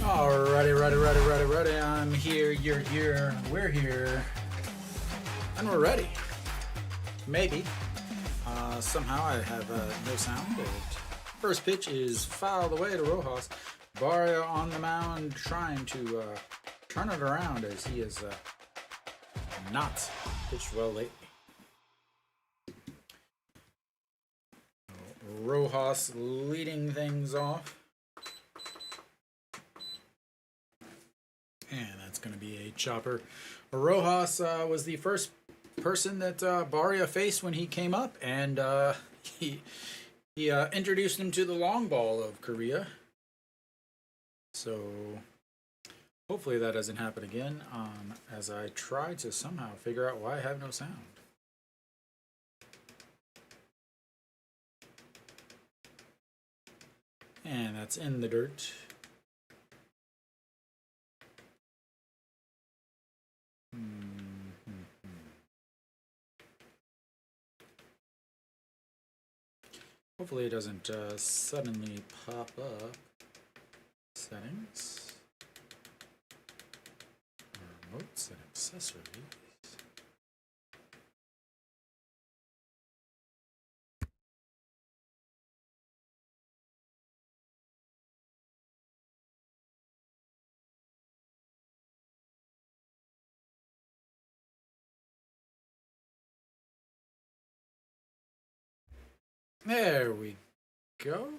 Ready. I'm here, you're here, we're here, and we're ready. Maybe. Somehow I have no sound. First pitch is fouled away to Rojas. Barria on the mound trying to turn it around as he has not pitched well lately. Rojas leading things off. And that's going to be a chopper. Rojas was the first person that Barria faced when he came up, and he introduced him to the long ball of Korea. So hopefully that doesn't happen again as I try to somehow figure out why I have no sound. And that's in the dirt. Hopefully it doesn't suddenly pop up. Settings. Remotes and accessories. There we go.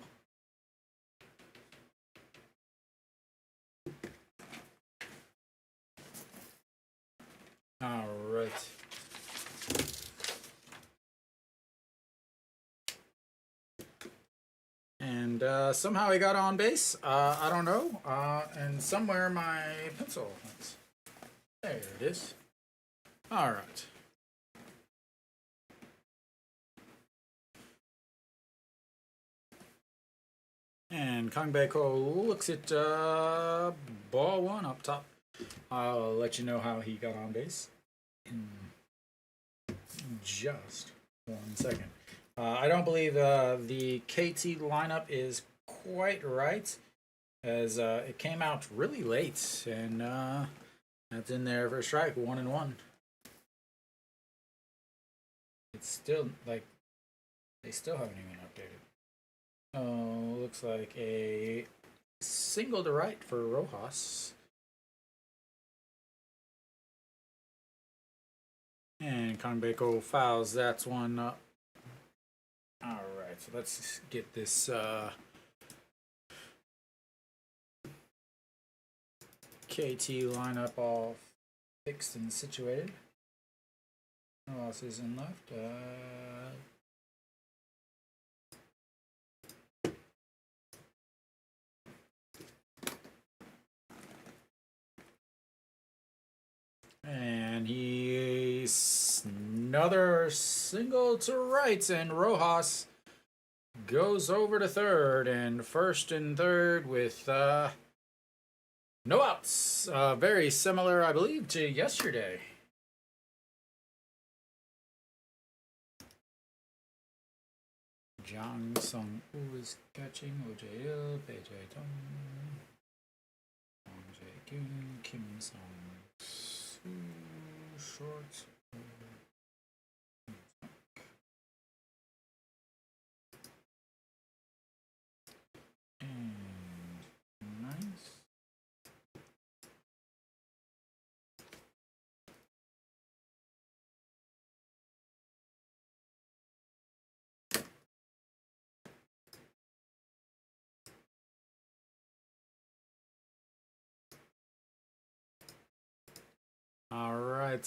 All right. And somehow he got on base. I don't know. And somewhere my pencil. There it is. All right. And Kang Baeko looks at ball one up top. I'll let you know how he got on base in just 1 second. I don't believe the KT lineup is quite right, as it came out really late, and that's in there for a strike, 1-1. It's still like they still haven't even updated. Oh, looks like a single to right for Rojas. And Kanbeko fouls. That's one up. Alright, so let's get this KT lineup all fixed and situated. Rojas is in left. And he's another single to right, and Rojas goes over to third, and first and third with no outs. Very similar, I believe, to yesterday. Jang Sung-woo is catching. OJL, Bae Jae-dong, Wang Jae-kyun, Kim Sung-soo, short. And nice. All right,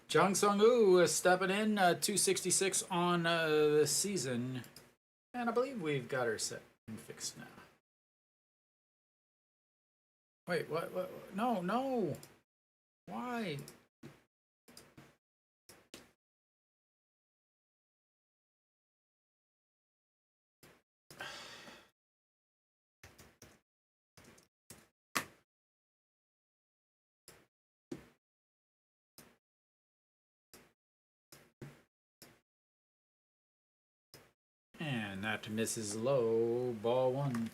Jang Sung-woo is stepping in, 266 on the season, and I believe we've got her set and fixed now. Wait, what? No. Why? And that misses low, ball one.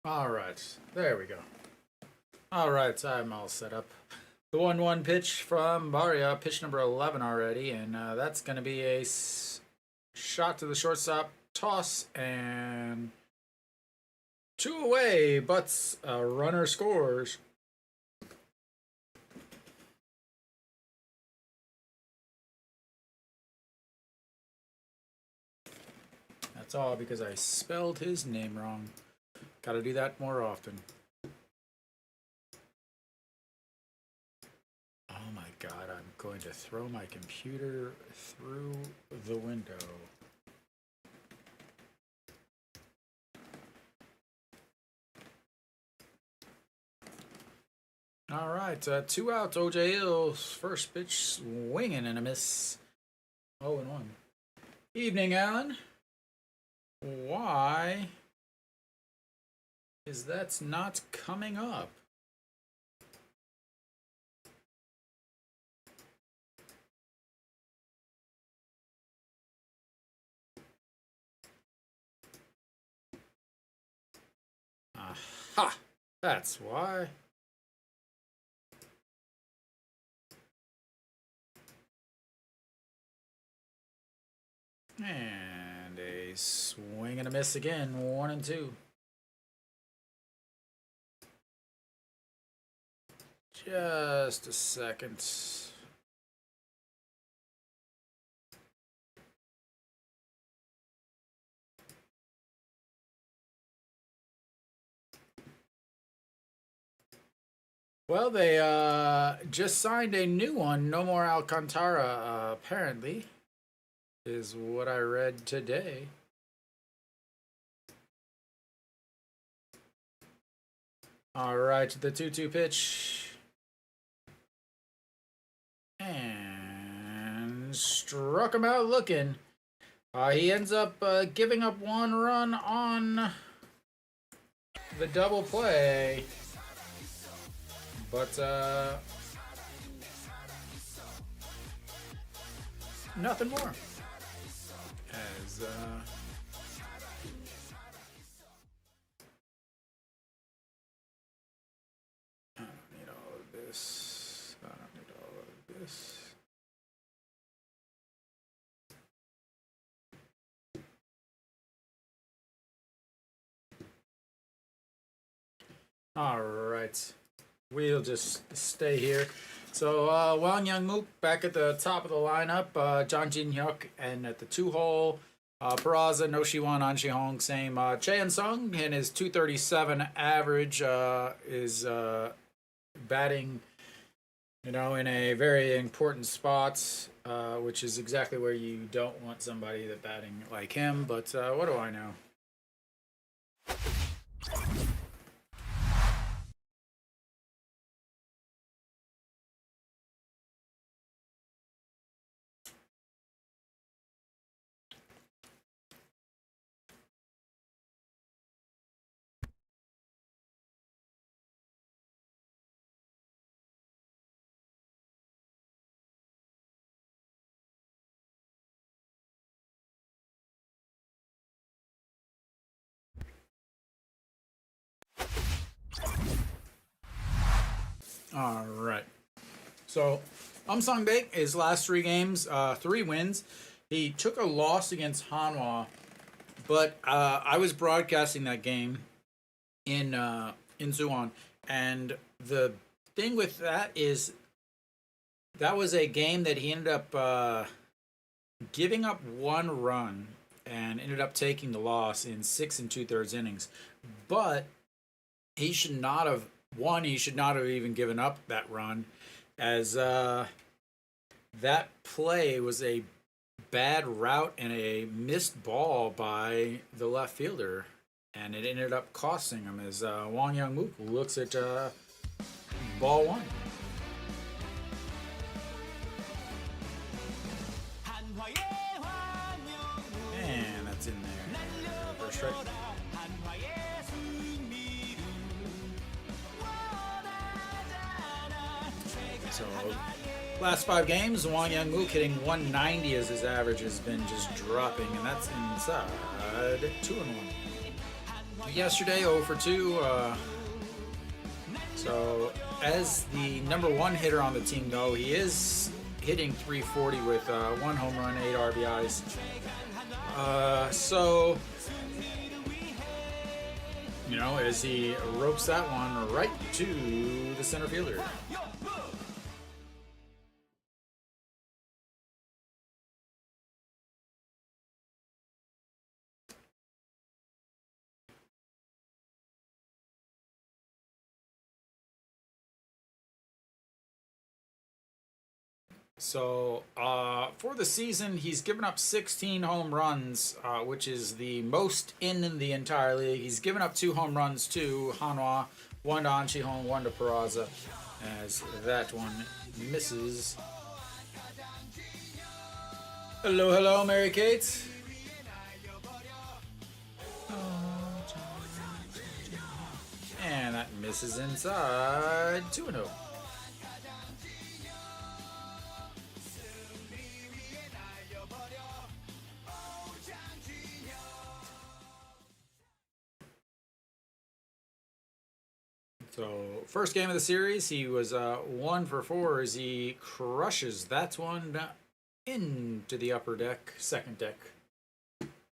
Alright, there we go. Alright, I'm all set up. The 1-1 pitch from Baria, pitch number 11 already, and that's going to be a shot to the shortstop, toss, and 2 away, but a runner scores. That's all because I spelled his name wrong. Gotta do that more often. Oh my god, I'm going to throw my computer through the window. Alright, 2 outs, OJ Hills. First pitch swinging and a miss. 0-1. Evening, Alan. Why is that not coming up? Aha! That's why. And a swing and a miss again, 1-2. Just a second. Well, they just signed a new one. No more Alcantara, apparently, is what I read today. All right, the 2-2 pitch. And struck him out looking. He ends up giving up 1 run on the double play. But nothing more. As I don't need all of this. I don't need all of this. All right. We'll just stay here. So, Wang Youngmook back at the top of the lineup. John Jin Hyuk, and at the 2-hole, Peraza, No Shiwan, An Shi-hong, same. Chaeun Sung, and his .237 average is batting, in a very important spot, which is exactly where you don't want somebody that batting like him. But what do I know? All right. So, Sung-baek, his last 3 games, 3 wins. He took a loss against Hanwha, but I was broadcasting that game in Suwon, and the thing with that is that was a game that he ended up giving up 1 run and ended up taking the loss in 6 2/3 innings. But he should not have won. He should not have even given up that run, as that play was a bad route and a missed ball by the left fielder, and it ended up costing him, as Wang Youngmook looks at ball 1. And that's in there. First strike. So, last 5 games, Wang Youngmook hitting .190 as his average has been just dropping, and that's inside 2-1. yesterday, 0 for 2. So, as the #1 hitter on the team, though, he is hitting .340 with 1 home run, 8 RBIs. So, you know, as he ropes that one right to the center fielder. So, for the season, he's given up 16 home runs, which is the most in the entire league. He's given up 2 home runs to Hanwha, 1 to Anchihong, 1 to Peraza, as that one misses. Hello, hello, Mary Kate. And that misses inside 2-0. So, first game of the series, he was 1 for 4 as he crushes that one into the upper deck, second deck.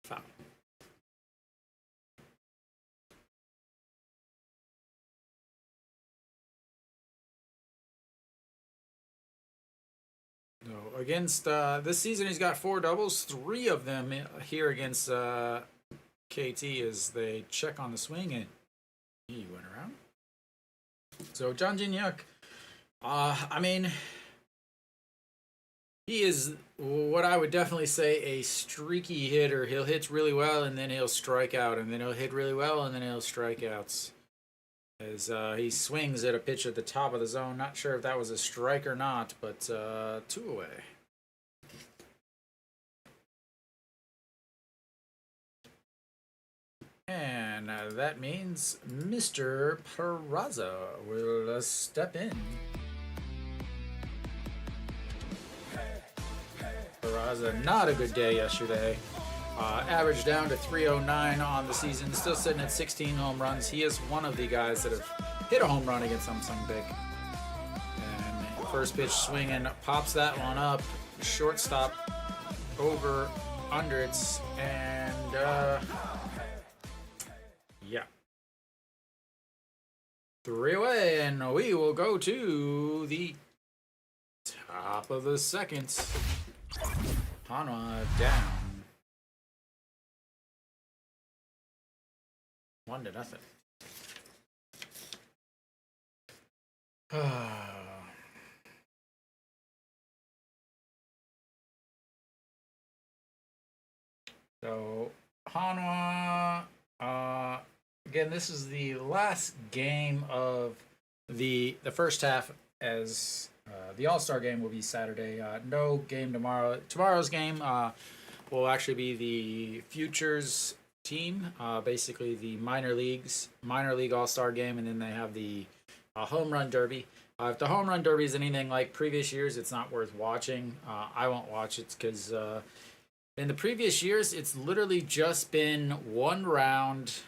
Foul. So, against this season, he's got 4 doubles, 3 of them here against KT as they check on the swing, and he went around. So, John Jinyuk, I mean, he is what I would definitely say a streaky hitter. He'll hit really well, and then he'll strike out, and then he'll hit really well, and then he'll strike out. As he swings at a pitch at the top of the zone. Not sure if that was a strike or not, but 2 away. And that means Mr. Peraza will step in. Peraza, not a good day yesterday. Average down to 309 on the season, still sitting at 16 home runs. He is one of the guys that have hit a home run against Samsung Big. And first pitch swinging, pops that one up. Shortstop over under it, and yeah. 3 away, and we will go to the top of the second. Hanwha down 1-0. So Hanwha, again, this is the last game of the first half, as the All-Star game will be Saturday. No game tomorrow. Tomorrow's game will actually be the Futures team, basically the minor league All-Star game, and then they have the home run derby. If the home run derby is anything like previous years, it's not worth watching. I won't watch it because in the previous years, it's literally just been 1 round,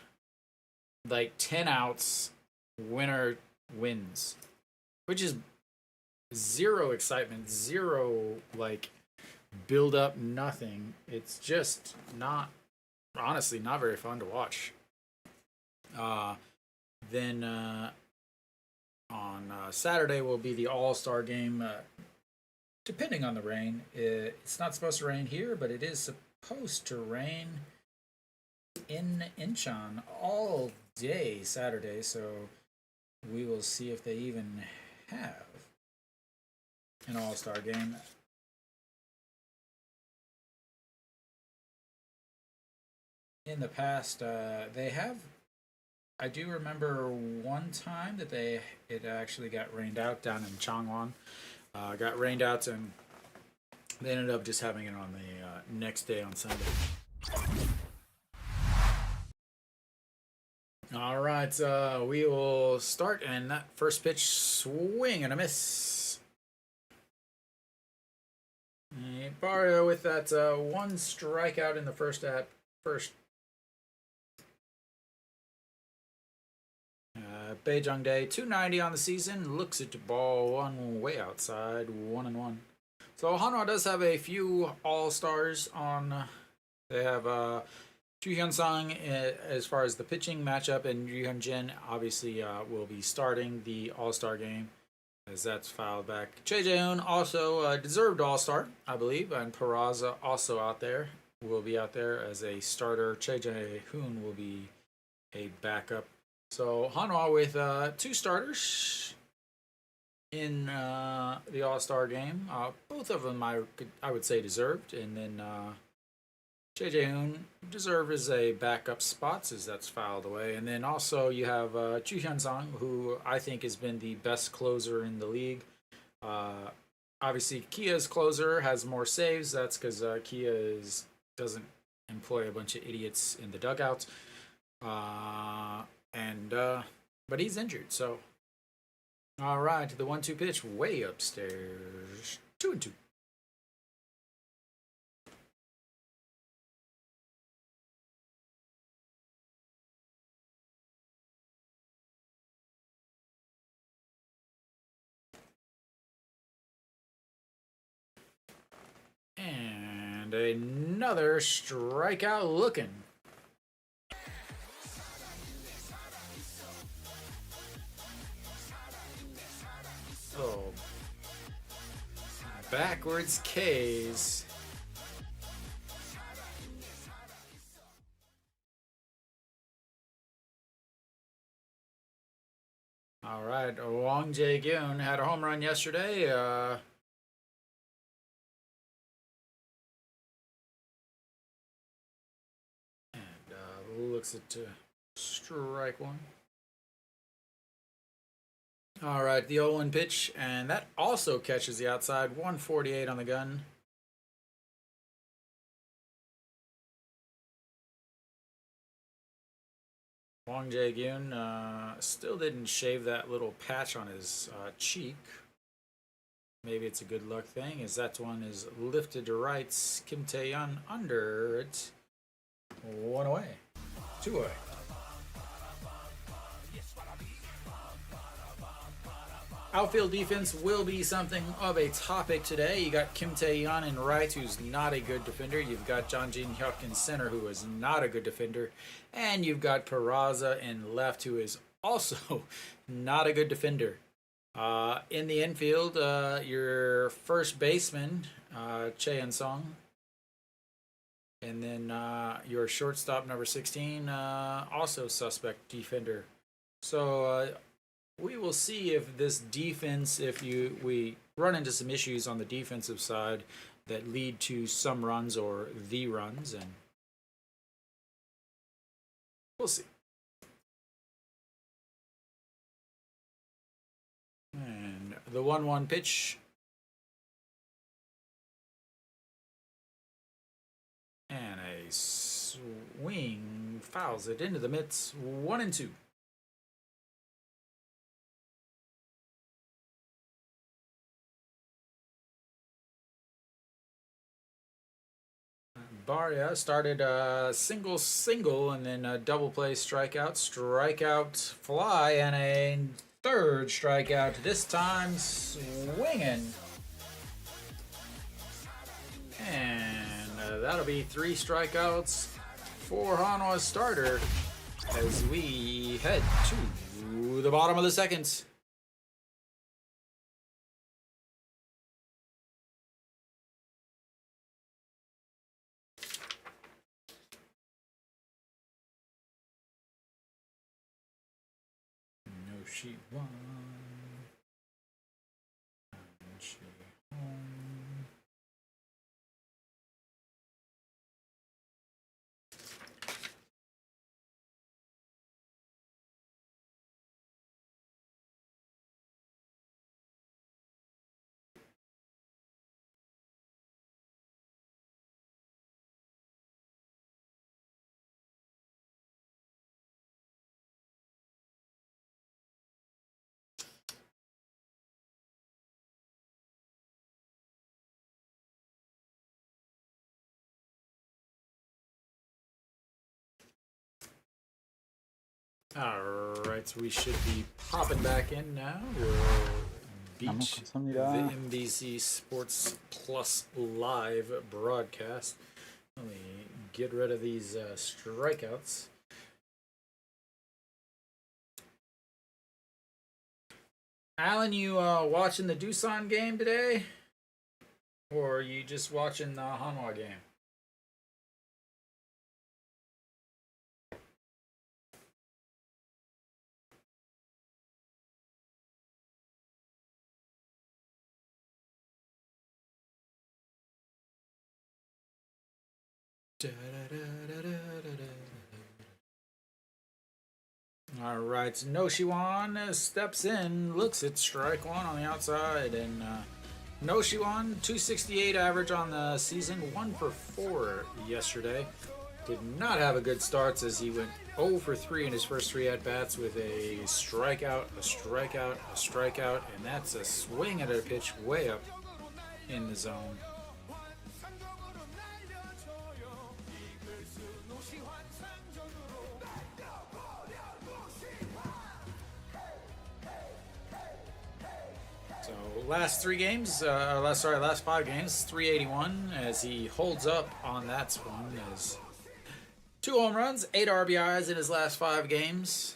like 10 outs, winner wins, which is 0 excitement, 0 like build up, nothing. It's just not, honestly, not very fun to watch. Then on Saturday will be the All-Star game. Depending on the rain, it's not supposed to rain here, but it is supposed to rain in Incheon all day Saturday. So we will see if they even have an All-Star game. In the past, they have. I do remember one time that it actually got rained out down in Changwon. Got rained out, and they ended up just having it on the next day on Sunday. All right, we will start, and that first pitch, swing and a miss. Barrio with that 1 strikeout in the first Beijing Day, 290 on the season. Looks at the ball one way outside, 1-1. So Hanwha does have a few all-stars on. They have Chu Hyun-sang as far as the pitching matchup, and Yu Hyun-jin obviously will be starting the all-star game as that's filed back. Choi Jae-hoon also deserved all-star, I believe, and Peraza also out there. Will be out there as a starter. Choi Jae-hoon will be a backup. So Hanwha with 2 starters in the All-Star game. Both of them I would say deserved, and then Choi Jae-hoon deserved as a backup spot as that's filed away. And then also you have Chu Hyun-sang, who I think has been the best closer in the league. Obviously, Kia's closer has more saves. That's because Kia doesn't employ a bunch of idiots in the dugouts. But he's injured, so. All right, the 1-2 pitch way upstairs. 2-2. And another strikeout looking. Oh, backwards K's. All right, Wang Jae-gyun had a home run yesterday. Looks at strike one. All right, the 0-1 pitch, and that also catches the outside. 148 on the gun. Wang Jae-gyun still didn't shave that little patch on his cheek. Maybe it's a good luck thing, as that one is lifted to rights. Kim Tae-yeon under it. 1 away. 2 away. Outfield defense will be something of a topic today. You got Kim Tae-yeon in right, who's not a good defender. You've got John Jin-hyuk in center, who is not a good defender. And you've got Peraza in left, who is also not a good defender. In the infield, your first baseman, Chae In-sung. And then your shortstop, number 16, also suspect defender. So we will see if this defense, we run into some issues on the defensive side that lead to some runs or the runs, and we'll see. And the 1-1 pitch. And a swing fouls it into the mitts. 1-2. Barria started single, and then a double play strikeout, fly, and a third strikeout. This time swinging. And that'll be 3 strikeouts for Hanwha's starter as we head to the bottom of the second. No sheet 1. Sheet home. Alright, so we should be popping back in now. We'll beach the 감사합니다. NBC Sports Plus live broadcast. Let me get rid of these strikeouts. Alan, you watching the Doosan game today? Or are you just watching the Hanwha game? All right, so Noshiwan steps in, looks at strike one on the outside, and Noshiwan 268 average on the season, 1 for 4 yesterday. Did not have a good start as he went 0 for 3 in his first 3 at bats with a strikeout, a strikeout, a strikeout, and that's a swing at a pitch way up in the zone. Last 5 games, 381 as he holds up on that one. As 2 home runs, 8 RBIs in his last 5 games.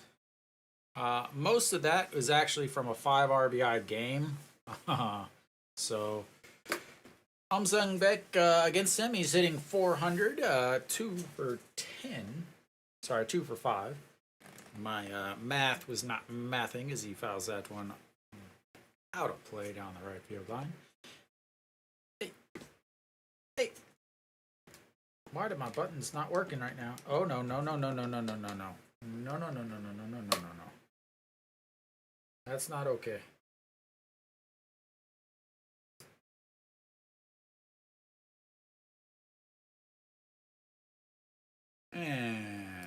Most of that was actually from a 5 RBI game. So, Sung Baek against him, he's hitting 400, 2 for 10. Sorry, 2 for 5. My math was not mathing as he fouls that one out of play down the right field line. Hey. Why do my buttons not working right now? Oh, no. No. That's not okay. And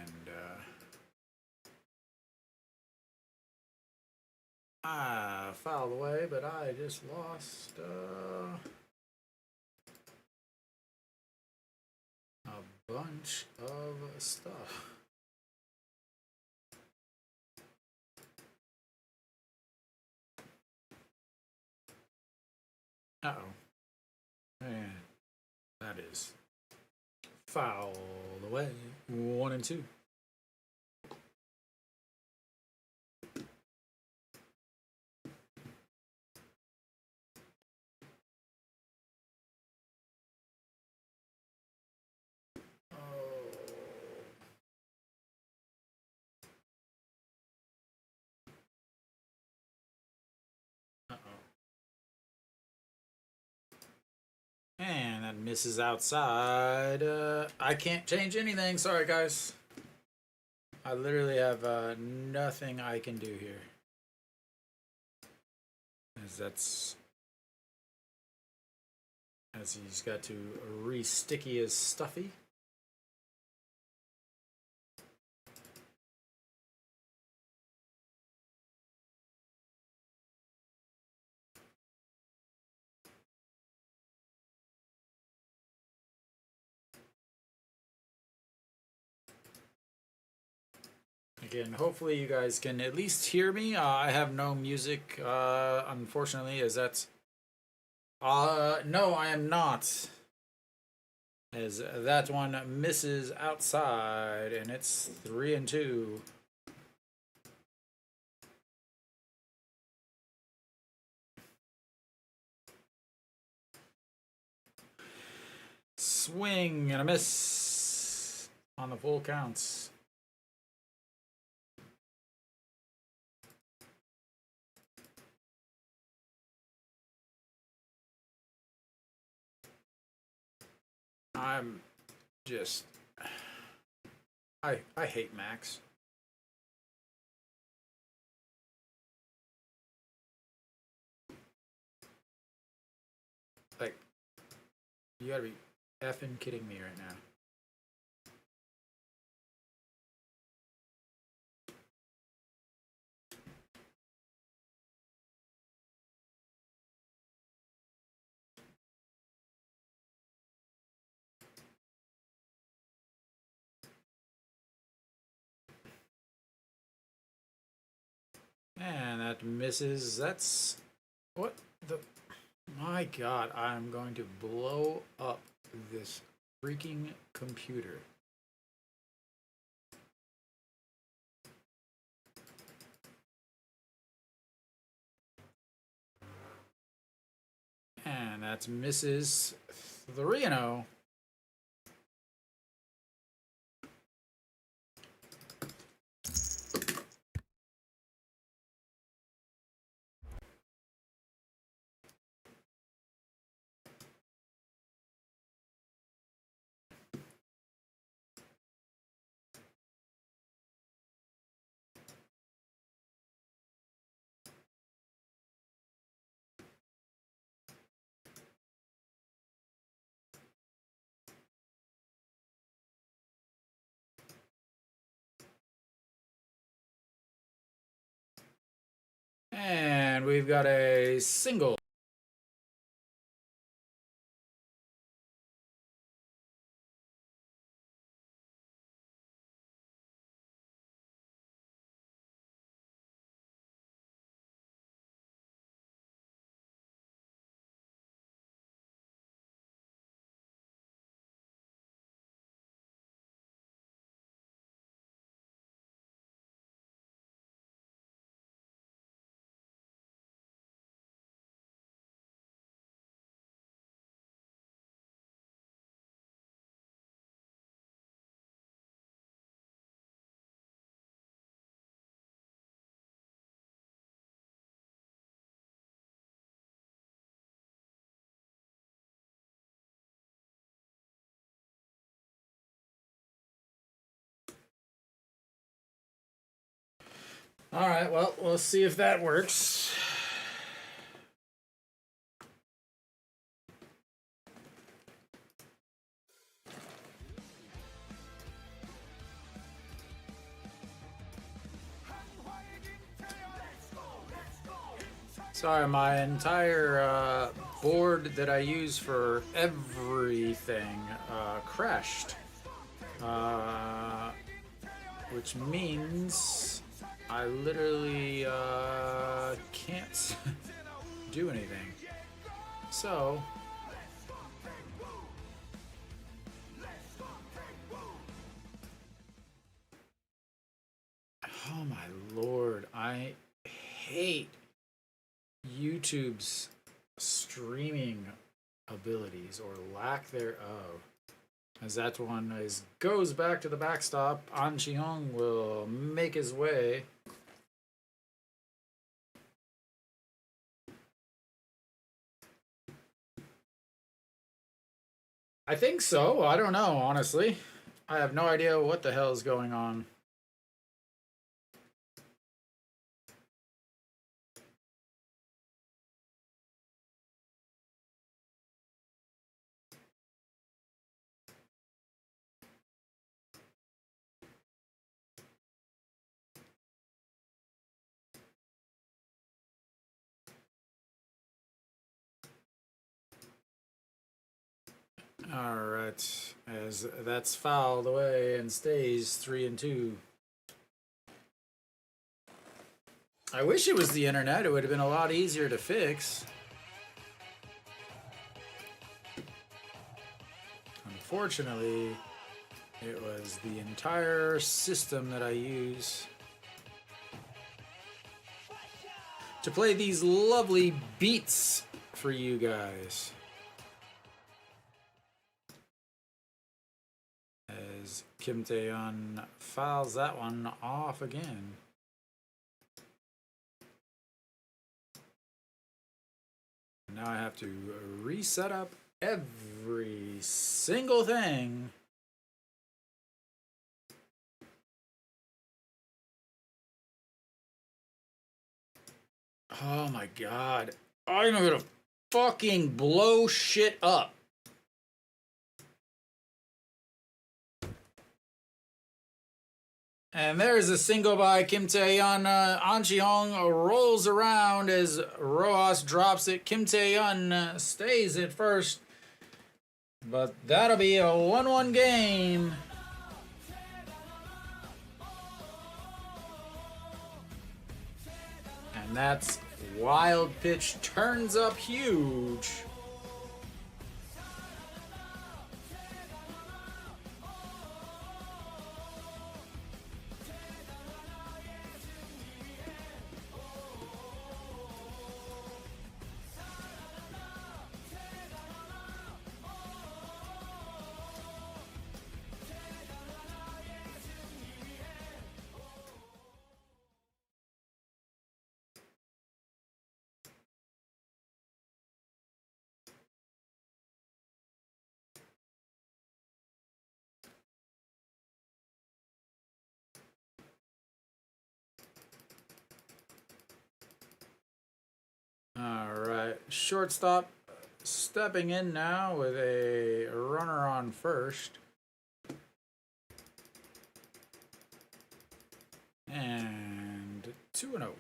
I fouled away, but I just lost a bunch of stuff. Uh-oh. And that is foul away. 1 and 2. And that misses outside. I can't change anything. Sorry, guys. I literally have nothing I can do here. As he's got to re-sticky his stuffy. Again, hopefully you guys can at least hear me. I have no music, unfortunately, as that's... no, I am not. As that one misses outside, and it's 3 and 2. Swing and a miss on the full counts. I'm just... I hate Max. Like, you gotta be effing kidding me right now. And that misses. That's... What the... My god, I'm going to blow up this freaking computer. And that's misses 3-0. And we've got a single. All right, well, we'll see if that works. Sorry, my entire board that I use for everything crashed. Which means I literally can't do anything. So... Oh my lord, I hate YouTube's streaming abilities or lack thereof, as that one goes back to the backstop. An Chi-Hong will make his way. I think so. I don't know, honestly. I have no idea what the hell is going on. Alright, as that's fouled away and stays 3-2. I wish it was the internet, it would have been a lot easier to fix. Unfortunately, it was the entire system that I use to play these lovely beats for you guys. As Kim Tae-yeon fouls that one off again. Now I have to reset up every single thing. Oh my god. I'm gonna fucking blow shit up. And there's a single by Kim Tae-yeon. An Chi-Hong rolls around as Rojas drops it. Kim Tae-yeon stays at first. But that'll be a 1-1 game. And that's wild pitch turns up huge. All right, shortstop stepping in now with a runner on first. And 2-0.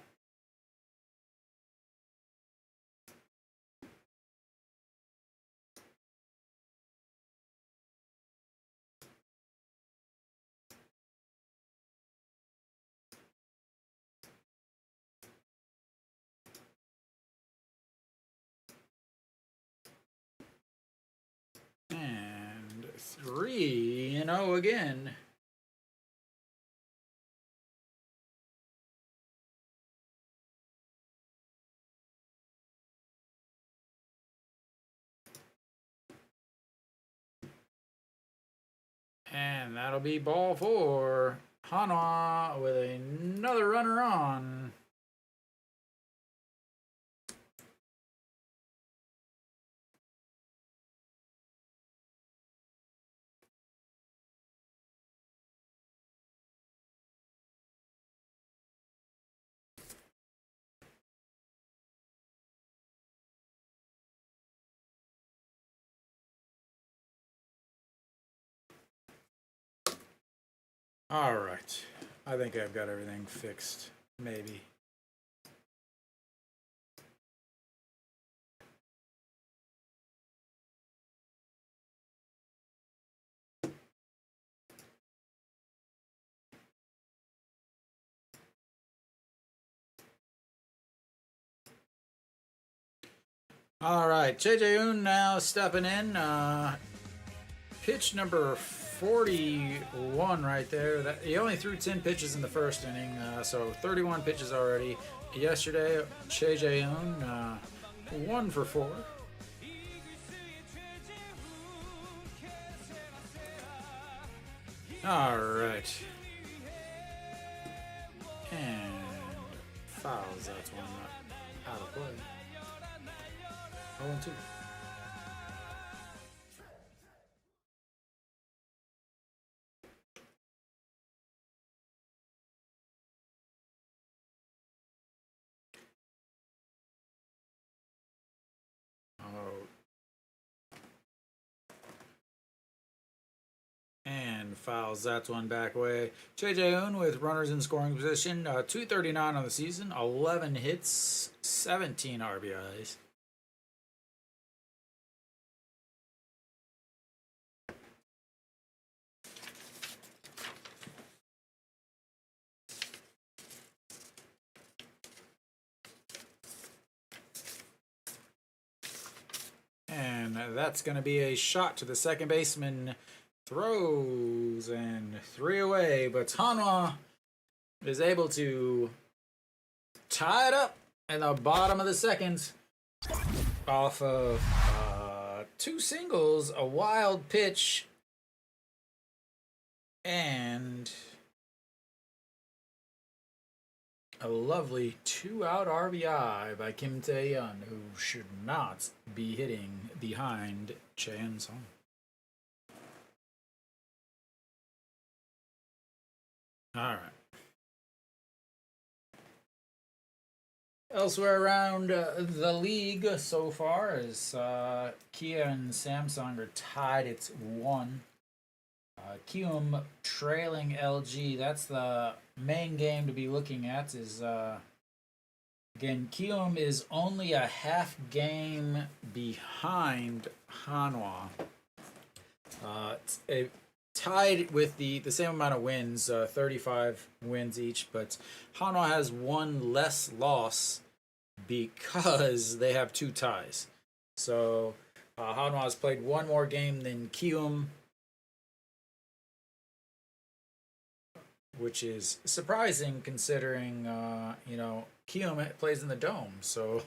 And 3-0 again. And that'll be ball 4. Hanwha with another runner on. All right. I think I've got everything fixed. Maybe. All right. JJ Un now stepping in. Pitch number 41 right there. He only threw 10 pitches in the first inning, so 31 pitches already. Yesterday, JJ Un 1 for 4. All right. And fouls. That's one out of play. 0-2. And fouls. That's one back way. JJ Un with runners in scoring position. 239 on the season. 11 hits. 17 RBIs. And that's going to be a shot to the second baseman. Throws and 3 away, but Hanwha is able to tie it up in the bottom of the second off of 2 singles, a wild pitch, and a lovely 2-out RBI by Kim Tae-yeon, who should not be hitting behind Chae Sung. All right. Elsewhere around the league so far is Kia and Samsung are tied. It's 1. Kiwoom trailing LG. That's the main game to be looking at. Is again, Kiwoom is only a half game behind Hanwha. It's a tied with the same amount of wins, 35 wins each, but Hanwha has one less loss because they have two ties. So Hanwha has played one more game than Kiwoom, which is surprising considering Kiwoom plays in the dome. So,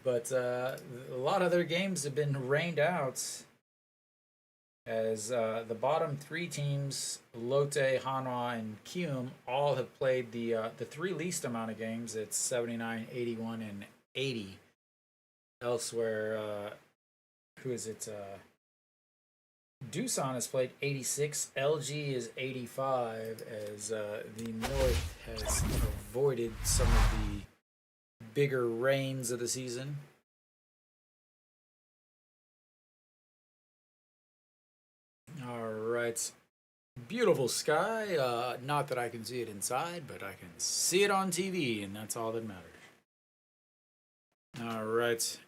but a lot of their games have been rained out as the bottom three teams, Lotte, Hanwha, and Kiwoom, all have played the three least amount of games. It's 79, 81, and 80. Elsewhere, who is it? Doosan has played 86. LG is 85, as the North has avoided some of the bigger rains of the season. All right. Beautiful sky. Not that I can see it inside, but I can see it on TV, and that's all that matters. All right.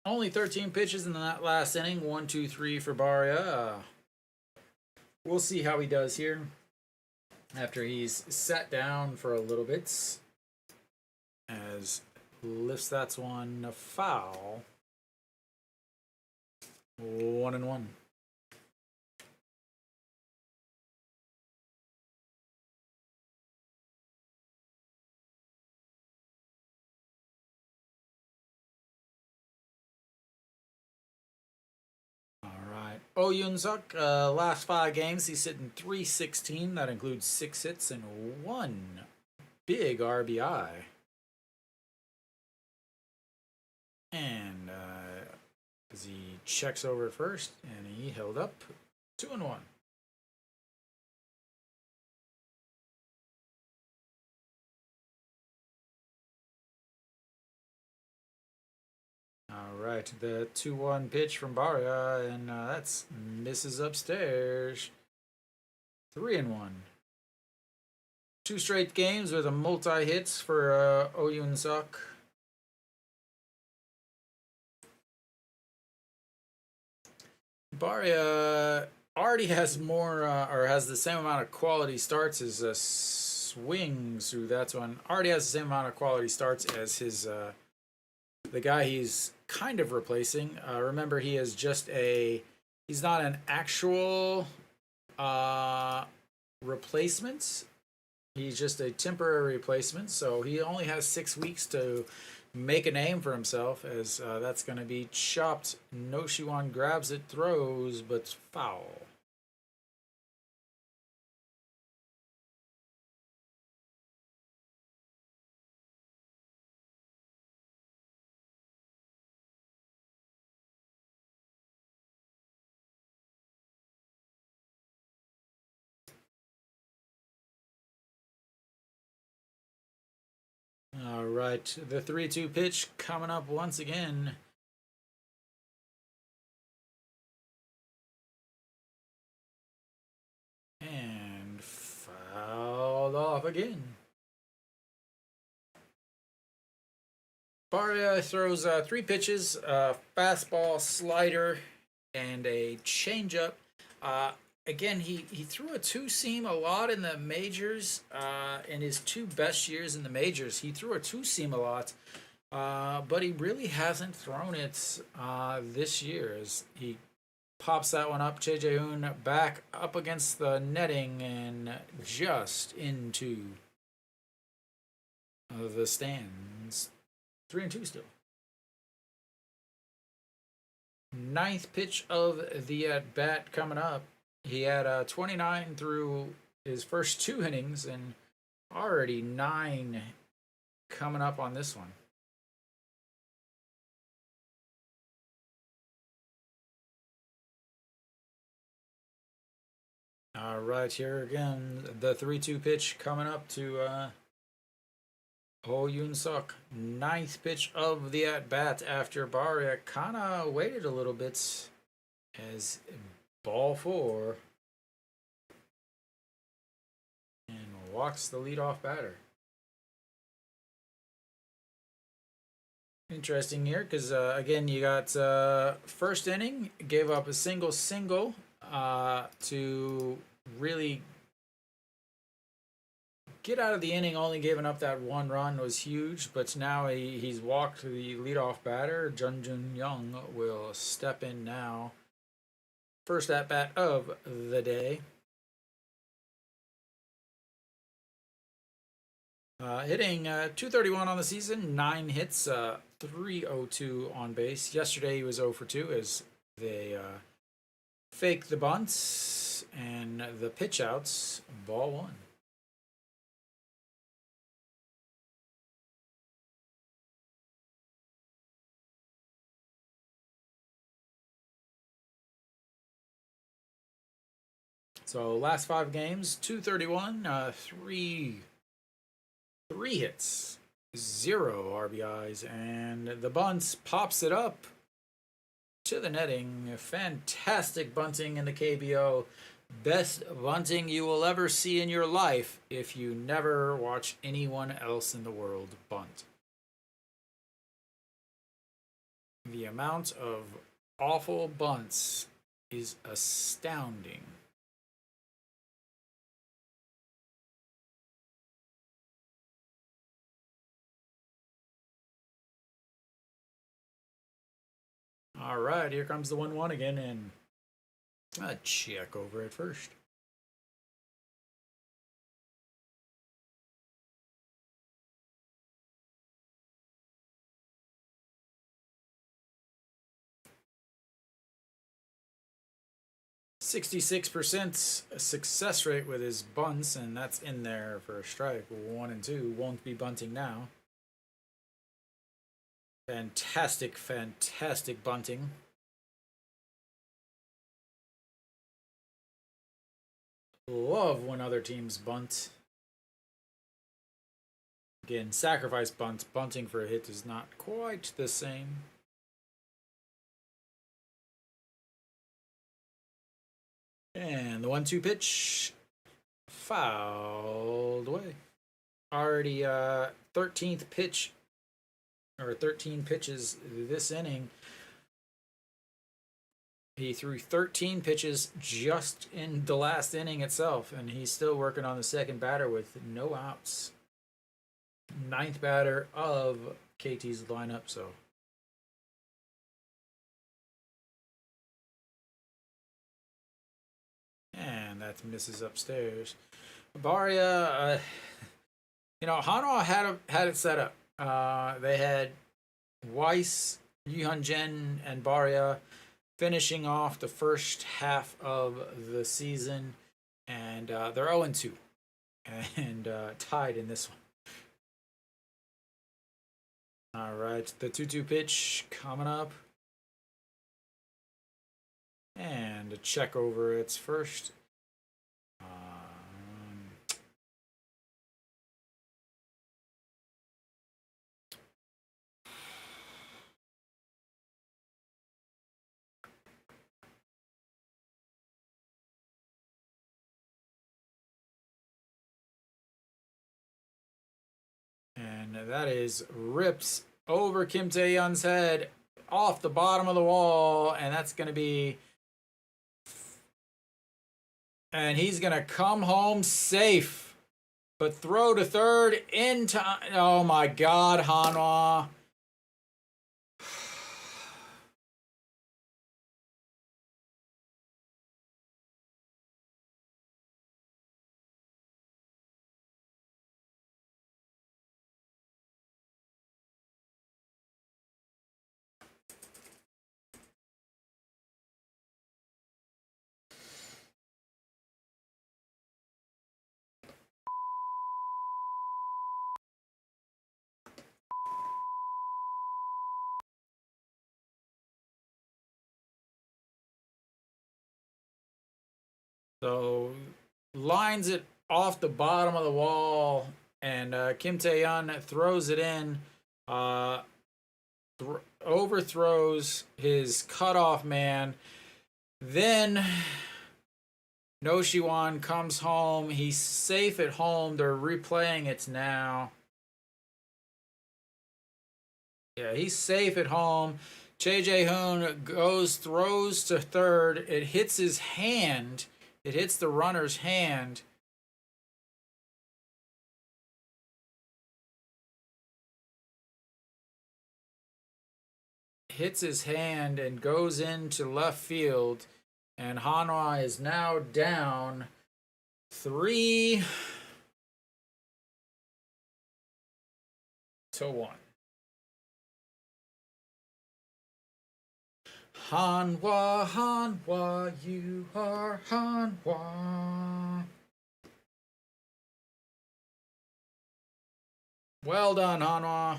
Only 13 pitches in that last inning. 1, 2, 3 for Baria. We'll see how he does here after he's sat down for a little bit. As lifts that's one foul. 1-1. Oh Yoon Suk, last 5 games, he's sitting 316. That includes 6 hits and 1 big RBI. And as he checks over first, and he held up 2-1. All right, the 2-1 pitch from Baria, and that's misses upstairs. 3-1. 2 straight games with a multi-hits for Oh Yoon Suk. Baria already has more, or has the same amount of quality starts as swings through that one. Already has the same amount of quality starts as his the guy he's kind of replacing. Remember, he is just he's not an actual replacement. He's just a temporary replacement, so he only has 6 weeks to make a name for himself, as that's going to be chopped. No Shiwan grabs it, throws, but foul. All right, the 3-2 pitch coming up once again. And fouled off again. Baria throws 3 pitches, fastball, slider, and a changeup. Again, he threw a 2-seam a lot in the majors. In his 2 best years in the majors, he threw a 2-seam a lot. But he really hasn't thrown it this year, as he pops that one up. Jae-Jae-hoon back up against the netting and just into the stands. 3-2 still. 9th pitch of the at bat coming up. He had 29 through his first 2 innings, and already 9 coming up on this one. All right, here again, the 3-2 pitch coming up to Oh Yoon Suk. 9th pitch of the at bat after Baria kind of waited a little bit, as ball 4, and walks the leadoff batter. Interesting here because again you got first inning gave up a single to really get out of the inning. Only giving up that one run was huge, but now he's walked the leadoff batter. Jun Young will step in now. First at bat of the day. Hitting 231 on the season, 9 hits, 302 on base. Yesterday he was 0 for 2 as they fake the bunts and the pitch outs, ball one. So last 5 games, 231, three hits, 0 RBIs, and the bunts pops it up to the netting. Fantastic bunting in the KBO. Best bunting you will ever see in your life if you never watch anyone else in the world bunt. The amount of awful bunts is astounding. All right, here comes the 1-1 again, and a check over at first. .66% success rate with his bunts, and that's in there for a strike. 1 and 2 won't be bunting now. Fantastic bunting. Love when other teams bunt. Again, sacrifice bunt. Bunting for a hit is not quite the same. And the 1-2 pitch fouled away. Already 13th pitch, or 13 pitches this inning. He threw 13 pitches just in the last inning itself, and he's still working on the second batter with no outs. 9th batter of KT's lineup, so. And that misses upstairs. Baria, Hanwha had it set up. They had Weiss, Yuhan Jen, and Baria finishing off the first half of the season, and they're 0-2 and tied in this one. All right, the 2-2 pitch coming up, and a check over its first. And that is ripped over Kim Tae-yeon's head off the bottom of the wall, and that's going to be... And he's going to come home safe, but throw to third in time. Oh my God, Hanwha. So lines it off the bottom of the wall, and Kim Tae-yeon throws it in, overthrows his cutoff man. Then No Shiwan comes home. He's safe at home. They're replaying it now. Yeah, he's safe at home. JJ Hoon throws to third. It hits his hand. It hits the runner's hand. Hits his hand and goes into left field. And Hanwha is now down 3-1. Hanwha, Hanwha, you are Hanwha. Well done, Hanwha.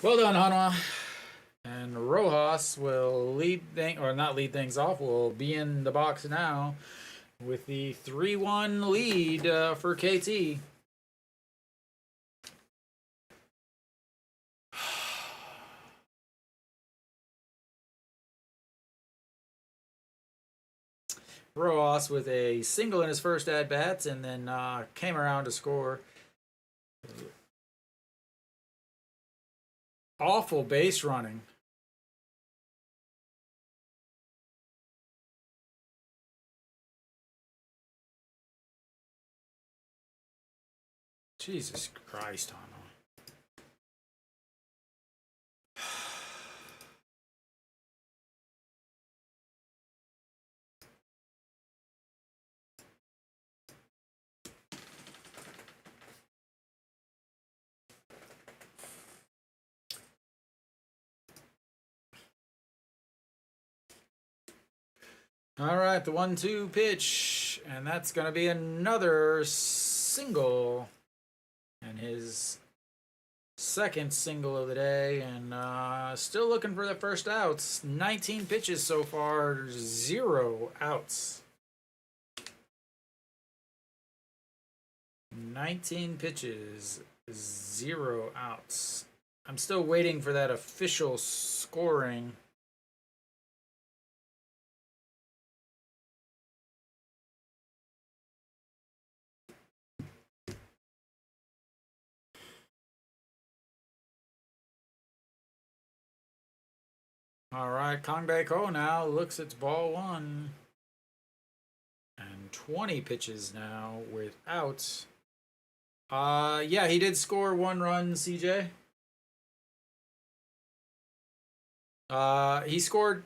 Well done, Hanwha. And Rojas will not lead things off, will be in the box now with the 3-1 lead for KT. Rojas with a single in his first at-bats and then came around to score. Awful base running. Jesus Christ, Hanwha. All right, the 1-2 pitch, and that's going to be another single, and his second single of the day, and still looking for the first outs. 19 pitches so far, 0 outs. 19 pitches, 0 outs. I'm still waiting for that official scoring. All right, KBO now looks at ball one. And 20 pitches now with outs. Yeah, he did score 1 run, CJ. He scored.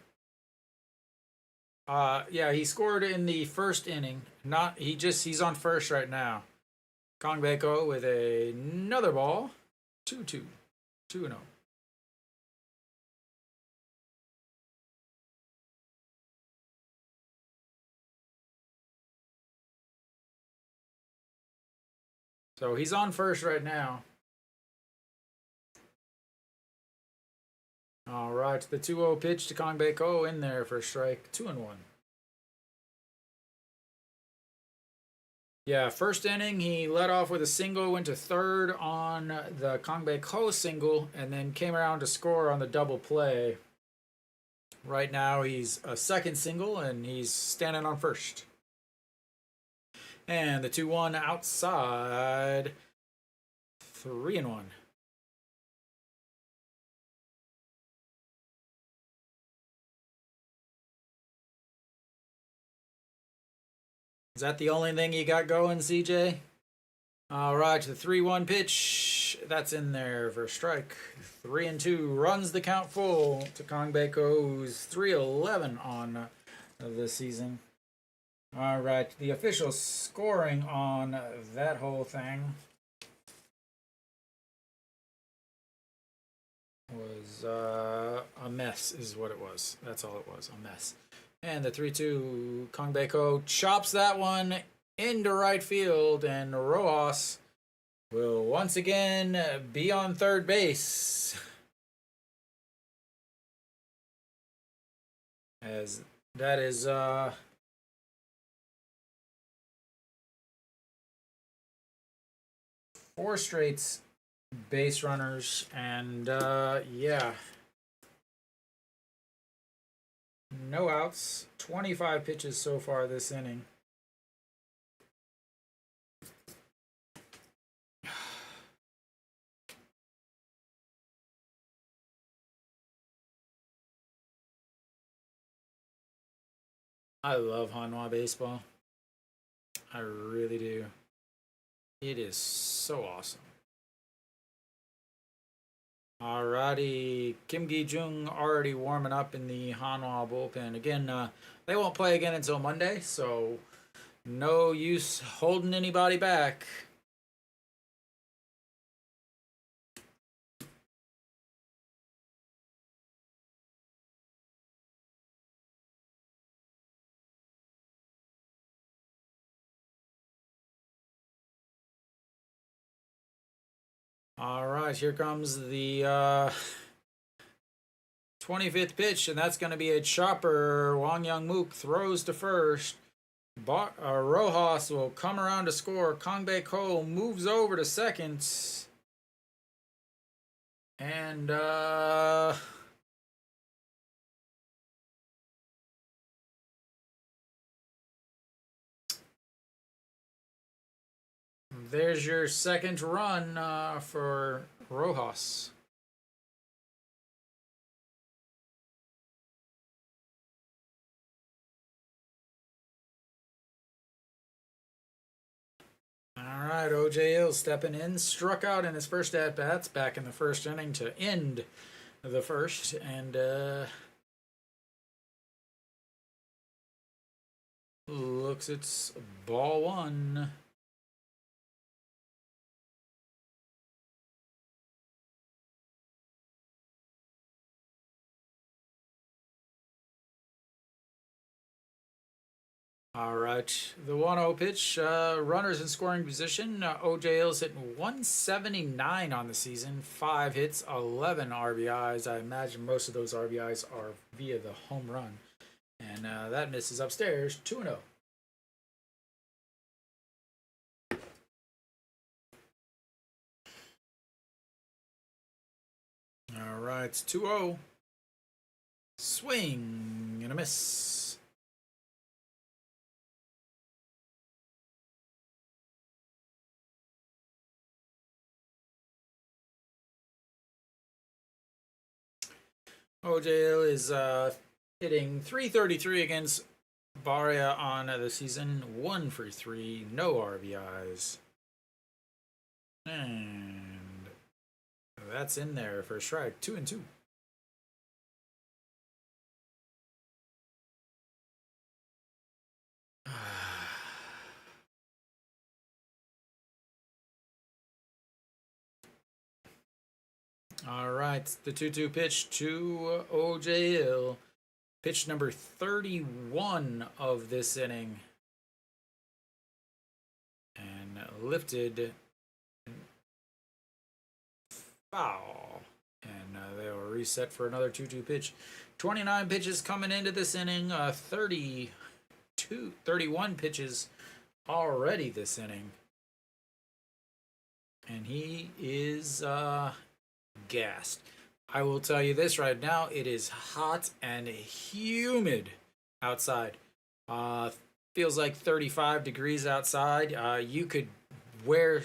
Yeah, he scored in the first inning. He's on first right now. KBO with another ball. 2-2. 2-0. So he's on first right now. All right, the 2-0 pitch to KBO in there for a strike. 2-1. Yeah, first inning he led off with a single, went to third on the KBO single, and then came around to score on the double play. Right now he's a second single and he's standing on first. And the 2-1 outside. 3-1. Is that the only thing you got going, CJ? All right, the 3-1 pitch. That's in there for a strike. 3-2 runs the count full to KBO's 3-11 on the season. All right, the official scoring on that whole thing was a mess, is what it was. That's all it was, a mess. And the 3-2 KBO chops that one into right field, and Rojas will once again be on third base. As that is 4 straight base runners, and yeah, no outs. 25 pitches so far this inning. I love Hanwha baseball. I really do. It is so awesome. Alrighty, Kim Gi-jung already warming up in the Hanwha bullpen. Again, they won't play again until Monday, so no use holding anybody back. All right, here comes the 25th pitch, and that's going to be a chopper. Wang Young Mook throws to first. Rojas will come around to score. Kong Bae Ko moves over to second. And there's your second run for Rojas. All right, O.J. Hill stepping in, struck out in his first at-bats back in the first inning to end the first, and looks it's ball one. All right, the 1-0 pitch. Runners in scoring position. O.J. Hill's hitting 179 on the season, 5 hits, 11 RBIs. I imagine most of those RBIs are via the home run. And that misses upstairs, 2-0. All right, it's 2-0. Swing and a miss. O.J. Hill is hitting .333 against Baria on the season. 1 for 3, no RBIs. And that's in there for a strike. 2-2. All right, the 2-2 pitch to O.J. Hill. Pitch number 31 of this inning. And lifted. Foul. And they will reset for another 2-2 pitch. 29 pitches coming into this inning. 31 pitches already this inning. And he is gassed. I will tell you this right now. It is hot and humid outside. Feels like 35 degrees outside. You could wear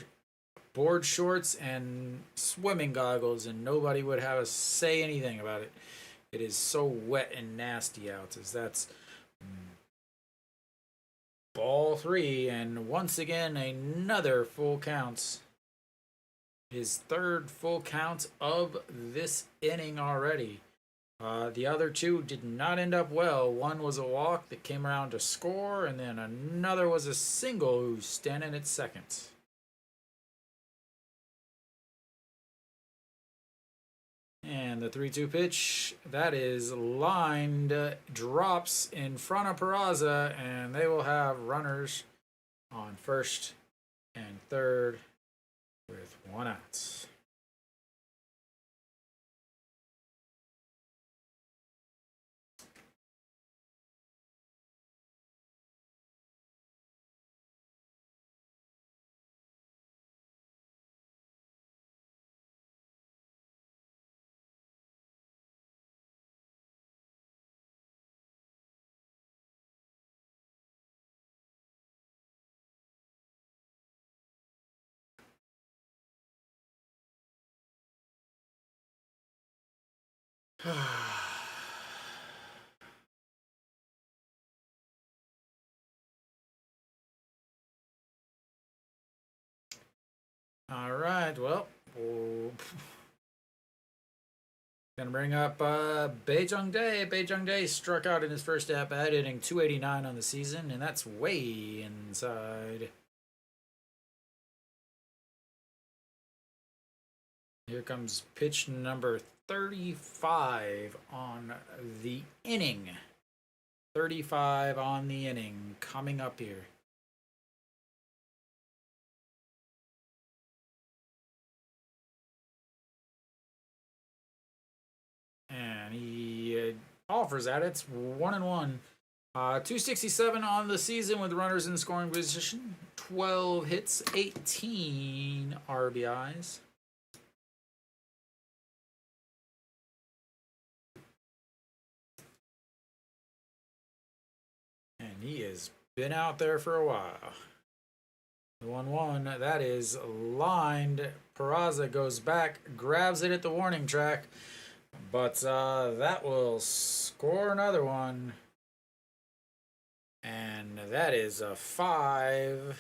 board shorts and swimming goggles and nobody would have to say anything about it. It is so wet and nasty out. As that's ball 3, and once again another full count. His third full count of this inning already. The other 2 did not end up well. One was a walk that came around to score, and then another was a single who's standing at second. And the 3-2 pitch, that is lined, drops in front of Peraza, and they will have runners on first and third with 1 out. All right, well, gonna bring up Baejung Dae. Baejung Dae struck out in his first at bat, hitting 289 on the season, and that's way inside. Here comes pitch number 35 on the inning. 35 on the inning coming up here. And he offers at it. It's 1-1. 267 on the season with runners in scoring position. 12 hits, 18 RBIs. And he has been out there for a while. The 1-1, that is lined. Peraza goes back, grabs it at the warning track. But that will score another one. And that is a 5-1.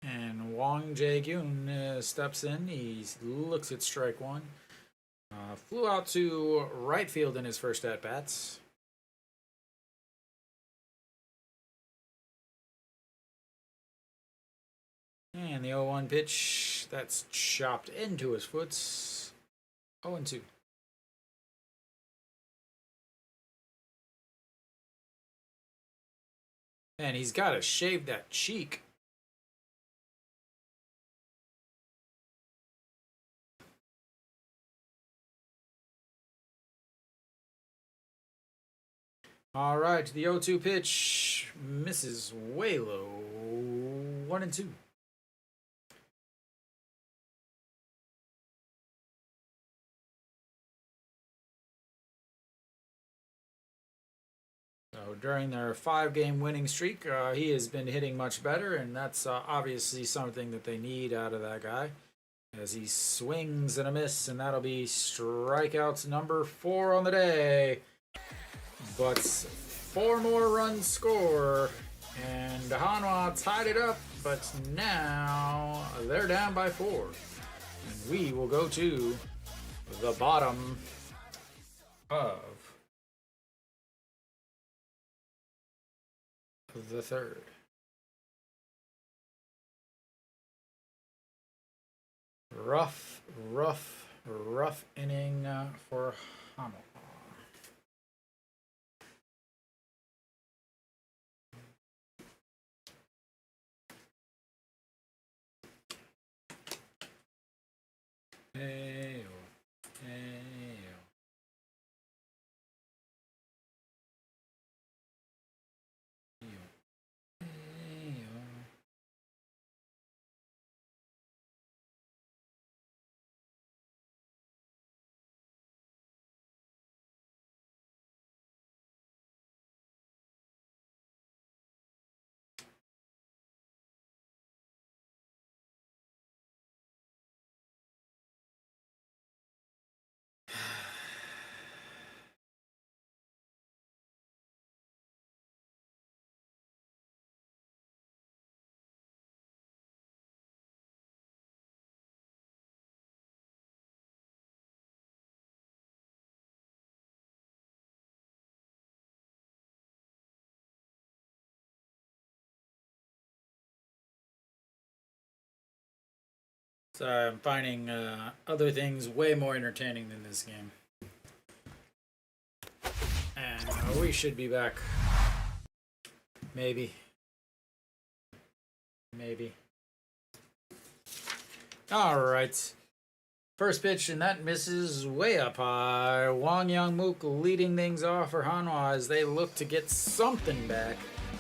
And Wang Jae-gyun steps in. He looks at strike one. Flew out to right field in his first at-bats. And the 0-1 pitch, that's chopped into his foot. 0-2. And he's got to shave that cheek. All right, the 0-2 pitch misses way low. 1-2. So during their 5-game winning streak, he has been hitting much better, and that's obviously something that they need out of that guy. As he swings and a miss, and that'll be strikeouts number 4 on the day. But 4 more runs score, and Hanwha tied it up, but now they're down by 4. And we will go to the bottom of the third. Rough inning for Hanwha. Hey, hey. Sorry, I'm finding other things way more entertaining than this game. And we should be back. Maybe. Alright. First pitch, and that misses way up high. Wang Youngmook leading things off for Hanwha as they look to get something back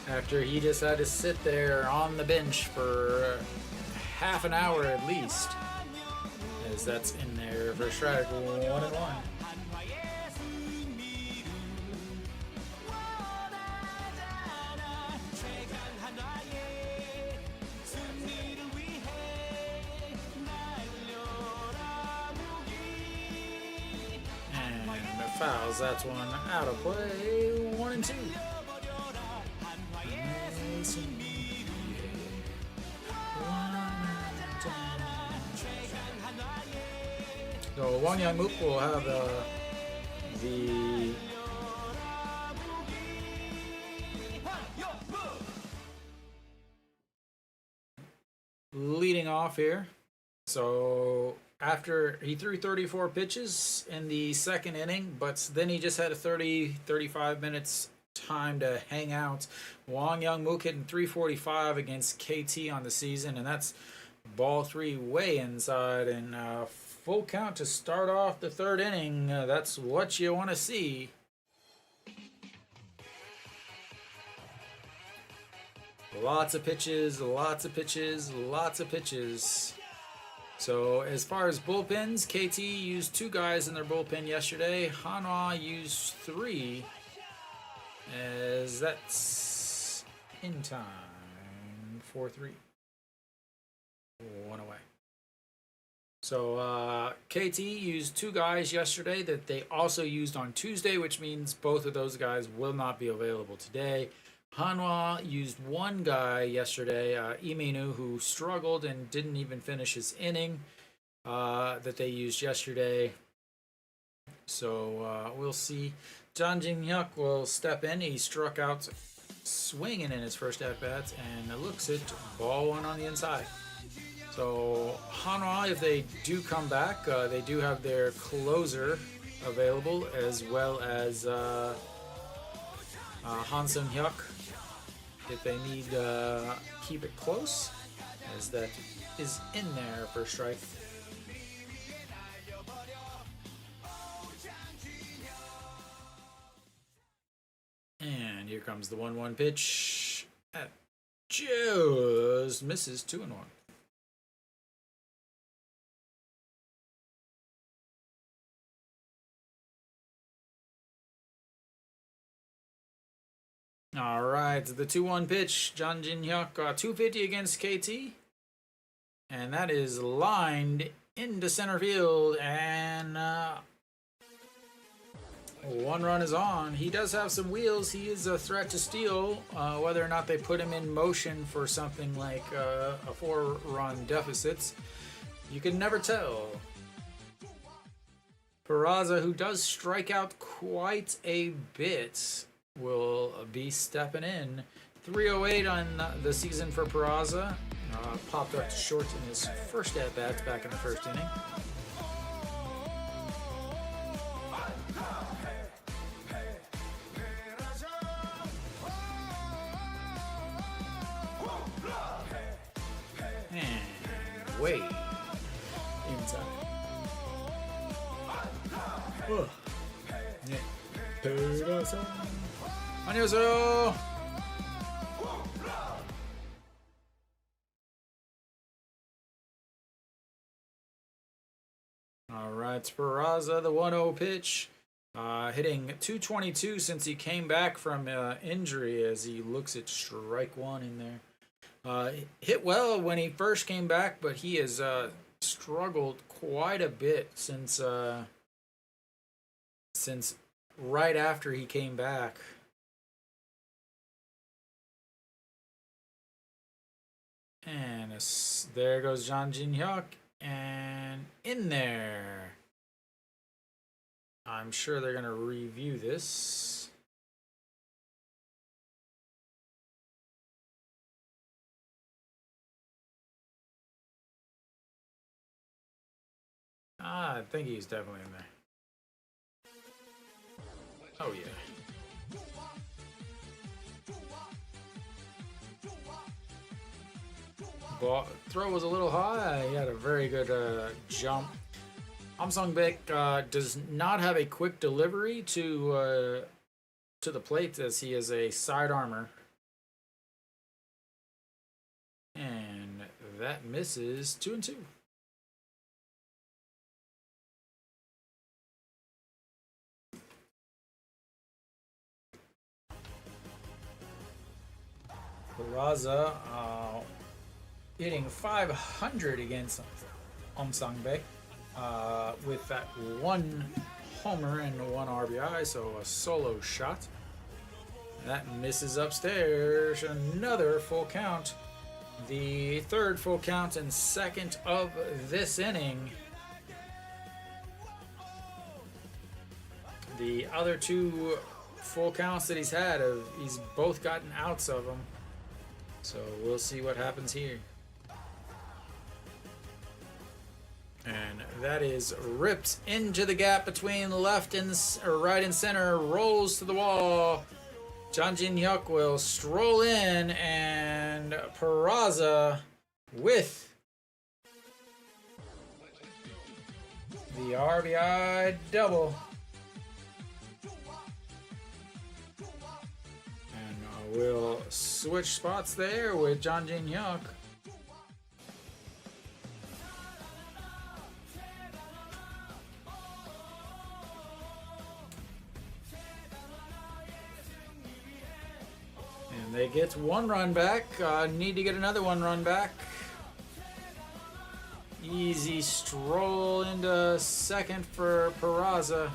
after he just had to sit there on the bench for half an hour at least. As that's in there for strike 1-1. Fouls, that's one out of play. 1-2. So Wang Youngmook will have the leading off here. So after he threw 34 pitches in the second inning, but then he just had a 35 minutes time to hang out. Wang Youngmook hitting 345 against KT on the season, and that's ball 3 way inside, and full count to start off the third inning. That's what you want to see. Lots of pitches, lots of pitches, lots of pitches. So as far as bullpens, KT used 2 guys in their bullpen yesterday. Hanwha used 3, as that's in time. 4-3. 1 away. So KT used 2 guys yesterday that they also used on Tuesday, which means both of those guys will not be available today. Hanwha used 1 guy yesterday, Imenu, who struggled and didn't even finish his inning that they used yesterday. So we'll see. John Jin-hyuk will step in. He struck out swinging in his first at-bats, and it looks at ball 1 on the inside. So Hanwha, if they do come back, they do have their closer available, as well as Han Sung-hyuk, if they need keep it close, as that is in there for strike. And here comes the 1-1 pitch. That just misses. 2-1. All right, the 2-1 pitch. John Jin-hyuk, 250 against KT. And that is lined into center field. And 1 run is on. He does have some wheels. He is a threat to steal. Whether or not they put him in motion for something like a 4-run deficit, you can never tell. Peraza, who does strike out quite a bit, will be stepping in. 308 on the season for Peraza. Popped up to short in his first at-bats back in the first inning. And way inside. Oh. Yeah. Peraza. 안녕하세요. All right, Peraza, the 1-0 pitch, hitting 222 since he came back from injury, as he looks at strike 1 in there. Hit well when he first came back, but he has struggled quite a bit since right after he came back. And there goes John Jin-hyuk, and in there. I'm sure they're going to review this. I think he's definitely in there. Oh, yeah. Throw was a little high. He had a very good jump Baek does not have a quick delivery to the plate as he is a side armor. And that misses 2-2. Peraza hitting 500 against Baek with that one homer and one RBI, so a solo shot. That misses upstairs. Another full count. The third full count and second of this inning. The other two full counts that he's had, he's both gotten outs of them. So we'll see what happens here. And that is ripped into the gap between left and right and center, rolls to the wall. Jang Jin-hyuk will stroll in, and Peraza with the RBI double. And we'll switch spots there with Jang Jin-hyuk. They get one run back. Need to get another one run back. Easy stroll into second for Peraza.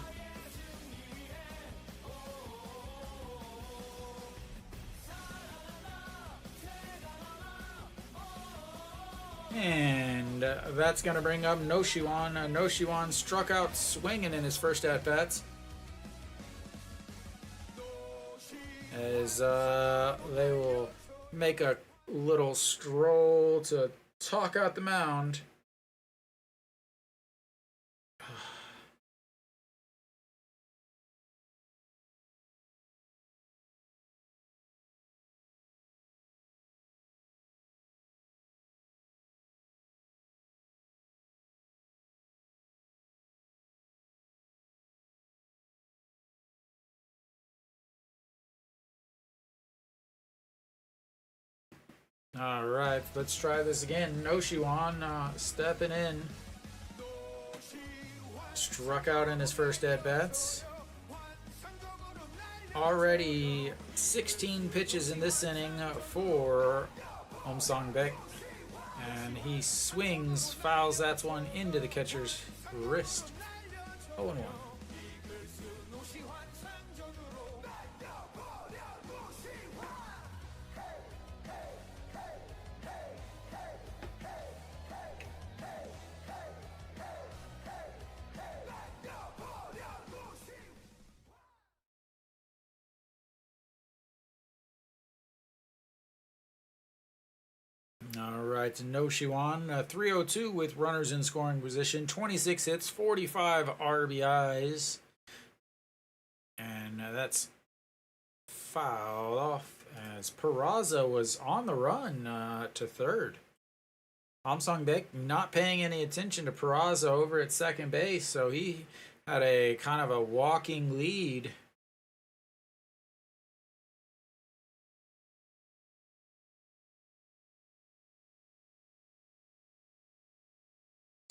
And that's going to bring up Noshiwan. Noshiwan struck out swinging in his first at-bats. As they will make a little stroll to talk out the mound. All right, let's try this again. Noshiwan stepping in. Struck out in his first at-bats. Already 16 pitches in this inning for Baek. And he swings, fouls that one into the catcher's wrist. 0-1. All right, Noshiwan, 302 with runners in scoring position, 26 hits, 45 RBIs. And that's fouled off as Peraza was on the run to third. Baek not paying any attention to Peraza over at second base, so he had a kind of a walking lead.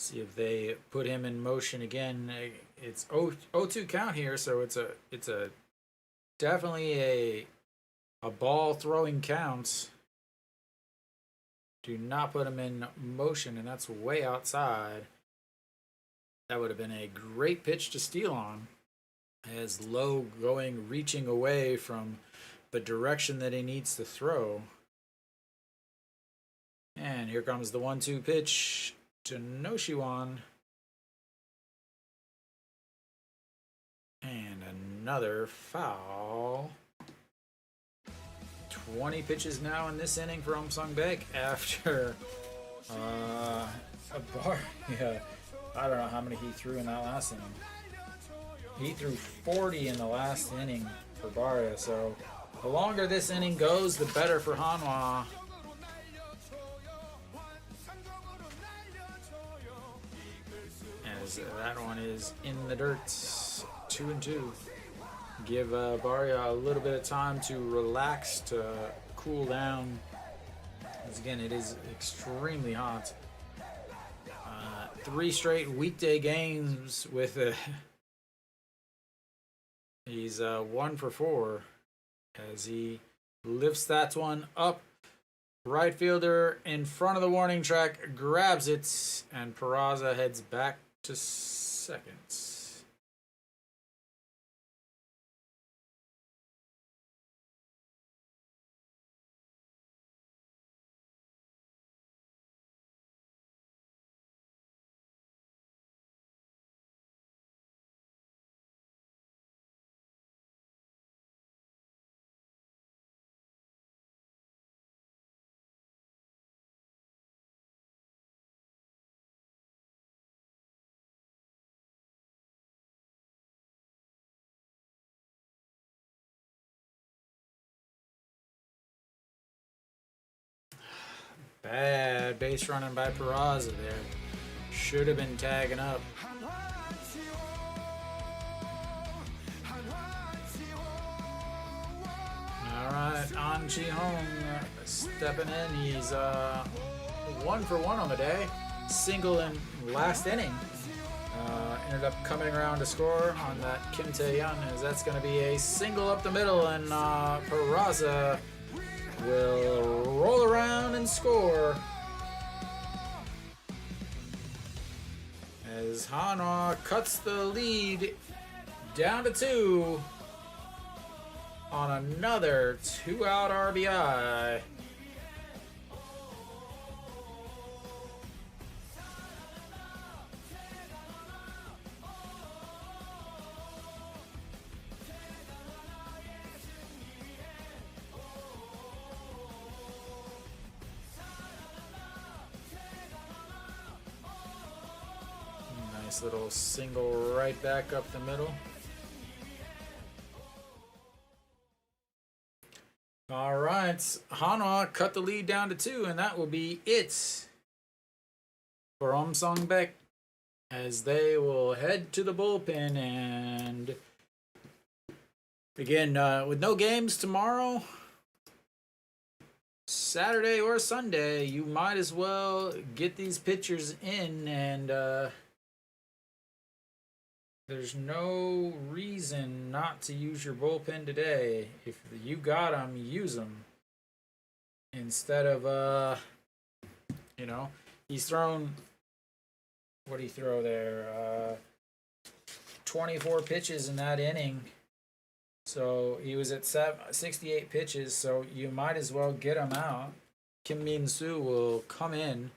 See if they put him in motion again. It's 0-2 count here, so it's a definitely a ball throwing count. Do not put him in motion, and that's way outside. That would have been a great pitch to steal on, as Lowe reaching away from the direction that he needs to throw. And here comes the 1-2 pitch to Noshiwan. And another foul. 20 pitches now in this inning for Baek after a bar. Yeah, I don't know how many he threw in that last inning. He threw 40 in the last inning for Barya, so the longer this inning goes, the better for Hanwha. as that one is in the dirt. 2-2. Give Barria a little bit of time to relax, to cool down. Because again, it is extremely hot. 3 straight weekday games with he's 1 for 4 as he lifts that one up. Right fielder in front of the warning track grabs it, and Peraza heads back to second. Bad base running by Peraza there. Should have been tagging up. Alright, An Ji-hong stepping in. He's 1 for 1 on the day. Single in last inning. Ended up coming around to score on that Kim Tae-yeon, as that's going to be a single up the middle, and Peraza will roll around and score as Hanwha cuts the lead down to 2 on another 2-out RBI. Nice little single right back up the middle. All right, Hanwha cut the lead down to 2, and that will be it for Song-baek, as they will head to the bullpen. And again, with no games tomorrow, Saturday or Sunday, you might as well get these pitchers in, and there's no reason not to use your bullpen today. If you got them, use them. Instead of, he's thrown, what did he throw there? 24 pitches in that inning. So he was at 68 pitches, so you might as well get him out. Kim Min-soo will come in.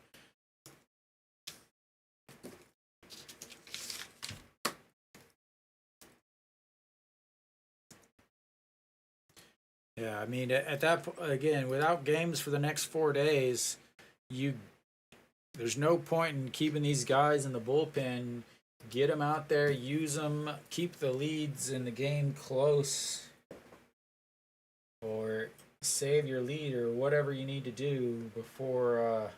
Yeah, I mean, at that again, without games for the next 4 days, there's no point in keeping these guys in the bullpen. Get them out there, use them, keep the leads in the game close, or save your lead, or whatever you need to do before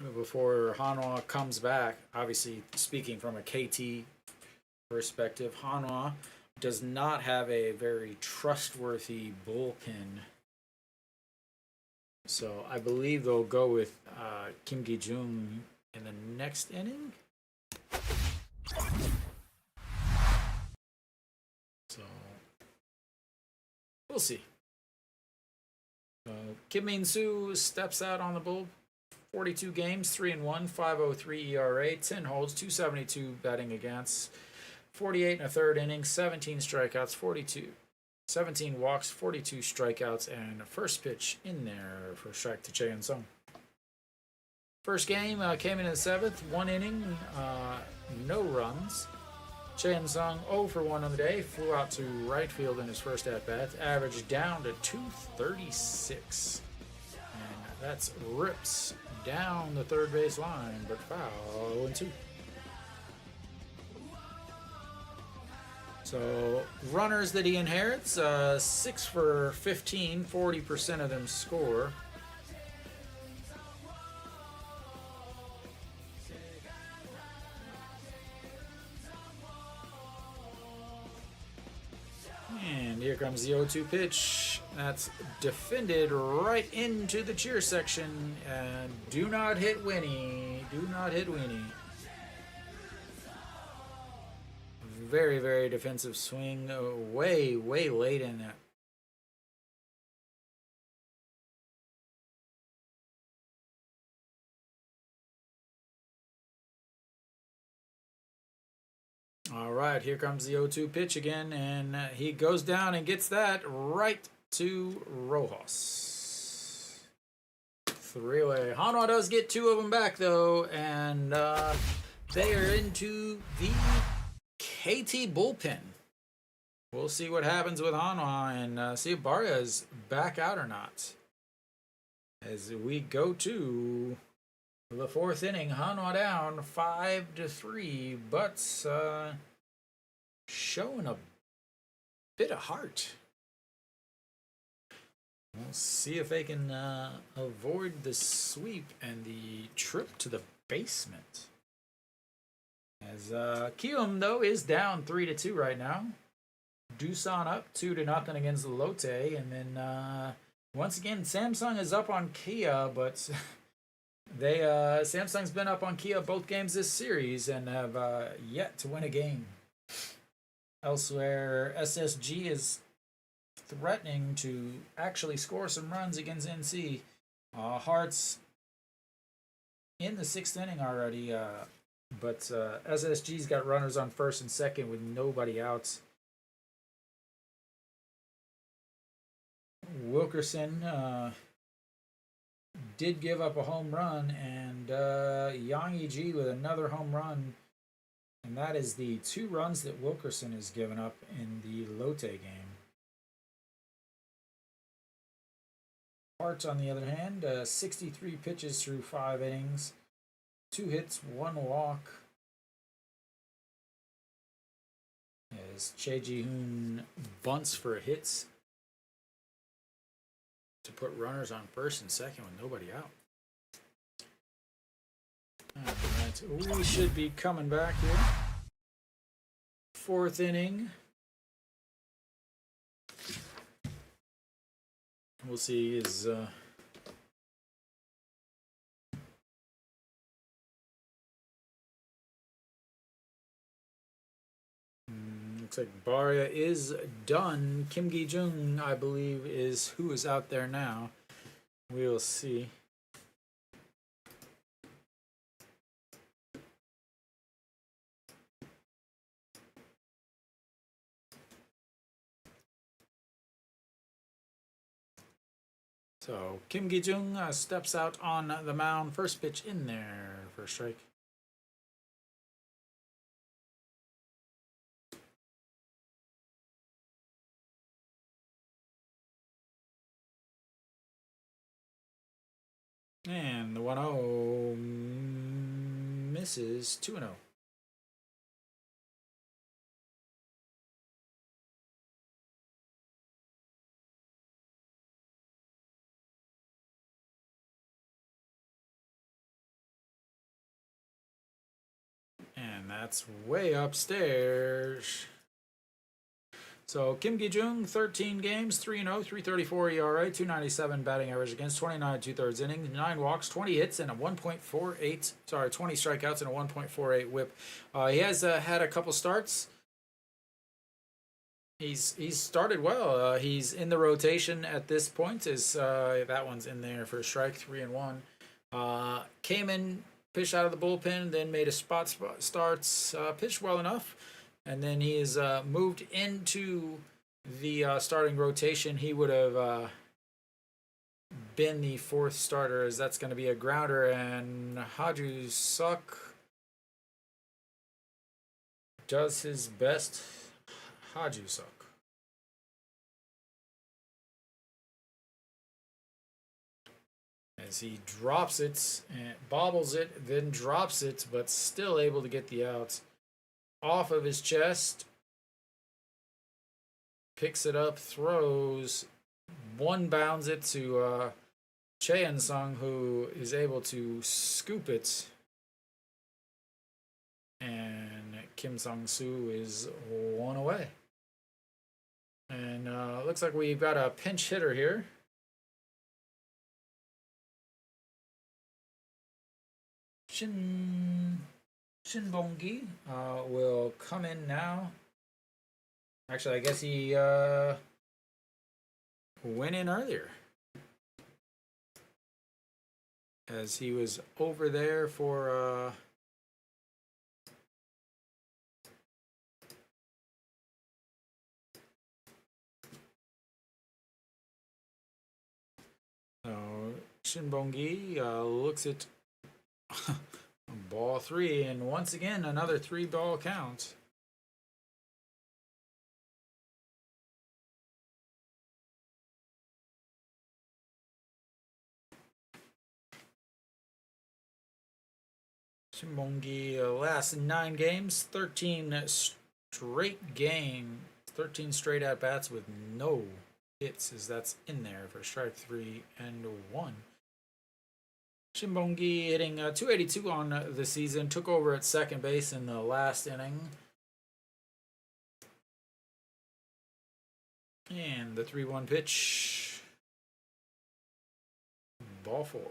Hanwha comes back. Obviously, speaking from a KT perspective, Hanwha does not have a very trustworthy bullpen. So I believe they'll go with Kim Gi-jung in the next inning. So we'll see. Kim Min-soo steps out on the bull. 42 games, 3-1, 5.03 ERA, 10 holds, 272 batting against. 48 1/3 innings, 17 strikeouts, 17 walks, 42 strikeouts, and a first pitch in there for strike to Chae In-sung. First game came in the 7th, 1 inning, no runs. Chae In-sung 0 for 1 on the day, flew out to right field in his first at-bat, averaged down to 236. And that's rips down the third base line, but foul and 2. So, runners that he inherits, 6 for 15, 40% of them score. comes the 0-2 pitch. That's defended right into the cheer section. And do not hit Winnie. Do not hit Winnie. Very, very defensive swing. Way, way late in that. All right, here comes the 0-2 pitch again, and he goes down and gets that right to Rojas. 3-away. Hanwha does get 2 of them back, though, and they are into the KT bullpen. We'll see what happens with Hanwha and see if Barya is back out or not. As we go to the 4th inning, Hanwha down 5-3, but showing a bit of heart. We'll see if they can avoid the sweep and the trip to the basement. As Kiwoom, though, is down 3-2 right now. Doosan up 2-0 against Lotte, and then once again Samsung is up on Kia, but they Samsung's been up on Kia both games this series and have yet to win a game. Elsewhere, SSG is threatening to actually score some runs against NC. Hearts in the 6th inning already, but SSG's got runners on 1st and 2nd with nobody out. Wilkerson did give up a home run, and Yang Yi with another home run, and that is the 2 runs that Wilkerson has given up in the Lotte game. Hart, on the other hand, 63 pitches through 5 innings, 2 hits, 1 walk. As Che Ji-hoon bunts for hits to put runners on 1st and 2nd with nobody out. Alright, we should be coming back here. 4th inning. We'll see is looks like Barya is done. Kim Gi-jung, I believe, is who is out there now. We'll see. So Kim Gi-jung steps out on the mound. First pitch in there for a strike. And the 1-0 misses. 2-0. And that's way upstairs. So Kim Gi-jung, 13 games, 3-0, 3.34 ERA, 2.97 batting average against, 29 2/3 innings, 9 walks, 20 hits, and a 1.48. Sorry, 20 strikeouts and a 1.48 WHIP. He has had a couple starts. He's started well. He's in the rotation at this point. Is that one's in there for a strike, 3-1. Came in, pitched out of the bullpen, then made a spot starts, pitched well enough. And then he is moved into the starting rotation. He would have been the 4th starter, as that's going to be a grounder. And Haju Suk does his best. Haju Suk. As he drops it, and bobbles it, then drops it, but still able to get the outs. Off of his chest, picks it up, throws, one bounds it to Cheon Sung, who is able to scoop it, and Kim Sung-soo is 1 away. And looks like we've got a pinch hitter here. Shinbongi will come in now. Actually, I guess he went in earlier, as he was over there for Shinbongi looks at ball 3, and once again another 3-ball count. Shinbongi last 9 games, 13 straight games, 13 straight at bats with no hits, as that's in there for strike 3 and 1. Shinbongi hitting 282 on the season, took over at second base in the last inning. And the 3-1 pitch. Ball 4.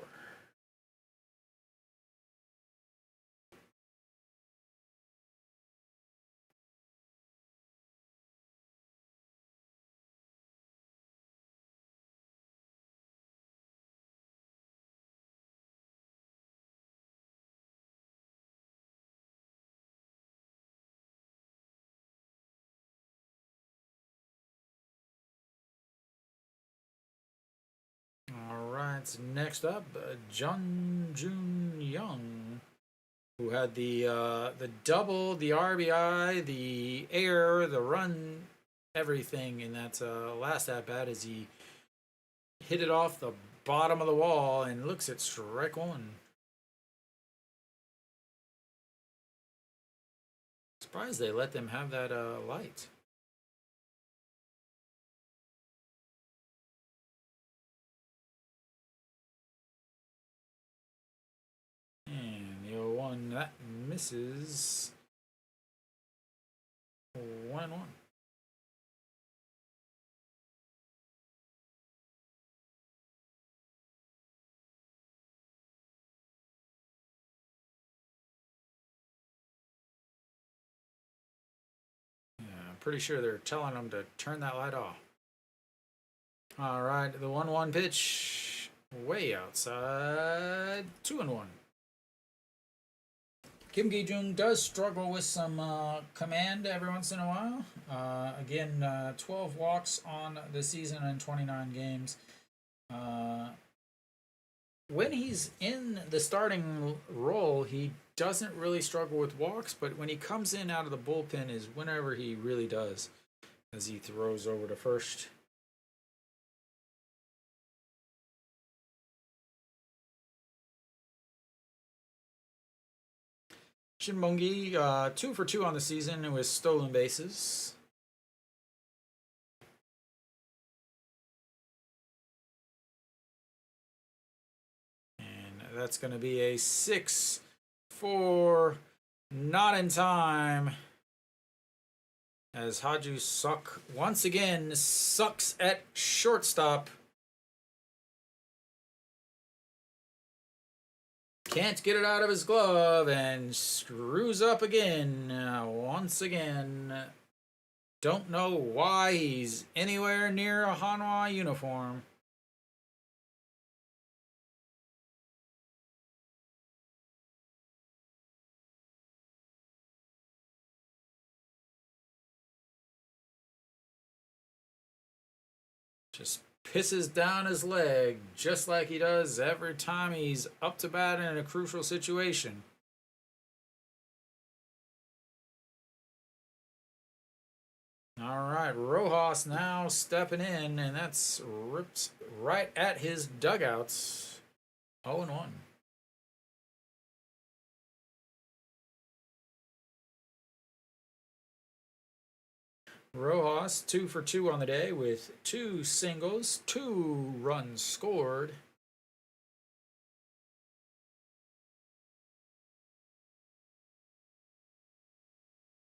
Alright, next up, Jun Young, who had the double, the RBI, the air, the run, everything in that last at bat, as he hit it off the bottom of the wall and looks at strike 1. Surprised they let them have that light. And the 0-1, that misses. 1-1. Yeah, I'm pretty sure they're telling them to turn that light off. All right, the 1-1 pitch, way outside, 2-1. Kim Gi-jung does struggle with some command every once in a while. Again, 12 walks on the season in 29 games. When he's in the starting role, he doesn't really struggle with walks, but when he comes in out of the bullpen is whenever he really does, as he throws over to first. Shinbongi, 2 for 2 on the season with stolen bases. And that's going to be a 6-4, not in time, as Haju Suk once again sucks at shortstop. Can't get it out of his glove and screws up again. Once again. Don't know why he's anywhere near a Hanwha uniform. Just pisses down his leg, just like he does every time he's up to bat in a crucial situation. All right, Rojas now stepping in, and that's ripped right at his dugouts. 0-1. Rojas 2 for 2 on the day with 2 singles, 2 runs scored.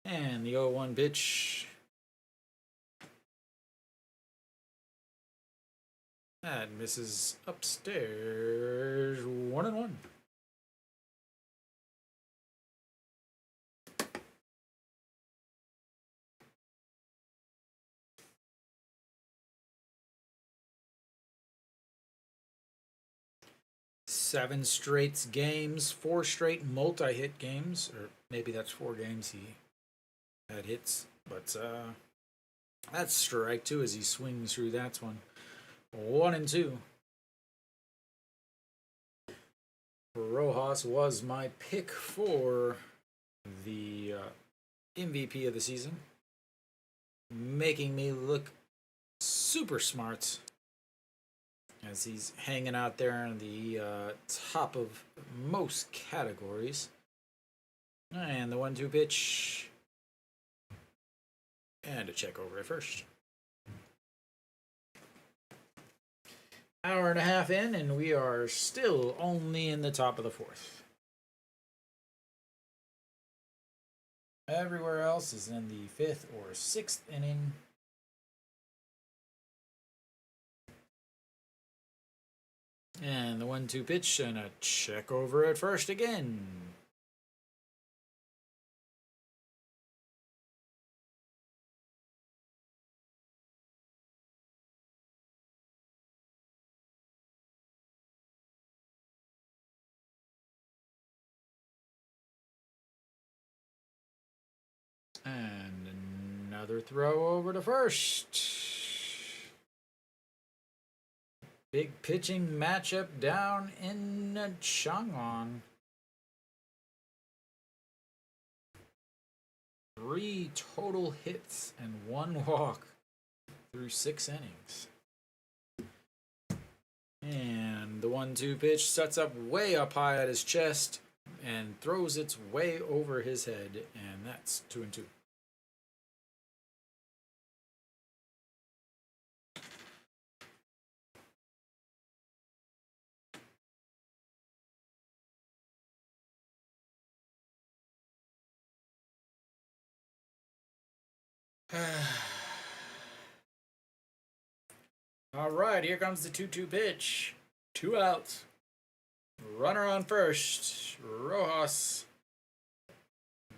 And the 0-1 pitch. That misses upstairs. 1-1. Seven straight games, 4 straight multi-hit games, or maybe that's 4 games he had hits, but that's strike two as he swings through that one. 1-2. Rojas was my pick for the MVP of the season, making me look super smart as he's hanging out there in the top of most categories. And the 1-2 pitch. And a check over at first. Hour and a half in, and we are still only in the top of the fourth. Everywhere else is in the 5th or 6th inning. And the 1-2 pitch and a check over at first again. And another throw over to first. Big pitching matchup down in Changwon. 3 total hits and 1 walk through 6 innings. And the 1-2 pitch sets up way up high at his chest and throws it way over his head, and that's 2-2. All right, here comes the 2-2 pitch. 2 outs. Runner on first. Rojas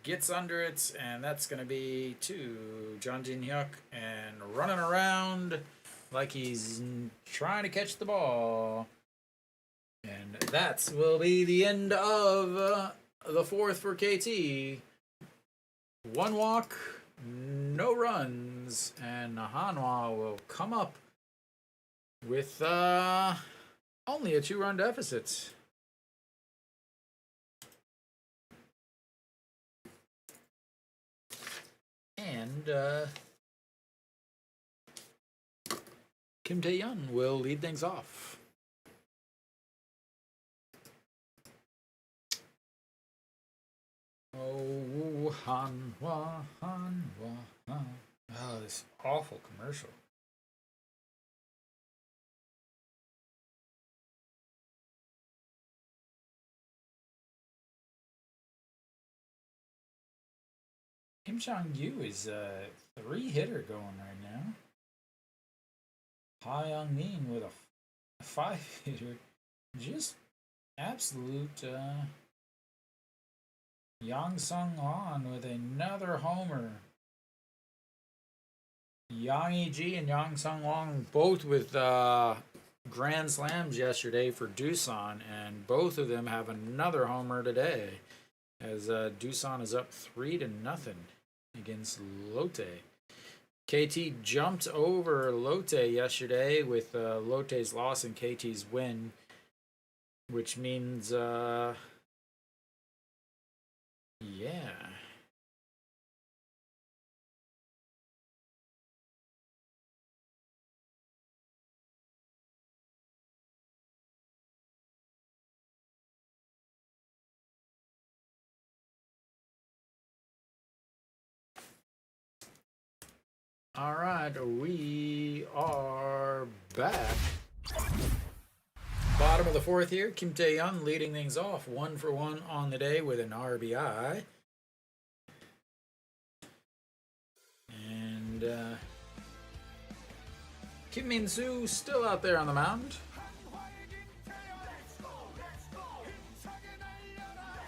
gets under it, and that's going to be 2. John Jin Hyuk, and running around like he's trying to catch the ball. And that will be the end of the 4th for KT. 1 walk, no runs, and Hanwha will come up with only a 2-run deficit. And Kim Tae-yeon will lead things off. Oh, Hanwha, Hanwha, Hanwha. Oh, this awful commercial. Kim Chang-yu is a 3-hitter going right now. Ha Young-min with a 5-hitter. Just absolute Yang Sung-hwan with another homer. Yang E.G. and Yang Sung-hwan both with grand slams yesterday for Doosan, and both of them have another homer today as Doosan is up 3-0 against Lotte. KT jumped over Lotte yesterday with Lotte's loss and KT's win, which means yeah. All right, we are back. Bottom of the 4th here, Kim Tae-yeon leading things off 1 for 1 on the day with an RBI. And Kim Min-soo still out there on the mound.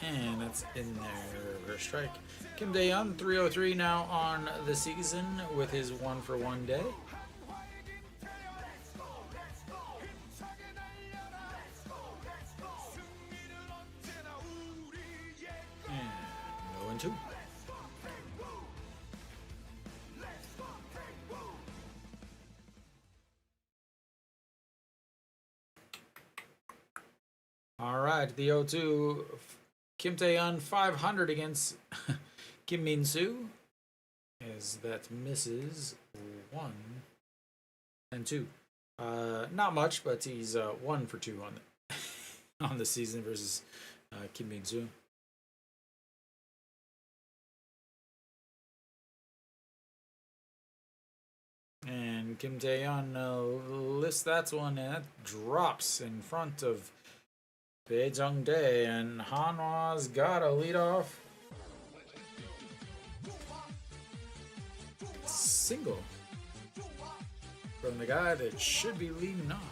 And that's in there for a strike. Kim Dae-yeon, 303 now on the season with his 1-for-1 day. And 0-2. All right, the 0-2. Kim Tae-yeon 500 against Kim Min-soo, as that misses 1 and 2. Not much, but he's 1 for 2 on the on the season versus Kim Min-soo. And Kim Tae-yeon lifts that one, and that drops in front of Bae Jung-dae, and Hanwha's got a leadoff single from the guy that should be leading off.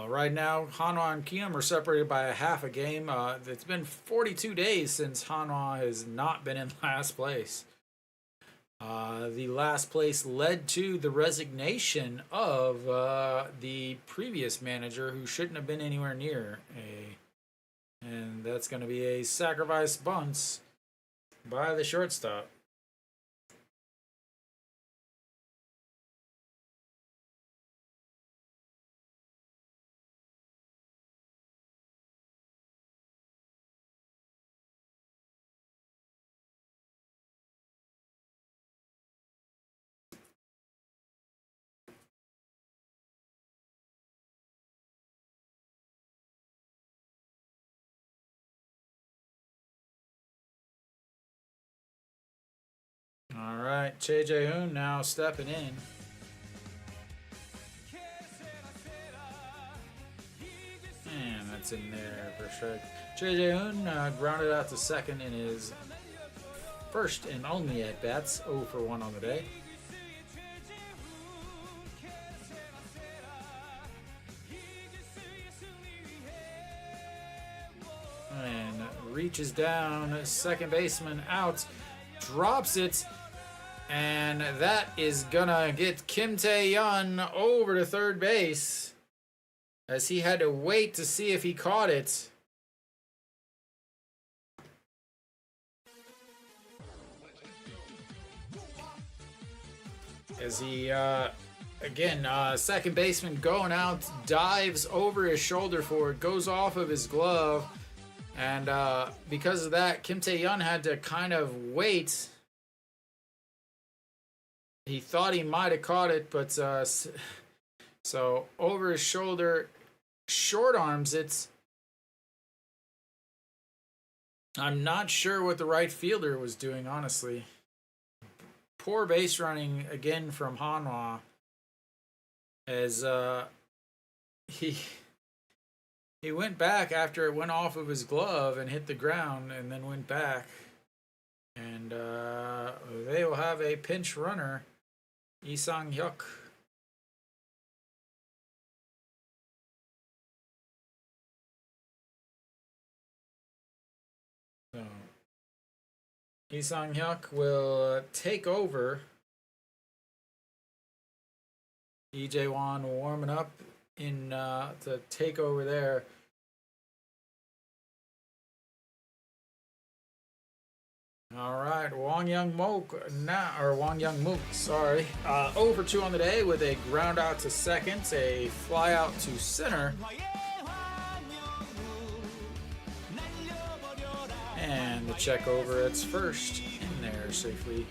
Right now, Hanwha and Kiwoom are separated by a half a game. It's been 42 days since Hanwha has not been in last place. The last place led to the resignation of the previous manager, who shouldn't have been anywhere near and that's going to be a sacrifice bunt by the shortstop. All right, Choi Jae-hoon now stepping in. And that's in there for strike. Choi Jae-hoon grounded out to second in his first and only at-bats, 0 for 1 on the day. And reaches down, second baseman out, drops it. And that is gonna get Kim Tae-yeon over to third base, as he had to wait to see if he caught it. As he, again, second baseman going out, dives over his shoulder for it, goes off of his glove. And because of that, Kim Tae-yeon had to kind of wait. He thought he might have caught it, but so over his shoulder, short arms it. I'm not sure what the right fielder was doing, honestly. Poor base running again from Hanwha, as he went back after it went off of his glove and hit the ground, and then went back. And they will have a pinch runner, Lee Sang-hyuk. So Lee Sang-hyuk will take over. Lee Jae-won warming up in to take over there. All right, Wang Young-mook now, or Wang Young-mook, sorry, 0 for 2 on the day with a ground out to second, a fly out to center, and the check over at first in there safely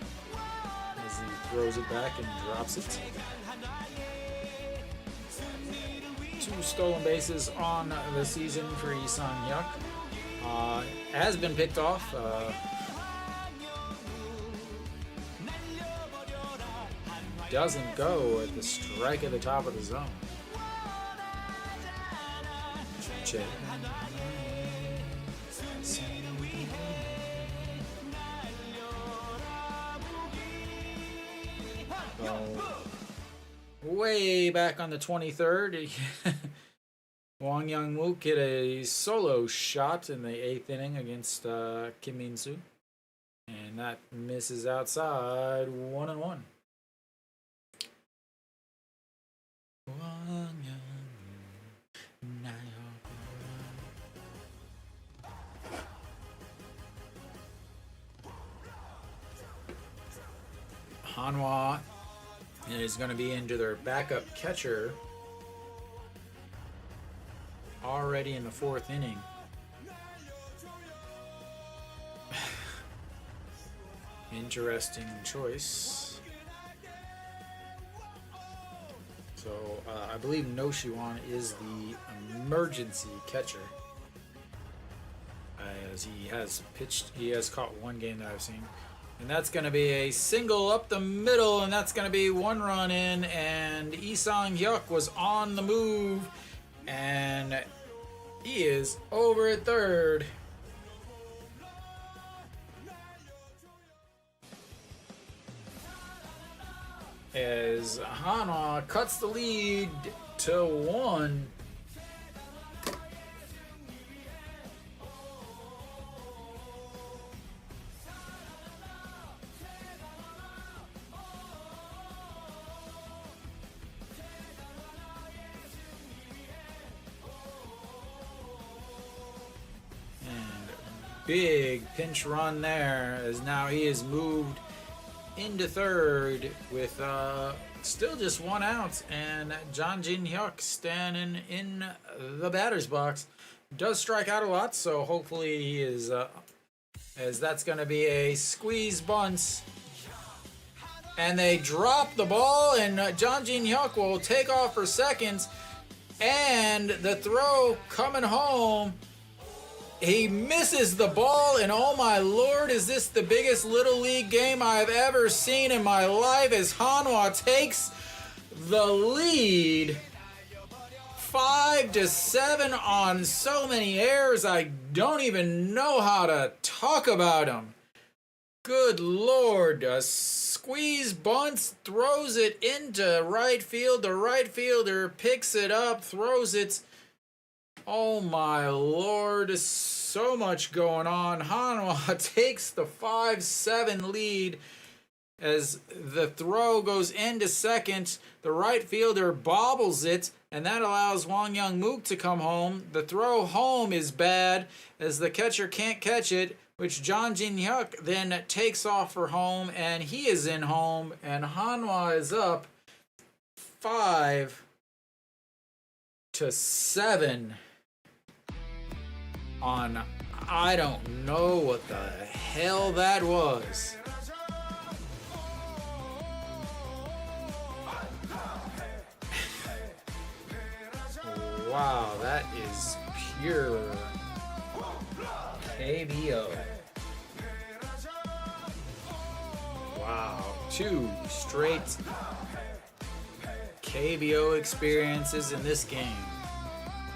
as he throws it back and drops it. 2 stolen bases on the season for Lee Sang-hyuk. Has been picked off. Doesn't go at the strike at the top of the zone. Check. So, way back on the 23rd, Wang Young-mook hit a solo shot in the 8th inning against Kim Min-soo. And that misses outside, 1-1. Hanwha is going to be into their backup catcher already in the 4th inning. Interesting choice. So I believe No Shiwan is the emergency catcher, as he has caught one game that I've seen. And that's going to be a single up the middle, and that's going to be 1 run in, and Lee Sang-hyuk was on the move, and he is over at third. As Hanwha cuts the lead to 1. Big pinch run there, as now he is moved into third with still just 1 out, and Jang Jin-hyuk standing in the batter's box. Does strike out a lot, so hopefully he is, as that's going to be a squeeze bunt. And they drop the ball, and Jang Jin-hyuk will take off for seconds, and the throw coming home. He misses the ball, and oh my lord, is this the biggest Little League game I've ever seen in my life, as Hanwha takes the lead 5-7 on so many errors I don't even know how to talk about them. Good lord, a squeeze bunts, throws it into right field. The right fielder picks it up, throws it. Oh my lord, so much going on. Hanwha takes the 5-7 lead as the throw goes into second. The right fielder bobbles it, and that allows Wang Young-mook to come home. The throw home is bad as the catcher can't catch it, which Jang Jin-hyuk then takes off for home, and he is in home, and Hanwha is up 5-7 on, I don't know what the hell that was. Wow, that is pure KBO. Wow, 2 straight KBO experiences in this game.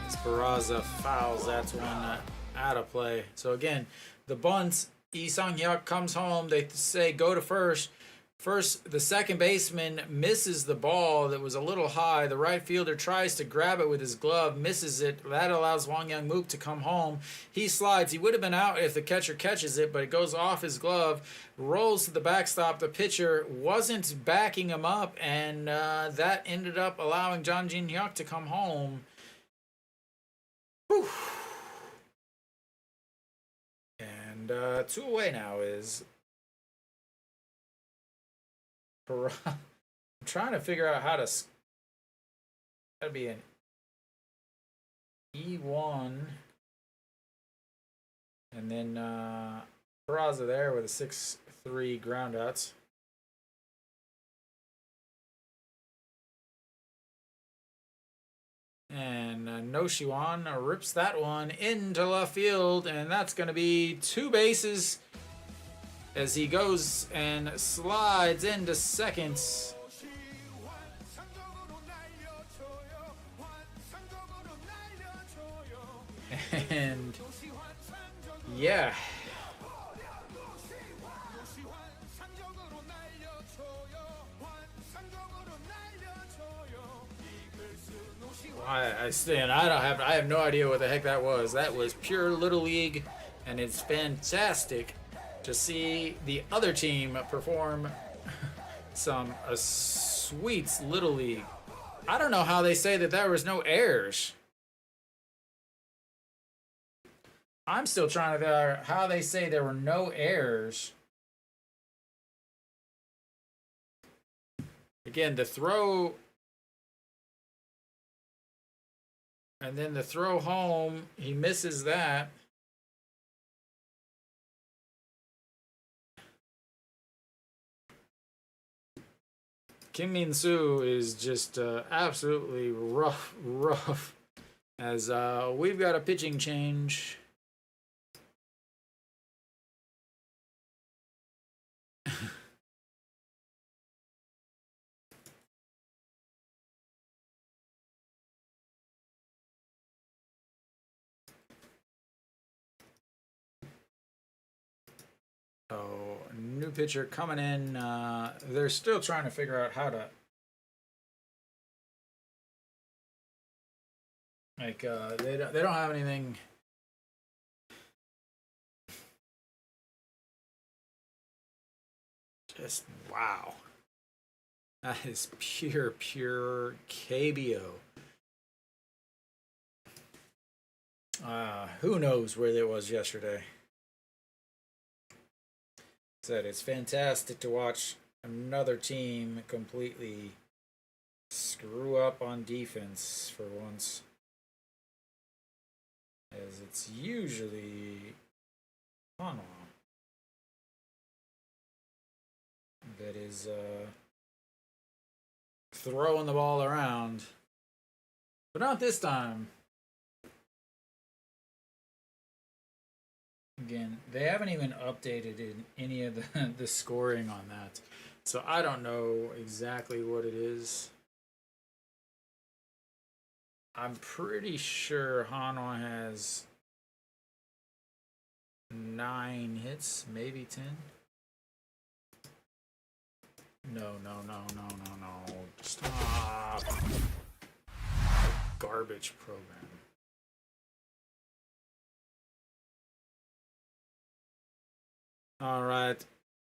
As Barraza fouls, that's one out of play. So again, the bunt, Lee Sang-hyuk comes home. They say go to first. First, the second baseman misses the ball that was a little high. The right fielder tries to grab it with his glove, misses it. That allows Wang Young-mook to come home. He slides. He would have been out if the catcher catches it, but it goes off his glove, rolls to the backstop. The pitcher wasn't backing him up, and that ended up allowing Jang Jin-hyuk to come home. Whew. And 2 away now is... I'm trying to figure out how to... That'd be an E1. And then Barraza there with a 6-3 ground outs. And No Shiwan rips that one into left field, and that's going to be 2 bases as he goes and slides into second. And yeah. I have no idea what the heck that was. That was pure Little League, and it's fantastic to see the other team perform some sweet Little League. I don't know how they say that there was no errors. I'm still trying to figure out how they say there were no errors. Again, the throw, and then the throw home, he misses that. Kim Min-soo is just absolutely rough. As we've got a pitching change. So, new pitcher coming in. They're still trying to figure out how to they don't have anything. Just wow. That is pure KBO. Who knows where it was yesterday. Said it's fantastic to watch another team completely screw up on defense for once, as it's usually Hanwha that is throwing the ball around, but not this time. Again, they haven't even updated in any of the scoring on that, so I don't know exactly what it is. I'm pretty sure Hanwha has 9 hits, maybe 10. No. Stop. Garbage program. All right.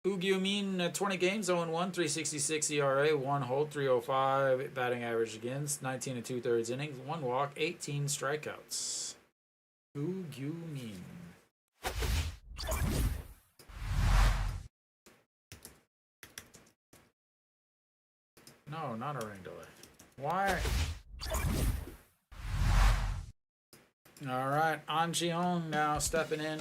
Kiwoom, 20 games, 0-1, 366 ERA, 1 hold, 305 batting average against, 19 and 2/3 innings, 1 walk, 18 strikeouts. Kiwoom. No, not a ring delay. Why? All right, An Ji-hong now stepping in.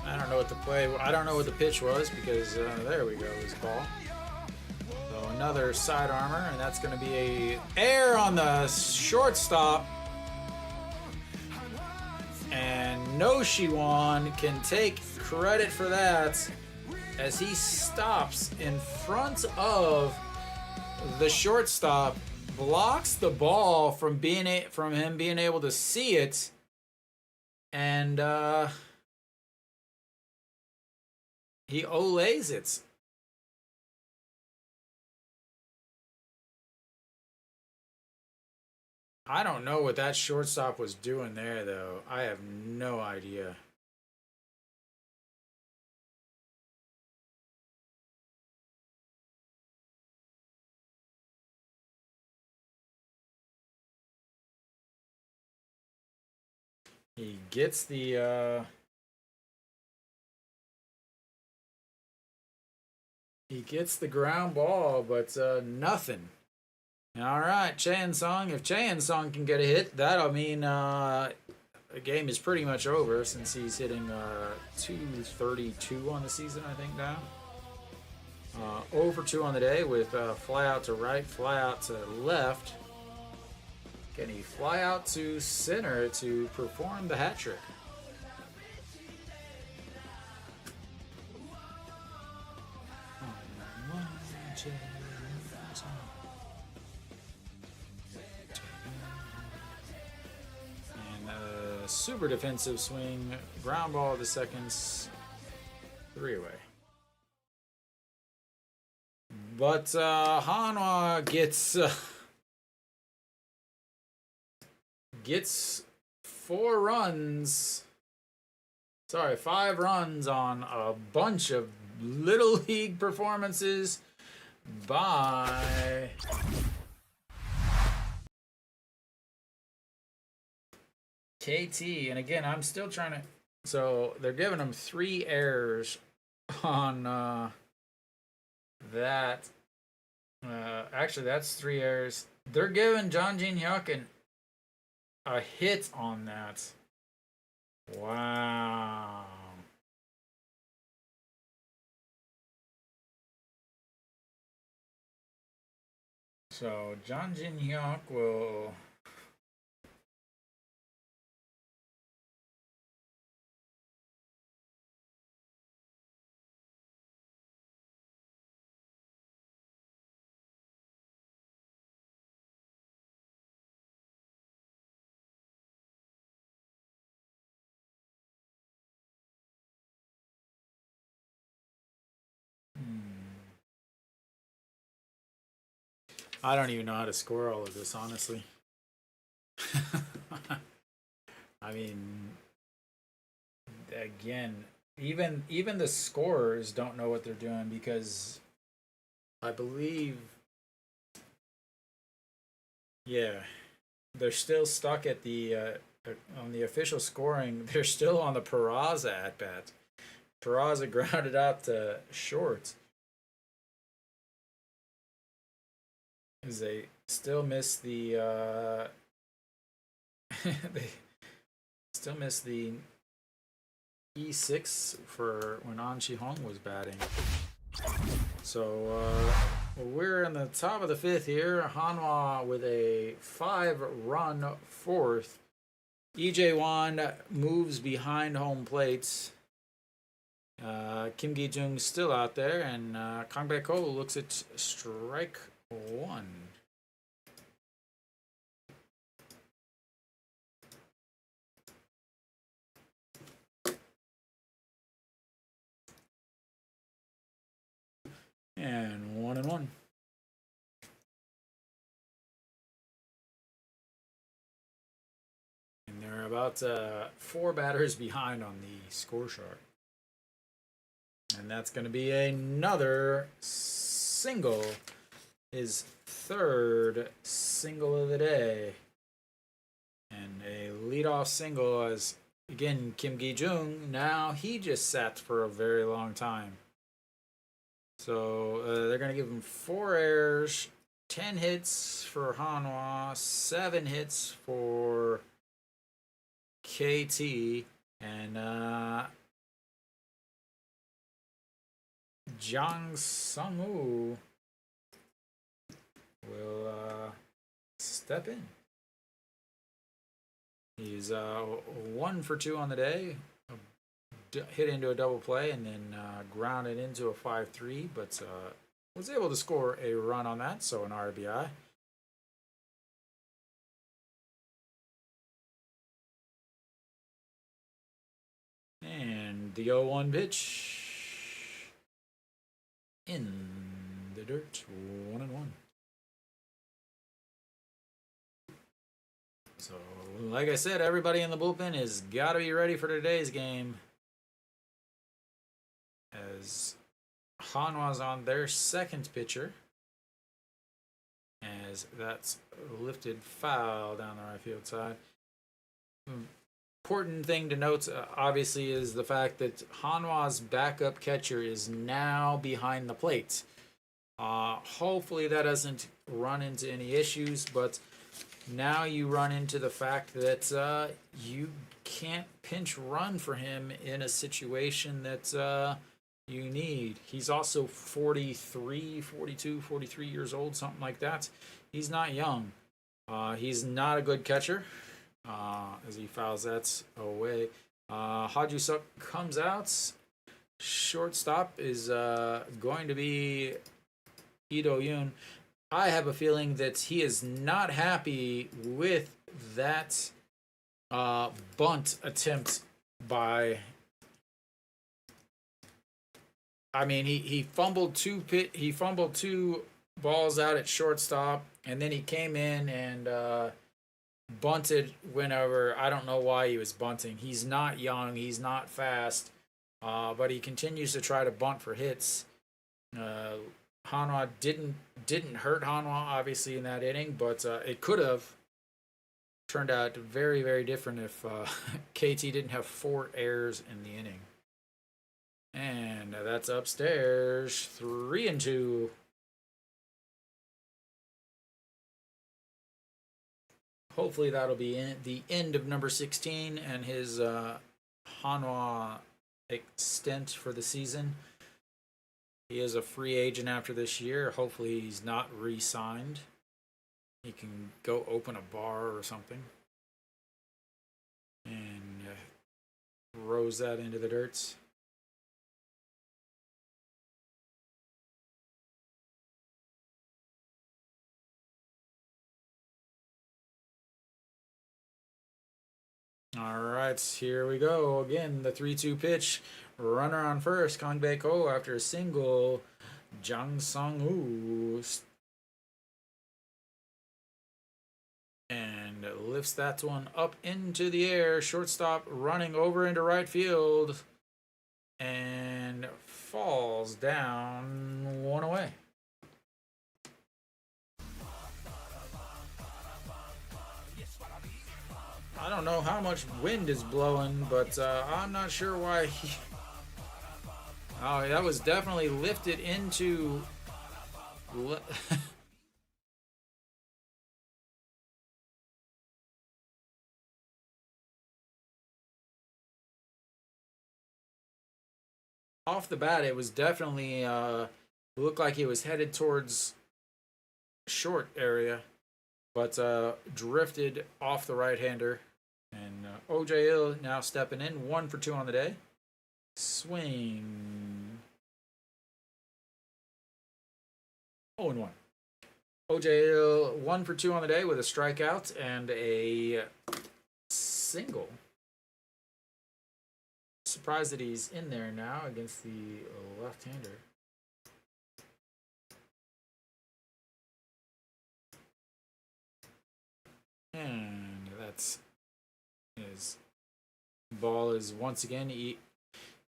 I don't know what the play. I don't know what the pitch was because there we go. His ball. So another side armor, and that's going to be a error on the shortstop. And No Shiwon can take credit for that as he stops in front of the shortstop, blocks the ball from him being able to see it, and he olays it. I don't know what that shortstop was doing there, though. I have no idea. He gets the ground ball, but nothing. All right, Chae-In-sung. If Chae-In-sung can get a hit, that'll mean the game is pretty much over, since he's hitting 232 on the season, I think, now. 0 for 2 on the day with fly out to right, fly out to left. Can he fly out to center to perform the hat trick? And a super defensive swing, ground ball to seconds, 3 away. But Hanwha gets 4 runs. Sorry, 5 runs on a bunch of Little League performances by KT. And again, I'm still trying to. So they're giving him 3 errors on that. Actually, that's 3 errors. They're giving John Jin Hyuk a hit on that. Wow. So John Jin Hyuk will. I don't even know how to score all of this, honestly. I mean, again, even the scorers don't know what they're doing because I believe, yeah, they're still stuck at the on the official scoring. They're still on the Peraza at bat. Peraza grounded out to short. As they still miss the they still miss the E6 for when An Chi Hong was batting. So we're in the top of the 5th here. Hanwha with a 5-run 4th. EJ Wan moves behind home plate. Kim Gi-jung still out there, and Kang Bae-ko looks at strike 1. And 1-1. And they're about 4 batters behind on the score chart. And that's going to be another single. His 3rd single of the day. And a leadoff single as, again, Kim Gi-jung. Now he just sat for a very long time. So they're going to give him 4 errors, 10 hits for Hanwha, 7 hits for KT, and Jang Sung-woo will step in. He's 1 for 2 on the day. Hit into a double play and then grounded into a 5-3, but was able to score a run on that, so an RBI. And the 0-1 pitch in the dirt, 1-1. So, like I said, everybody in the bullpen has got to be ready for today's game. As Hanwha's on their 2nd pitcher. As that's lifted foul down the right field side. Important thing to note, obviously, is the fact that Hanwha's backup catcher is now behind the plate. Hopefully that doesn't run into any issues, but now you run into the fact that you can't pinch run for him in a situation that you need. He's also 43, 42, 43 years old, something like that. He's not young. He's not a good catcher as he fouls that away. Ha Suk comes out. Shortstop is going to be Lee Do-yoon. I have a feeling that he is not happy with that bunt attempt by I mean, he fumbled he fumbled two balls out at shortstop, and then he came in and bunted whenever. I don't know why he was bunting. He's not young. He's not fast, but he continues to try to bunt for hits. Uh, Hanwha didn't hurt Hanwha obviously in that inning, but it could have turned out very different if KT didn't have 4 errors in the inning. And that's upstairs, 3-2. Hopefully that'll be the end of number 16 and his Hanwha extent for the season. He is a free agent after this year. Hopefully he's not re-signed. He can go open a bar or something. And throws that into the dirts. All right, here we go. Again, the 3-2 pitch. Runner on first. Kang Bae Ko after a single. Jang Sung-woo. And lifts that one up into the air. Shortstop running over into right field. And falls down 1 away. I don't know how much wind is blowing, but I'm not sure why he... Oh, that was definitely lifted into... Off the bat, it was definitely... looked like it was headed towards short area, but drifted off the right-hander. And OJ Hill now stepping in, 1 for 2 on the day. Swing. 0-1. OJ Hill 1 for 2 on the day with a strikeout and a single. Surprised that he's in there now against the left-hander. And that's his ball is once again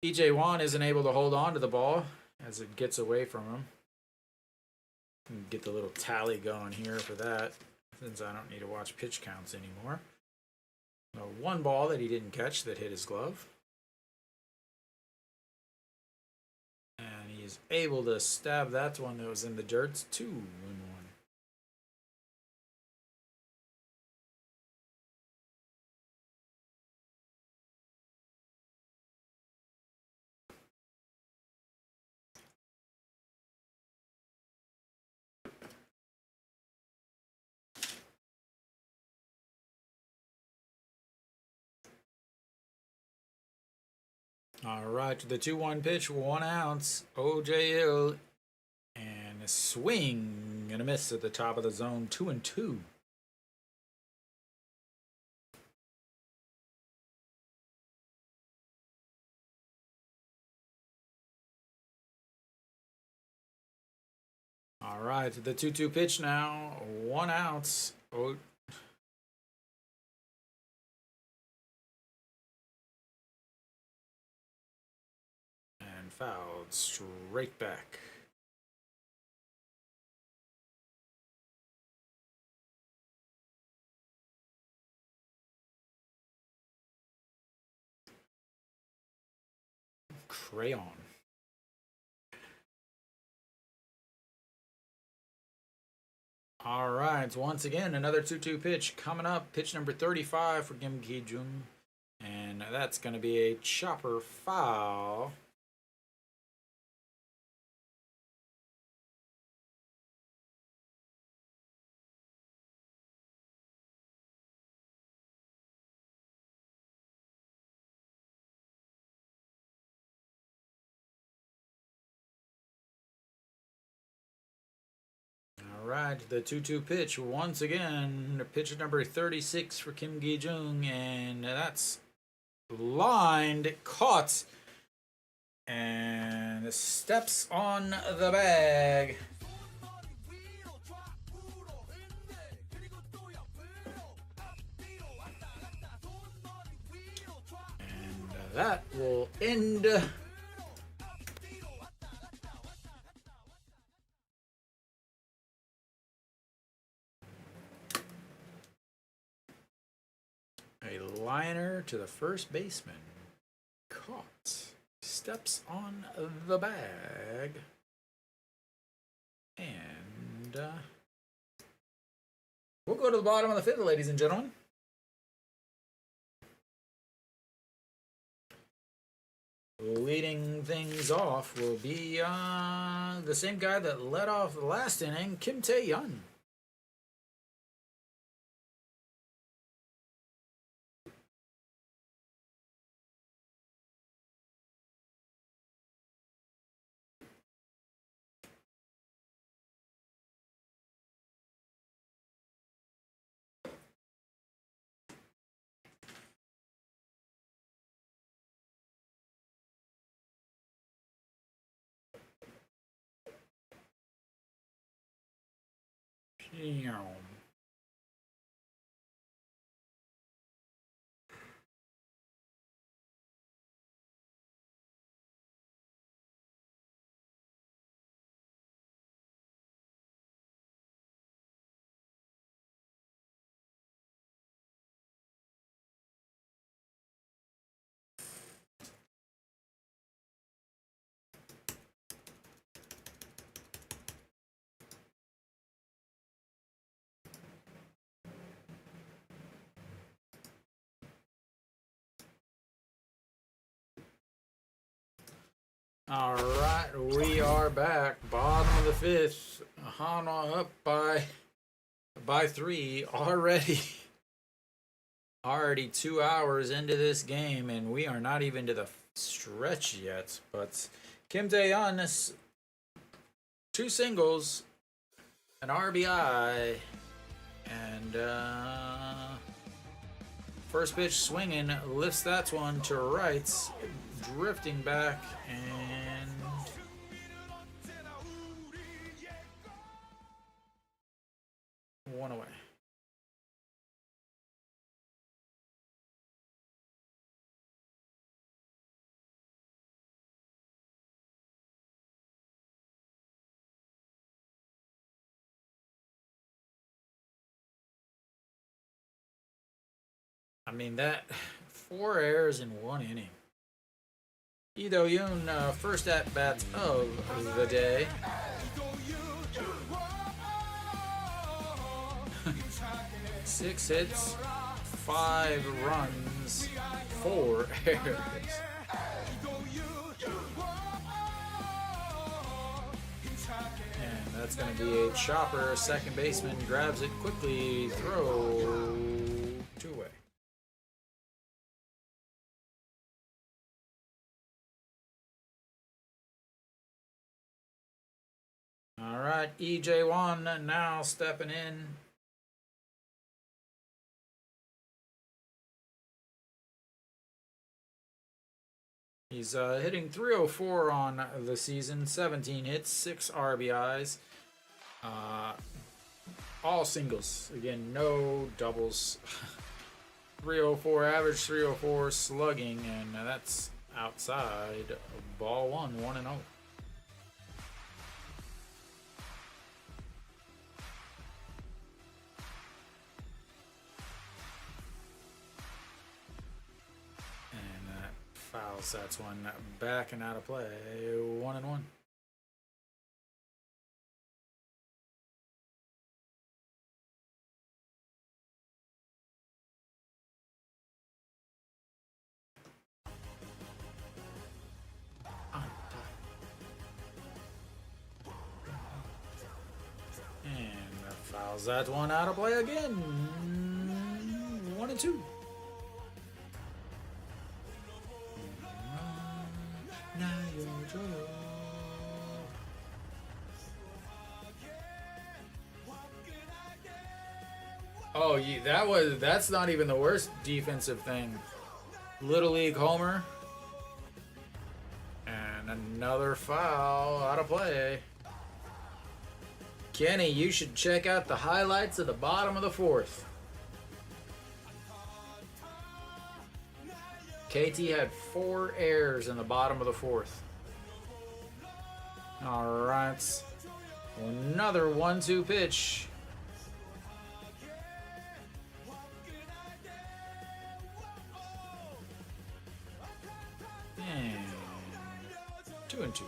EJ Wan isn't able to hold on to the ball as it gets away from him. Get the little tally going here for that, since I don't need to watch pitch counts anymore. So 1 ball that he didn't catch that hit his glove. And he is able to stab that one that was in the dirt. 2-1. All right, the 2-1 pitch, 1 ounce. OJ Hill, and a swing and a miss at the top of the zone. 2-2. All right, the 2-2 pitch now, 1 ounce. Fouled straight back. Crayon. All right, once again, another 2-2 pitch coming up. Pitch number 35 for Kim Ki-jung. And that's going to be a chopper foul. All right, the 2-2 pitch once again. Pitch number 36 for Kim Ki-jung, and that's lined, caught And steps on the bag. And that will end a liner to the first baseman. Caught. Steps on the bag. And we'll go to the bottom of the fifth, ladies and gentlemen. Leading things off will be the same guy that led off the last inning, Kim Tae-yeon. All right, we are back. Bottom of the fifth. Hanwha up by 3 already. Already 2 hours into this game, and we are not even to the stretch yet. But Kim Tae-yeon, 2 singles, an RBI, and first pitch swinging, lifts that one to right, drifting back, and one away. I mean, that 4 errors in 1 inning. Lee Do-yoon, first at bat of the day. 6 hits, 5 runs, 4 errors. And that's going to be a chopper. Second baseman grabs it quickly, throw 2 away. All right, EJ1 now stepping in. He's hitting .304 on the season, 17 hits, 6 RBIs, all singles. Again, no doubles. 304 average, 304 slugging, and that's outside ball 1, 1-0. Fouls, that's one back and out of play. 1-1. And fouls that one out of play again. 1-2. Oh, yeah, that's not even the worst defensive thing. Little League homer. And another foul out of play. Kenny, you should check out the highlights of the bottom of the fourth. KT had 4 errors in the bottom of the fourth. All right. Another 1-2 pitch. And 2-2.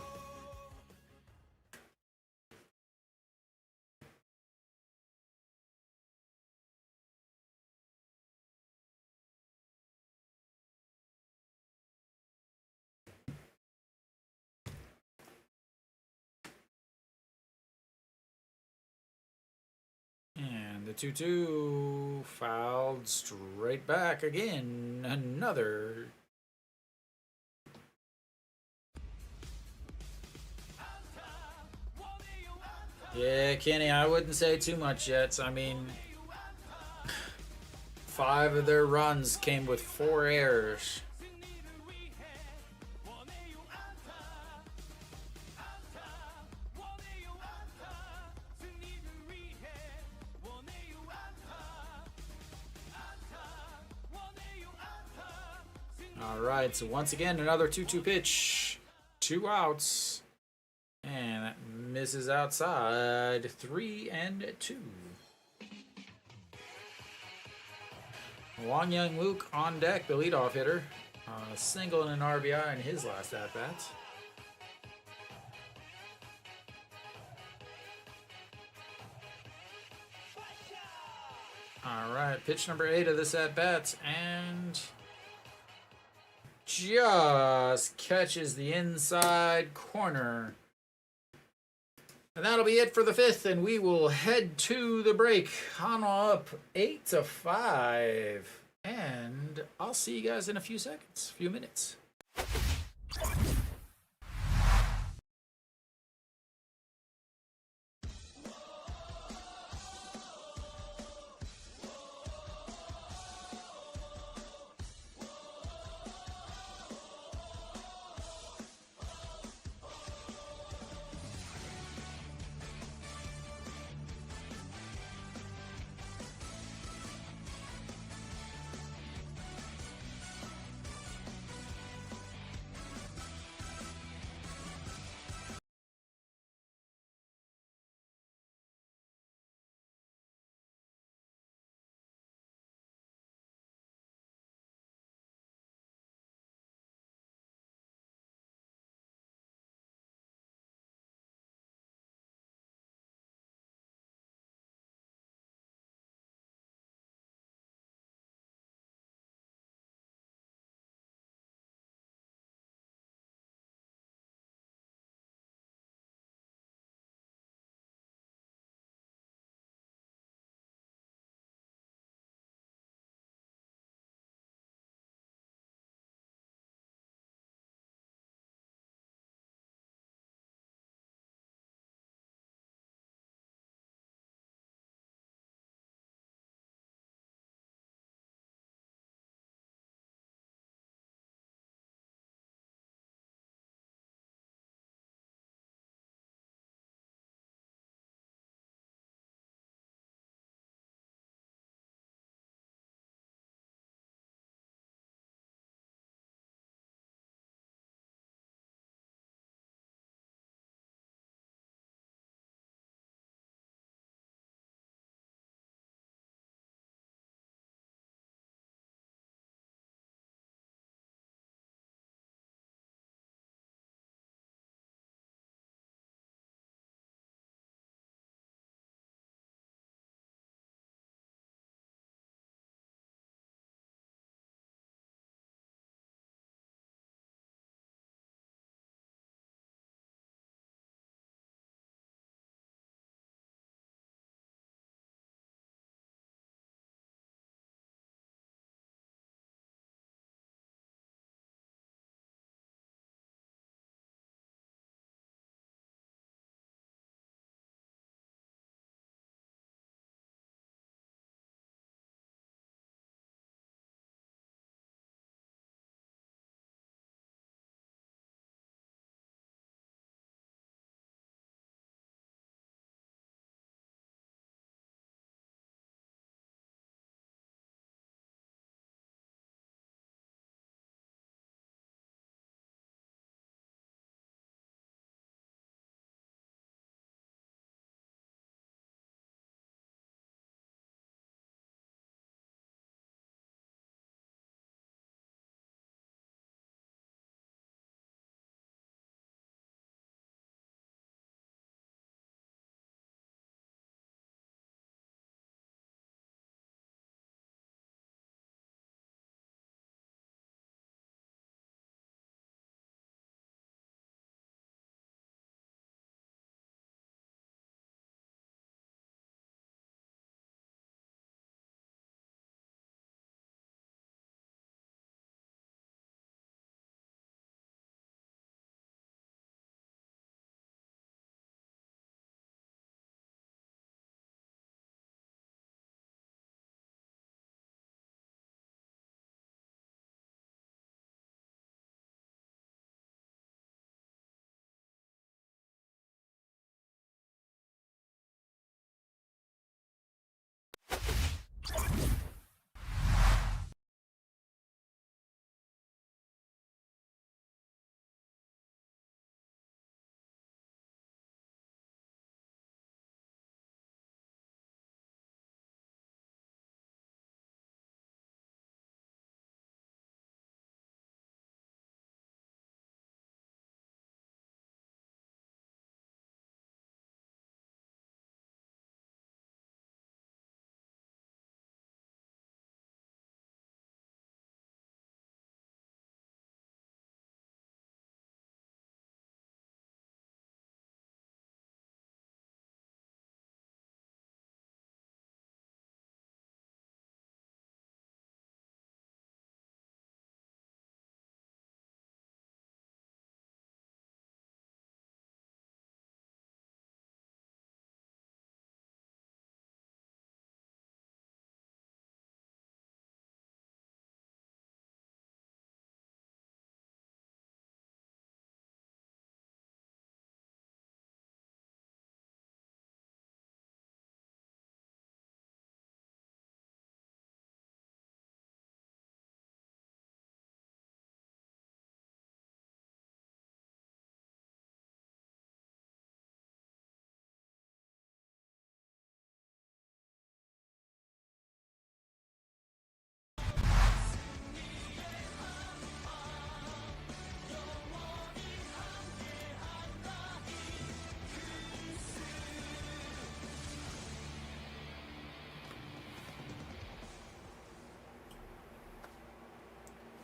And the 2-2 fouled straight back again. Another. Yeah, Kenny, I wouldn't say too much yet. I mean, 5 of their runs came with 4 errors. All right, so once again, another 2-2 pitch. 2 outs. And that misses outside. 3-2. Wang Young Luke on deck, the leadoff hitter. A single and an RBI in his last at-bat. All right, pitch number 8 of this at-bat, and just catches the inside corner. And that'll be it for the 5th, and we will head to the break. Hanwha up 8-5. And I'll see you guys in a few seconds, few minutes.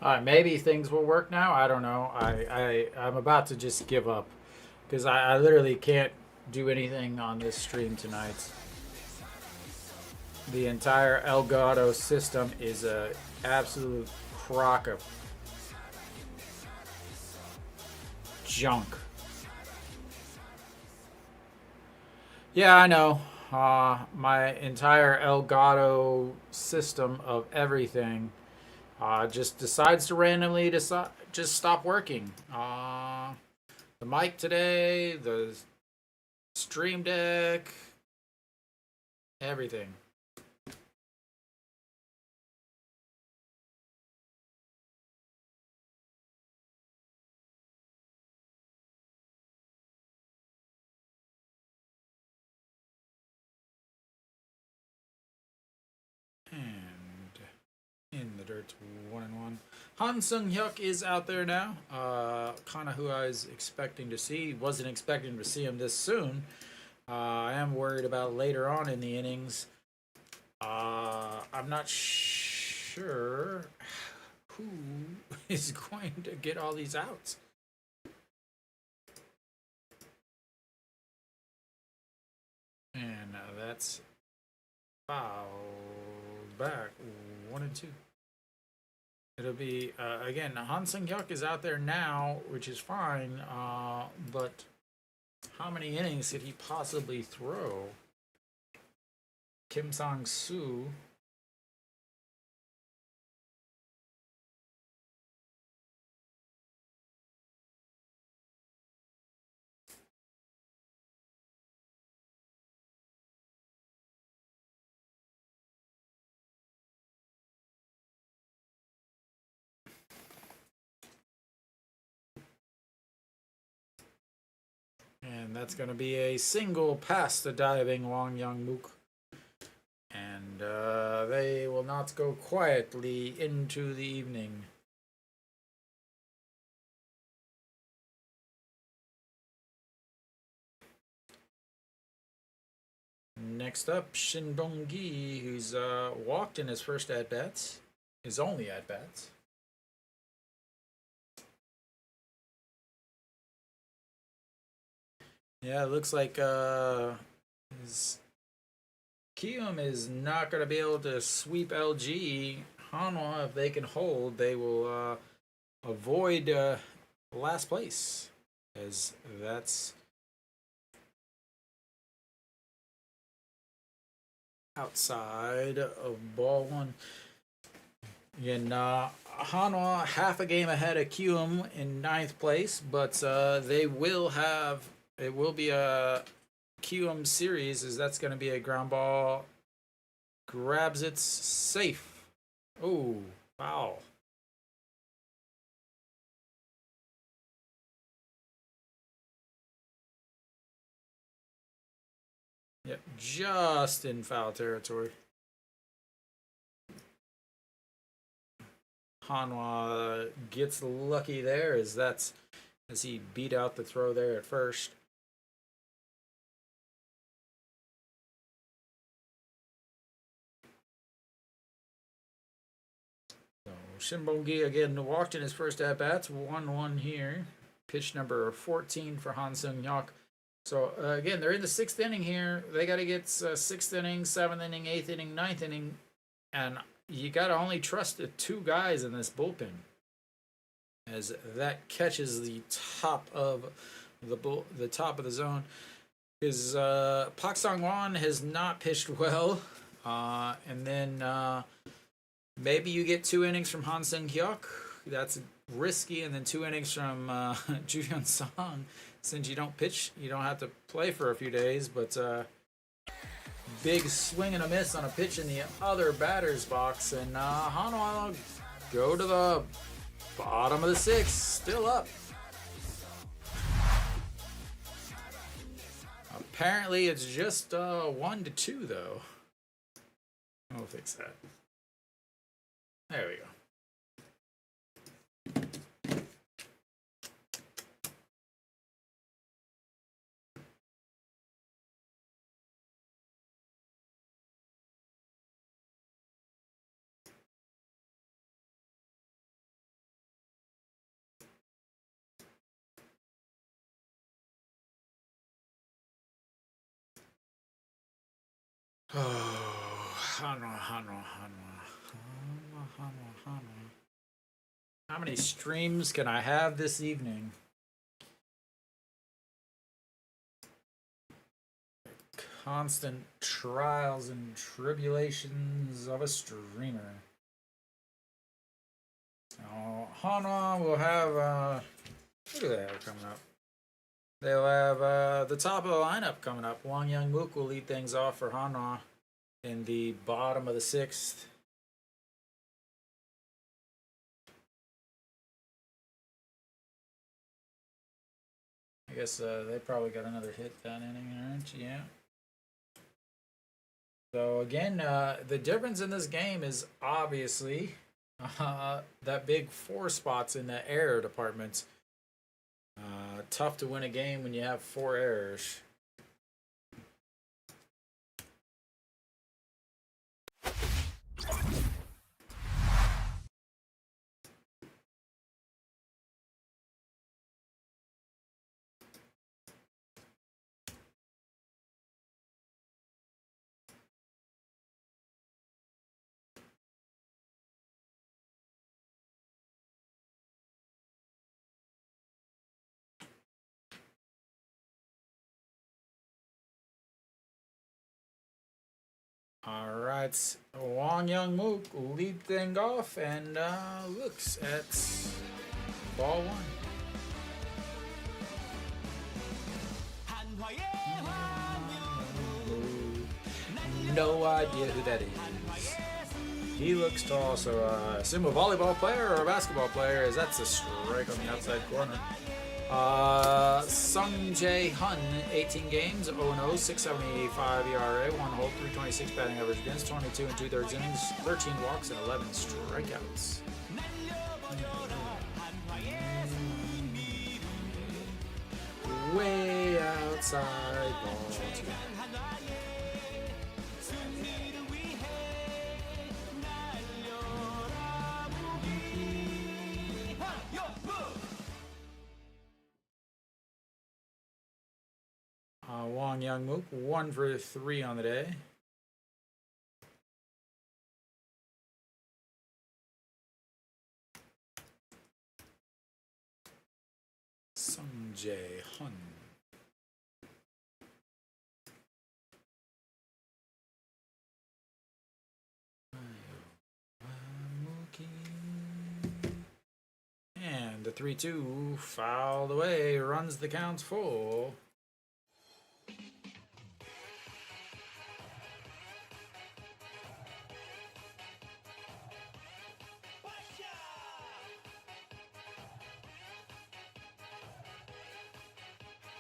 All right, maybe things will work now. I don't know. I'm about to just give up because I literally can't do anything on this stream tonight. The entire Elgato system is a absolute crock of junk. Yeah, I know. My entire Elgato system of everything just decides to randomly decide just stop working. The mic today, the stream deck, everything. And in the dirt, 1-1. Han Sung Hyuk is out there now. Kind of who I was expecting to see. Wasn't expecting to see him this soon. I am worried about later on in the innings. I'm not sure who is going to get all these outs. And that's foul back 1-2. It'll be again. Han Sung Hyuk is out there now, which is fine. But how many innings could he possibly throw? Kim Sang-soo. And that's going to be a single past the diving Wang Young-mook. And they will not go quietly into the evening. Next up, Shin Dong-gi, who's walked in his first at-bats. His only at-bats. Yeah, it looks like his Kiwoom is not going to be able to sweep LG. Hanwha, if they can hold, they will avoid last place, as that's outside of ball one. Again, Hanwha half a game ahead of Kiwoom in 9th place, but they will have, it will be a Kiwoom series, as that's going to be a ground ball. Grabs it safe. Oh, foul. Yep, just in foul territory. Hanwha gets lucky there, as he beat out the throw there at first. So Shin Dong-gi again walked in his first at bats, 1-1 here. Pitch number 14 for Han Sung Hyuk. So again, they're in the 6th inning here. They got to get 6th inning, 7th inning, 8th inning, 9th inning, and you got to only trust the 2 guys in this bullpen, as that catches the top of the top of the zone. Because Pak Sang-won has not pitched well, and then maybe you get 2 innings from Han Sung Hyuk. That's risky, and then 2 innings from Ju Hyun Song. Since you don't pitch, you don't have to play for a few days. But big swing and a miss on a pitch in the other batter's box, and Hanwha go to the bottom of the 6th, still up. Apparently, it's just 1-2 though. I'll fix that. There we go. Oh, Hanwha. How many streams can I have this evening? Constant trials and tribulations of a streamer. Oh, Hanwha will have, who do they have coming up? They'll have the top of the lineup coming up. Wang Young Mook will lead things off for Hanwha in the bottom of the 6th. I guess they probably got another hit that inning, aren't you? Yeah. So again, the difference in this game is obviously that big 4 spots in the error department. Tough to win a game when you have 4 errors. All right, Wang Young Mook will lead thing off and looks at ball 1. No idea who that is. He looks tall, so assume a volleyball player or a basketball player, as that's a strike on the outside corner. Sung Jae Hun, 18 games, 0-0, 6.75 ERA, 1 hold, 326 batting average against, 22 and 2/3 innings, 13 walks, and 11 strikeouts. Way outside ball 2. Wang Young Mook, 1 for 3 on the day. Sung Jae Hun. And the 3-2 fouled away, runs the counts full.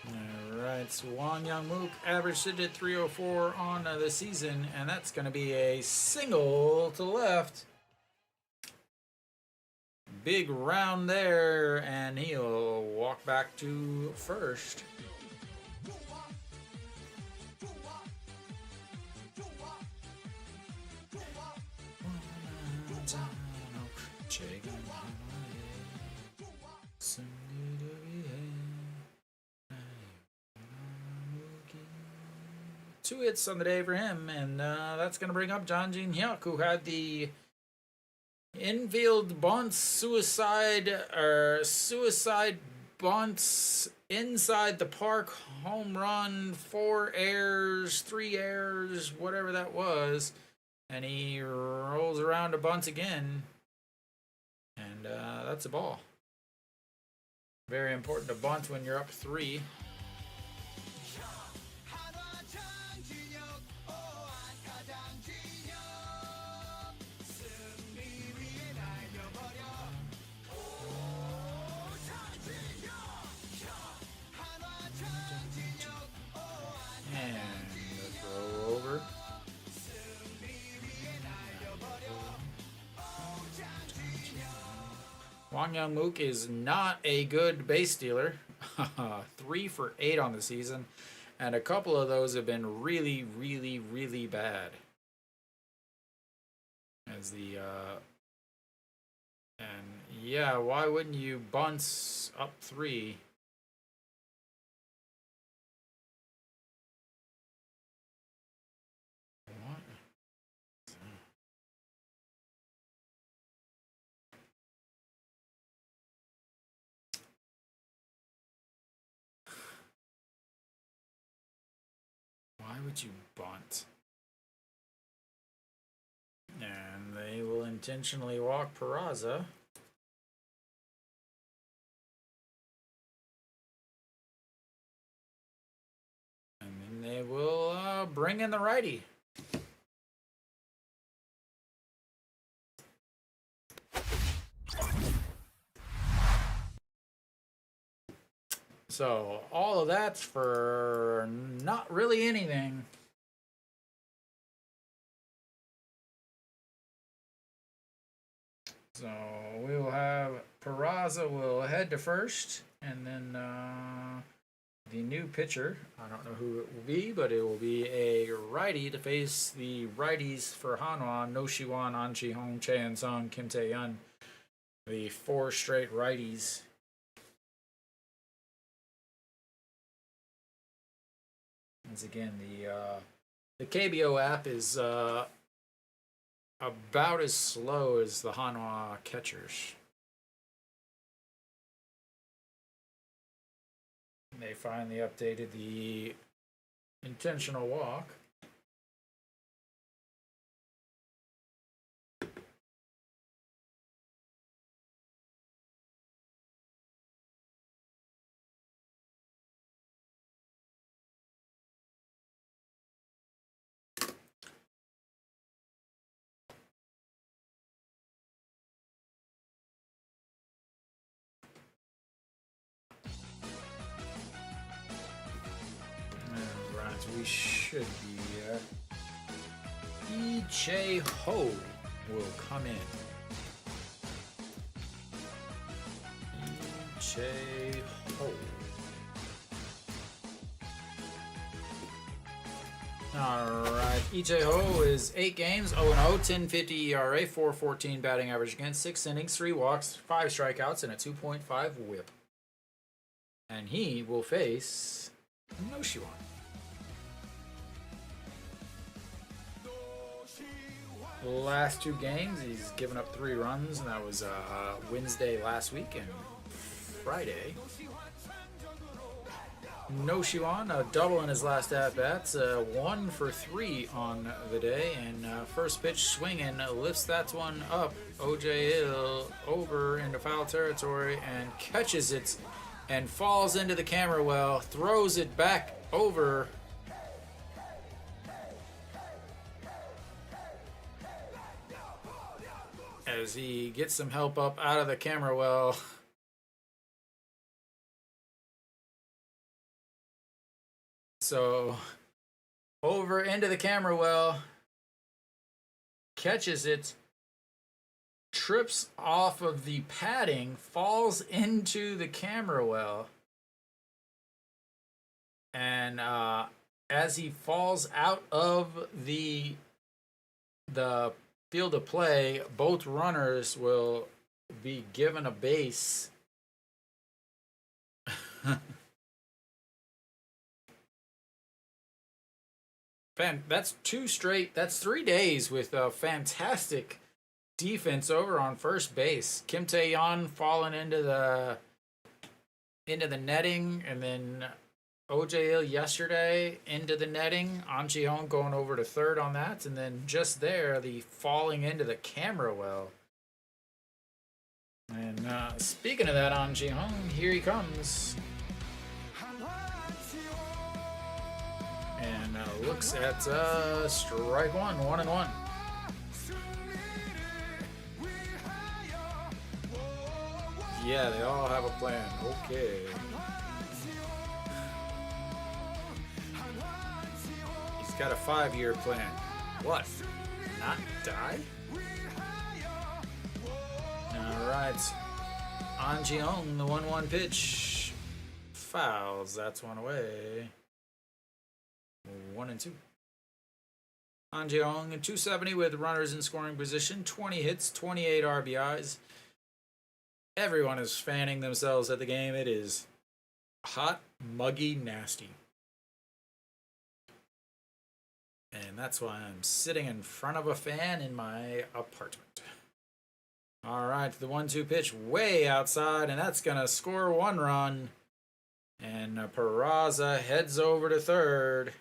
Alright, Wang Young Mook averaged it at 304 on the season, and that's going to be a single to the left. Big round there, and he'll walk back to first. Two hits on the day for him, and that's going to bring up John Jin Hyuk, who had the infield bunts, suicide bunts inside the park, home run, 4 errors, 3 errors, whatever that was, and he rolls around to bunt again, and that's a ball. Very important to bunt when you're up 3. Wang Young Mook is not a good base stealer. 3 for 8 on the season, and a couple of those have been really, really, really bad. As the and yeah, why wouldn't you bunt up 3? Why would you bunt? And they will intentionally walk Peraza. And then they will bring in the righty. So all of that's for not really anything. So we will have Peraza will head to first, and then the new pitcher, I don't know who it will be, but it will be a righty to face the righties for Hanwha, No Shiwan, An Chi-hong, Che In-sung, Kim Tae-yun. The 4 straight righties. Once again, the KBO app is about as slow as the Hanwha catchers. They finally updated the intentional walk. We should be Lee Ho will come in. Lee Ho. Alright, Ho is 8 games, 0-0, 10.50 ERA, 4.14 batting average against, 6 innings, 3 walks, 5 strikeouts, and a 2.5 whip. And he will face No Shiwan. Last 2 games, he's given up 3 runs, and that was Wednesday last week and Friday. No Shiwan, a double in his last at-bats, 1 for 3 on the day, and first pitch swinging lifts that one up. OJ over into foul territory and catches it and falls into the camera well, throws it back over. As he gets some help up out of the camera well. So, over into the camera well, catches it, trips off of the padding, falls into the camera well, and as he falls out of the field of play, both runners will be given a base. That's 3 days with a fantastic defense over on first base. Kim Tae-yun falling into the netting, and then OJ yesterday into the netting. An Chi-hong going over to third on that, and then just there, the falling into the camera well. And speaking of that, An Chi-hong, here he comes. And looks at strike 1, 1-1. Yeah, they all have a plan. Okay. He's got a 5-year plan. What? Not die? Alright. An Chi-hong, the 1-1 pitch. Fouls. That's one away. 1-2. An Chi-hong, 270 with runners in scoring position, 20 hits, 28 RBIs. Everyone is fanning themselves at the game. It is hot, muggy, nasty. And that's why I'm sitting in front of a fan in my apartment. All right, the 1-2 pitch way outside, and that's going to score 1 run. And Peraza heads over to third.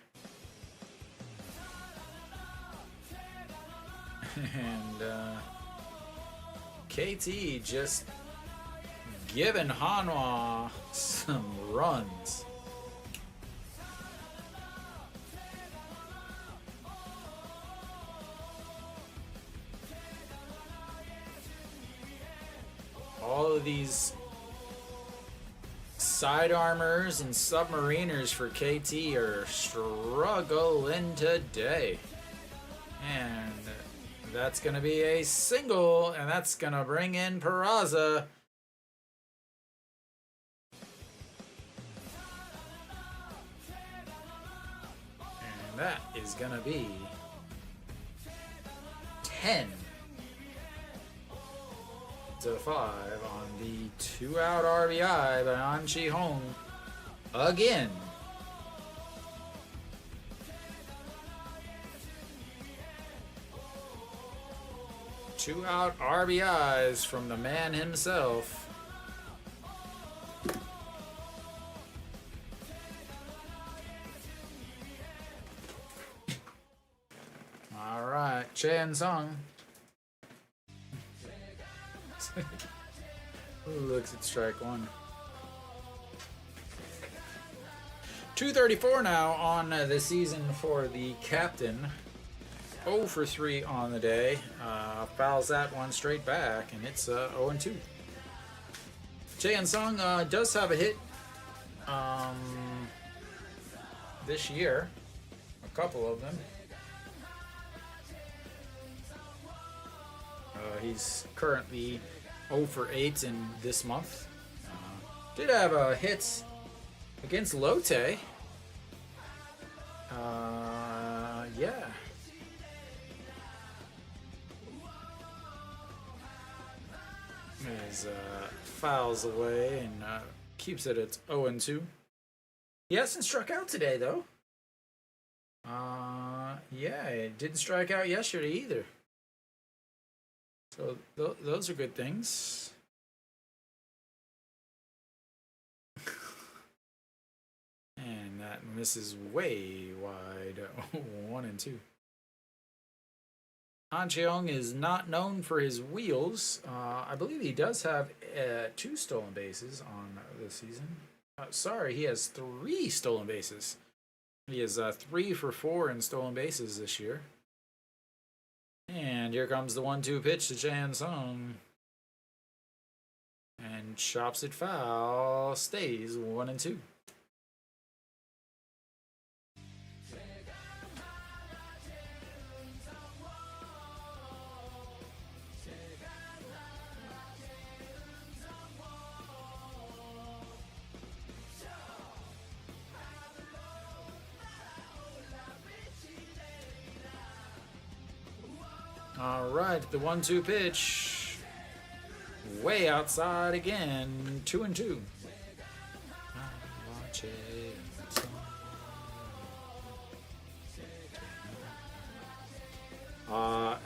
And KT just giving Hanwha some runs. All of these side armors and submariners for KT are struggling today. And that's going to be a single, and that's going to bring in Peraza. And that is going to be 10 to 5 on the 2-out RBI by An Chi-hong again. Two-out RBIs from the man himself. All right, Chan Sung. Looks at strike one. 234 now on the season for the captain. 0 for 3 on the day. Fouls that one straight back, and it's 0-2. Chae Sung does have a hit this year. A couple of them. He's currently 0 for 8 in this month. Did have hits against Lotte. Yeah. As fouls away and keeps it at 0-2. He hasn't struck out today, though. Yeah, it didn't strike out yesterday either. So those are good things. And that misses way wide. 1-2. Han Cheong is not known for his wheels. I believe he does have 2 stolen bases on this season. Sorry, he has 3 stolen bases. He is 3 for 4 in stolen bases this year. And here comes the 1-2 pitch to Chae Sung. And chops it foul. Stays 1-2. All right, the 1-2 pitch, way outside again, 2-2.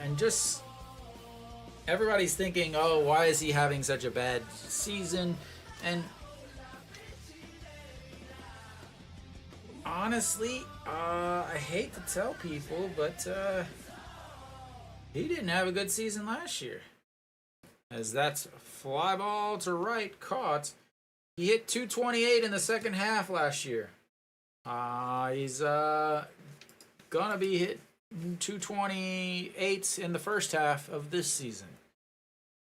And just everybody's thinking, oh, why is he having such a bad season? And honestly, I hate to tell people, but he didn't have a good season last year. As that's fly ball to right caught. He hit 228 in the second half last year. He's gonna be hit 228 in the first half of this season.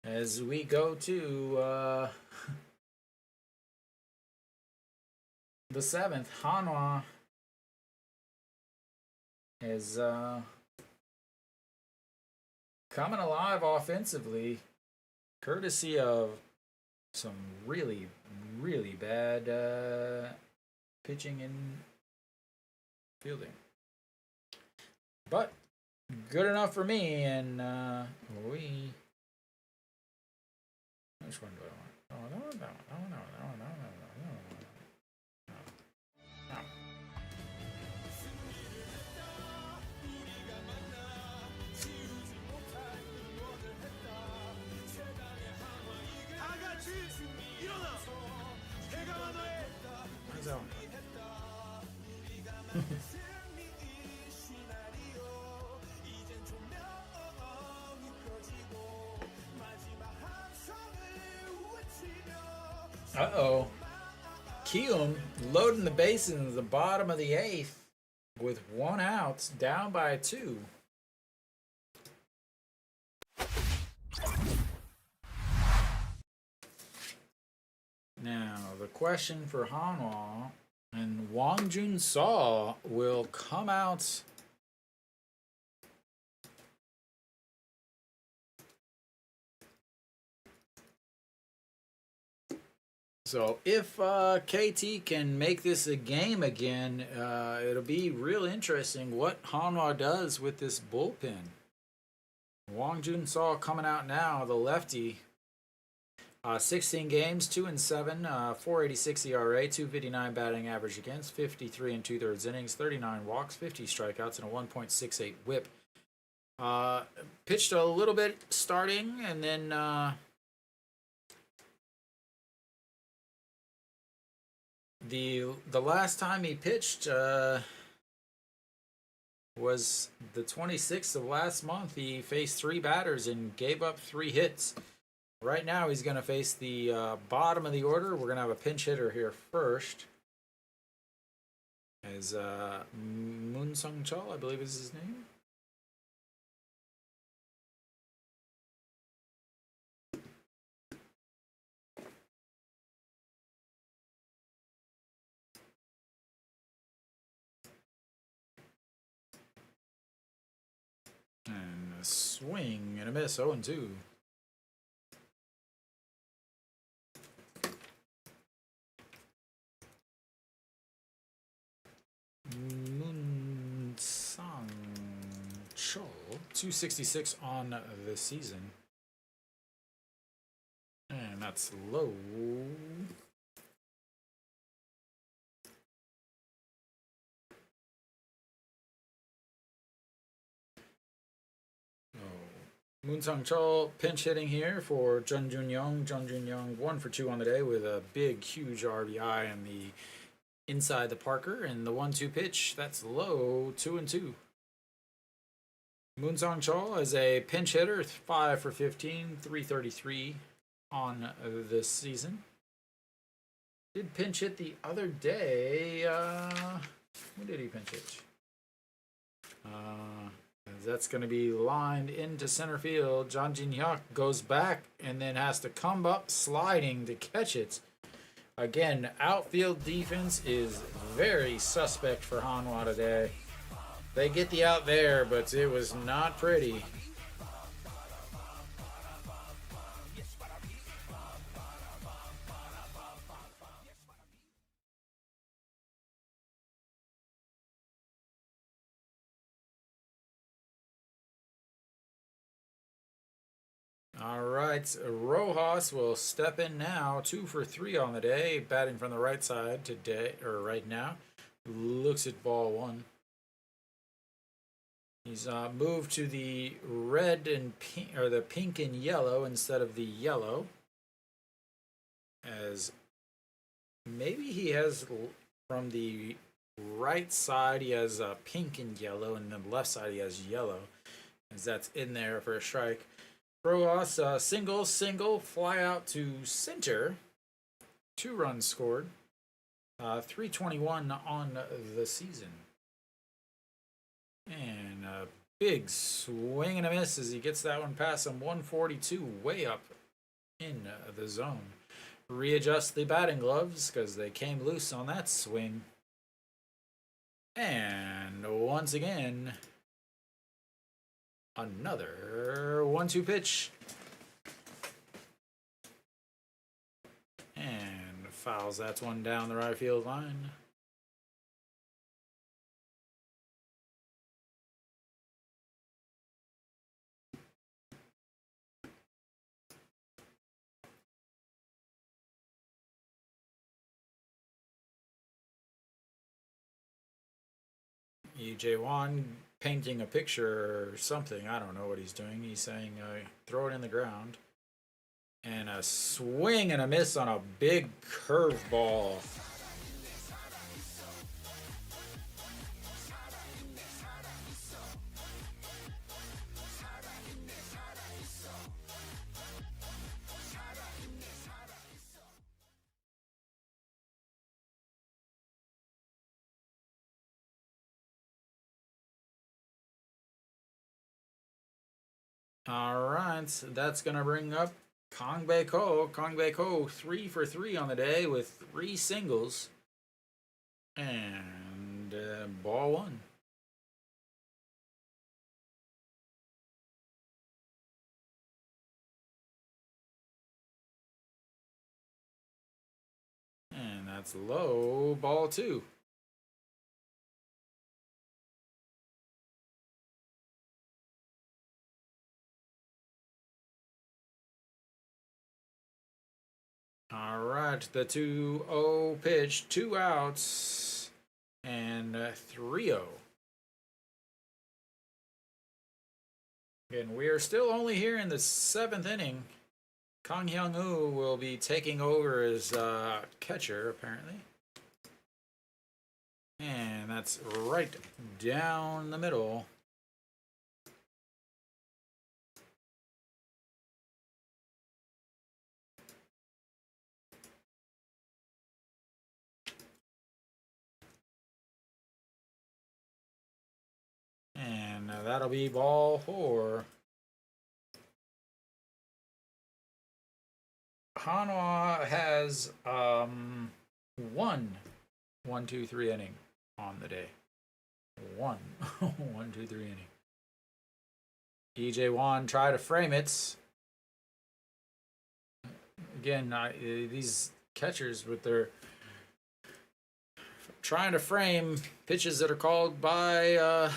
As we go to the 7th, Hanwha is coming alive offensively, courtesy of some really, really bad pitching and fielding. But good enough for me, and which one do I want? Oh, that one, that one, that one, that one, that one, that one, that one. Uh-oh. Kiwoom loading the bases in the bottom of the eighth with 1 out, down by 2. Now, the question for Hanwha and Wang Jun Saw will come out. So if KT can make this a game again, it'll be real interesting what Hanwha does with this bullpen. Wang Jun Saw coming out now, the lefty. 16 games, 2-7, 4.86 ERA, 2.59 batting average against, 53 and 2/3 innings, 39 walks, 50 strikeouts, and a 1.68 WHIP. Pitched a little bit starting, and then the last time he pitched was the 26th of last month. He faced 3 batters and gave up 3 hits. Right now, he's going to face the bottom of the order. We're going to have a pinch hitter here first. As Moon Sung Chul, I believe is his name. And a swing and a miss, 0-2. Moon Sung Chul, 266 on the season. And that's low. Moon Sung Chul pinch hitting here for Jun Jun Young. Jun Jun Young 1 for 2 on the day with a big, huge RBI in the inside the Parker, and the 1-2 pitch, that's low, 2-2. Moon Sung Chul is a pinch hitter, 5 for 15, 333 on this season. Did pinch hit the other day. When did he pinch hit? That's going to be lined into center field. Jang Jin-hyuk goes back and then has to come up sliding to catch it. Again, outfield defense is very suspect for Hanwha today. They get the out there, but it was not pretty. All right, Rojas will step in now, 2 for 3 on the day, batting from the right side today, or right now. Looks at ball 1. He's moved to the red and pink, or the pink and yellow instead of the yellow. As maybe he has from the right side he has pink and yellow, and the left side he has yellow, as that's in there for a strike. Rojas, single, fly out to center. 2 runs scored. 321 on the season. And a big swing and a miss as he gets that one past him. 142, way up in the zone. Readjust the batting gloves because they came loose on that swing. And once again, another 1-2 pitch. And fouls that one down the right field line. EJ Wan painting a picture or something. I don't know what he's doing. He's saying throw it in the ground. And a swing and a miss on a big curveball. All right, that's gonna bring up Kong Bei Ko. Kong Bei Ko 3 for 3 on the day with 3 singles and ball one. And that's low, ball two. All right, the 2-0 pitch, 2 outs, and 3-0. And we are still only here in the 7th inning. Kang Hyung-woo will be taking over as catcher, apparently. And that's right down the middle. And that'll be ball four. Hanwha has 1-2-3 inning on the day. 1-2-3 inning. EJ Wan try to frame it. Again, these catchers with their trying to frame pitches that are called by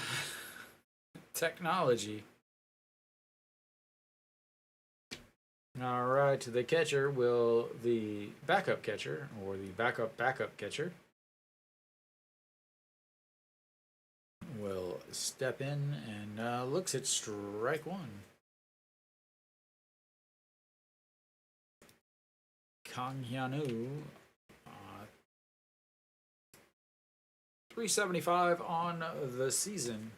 technology. All right, the catcher will, the backup catcher, or the backup catcher, will step in and looks at strike one. Kang Hyun-woo, 375 on the season.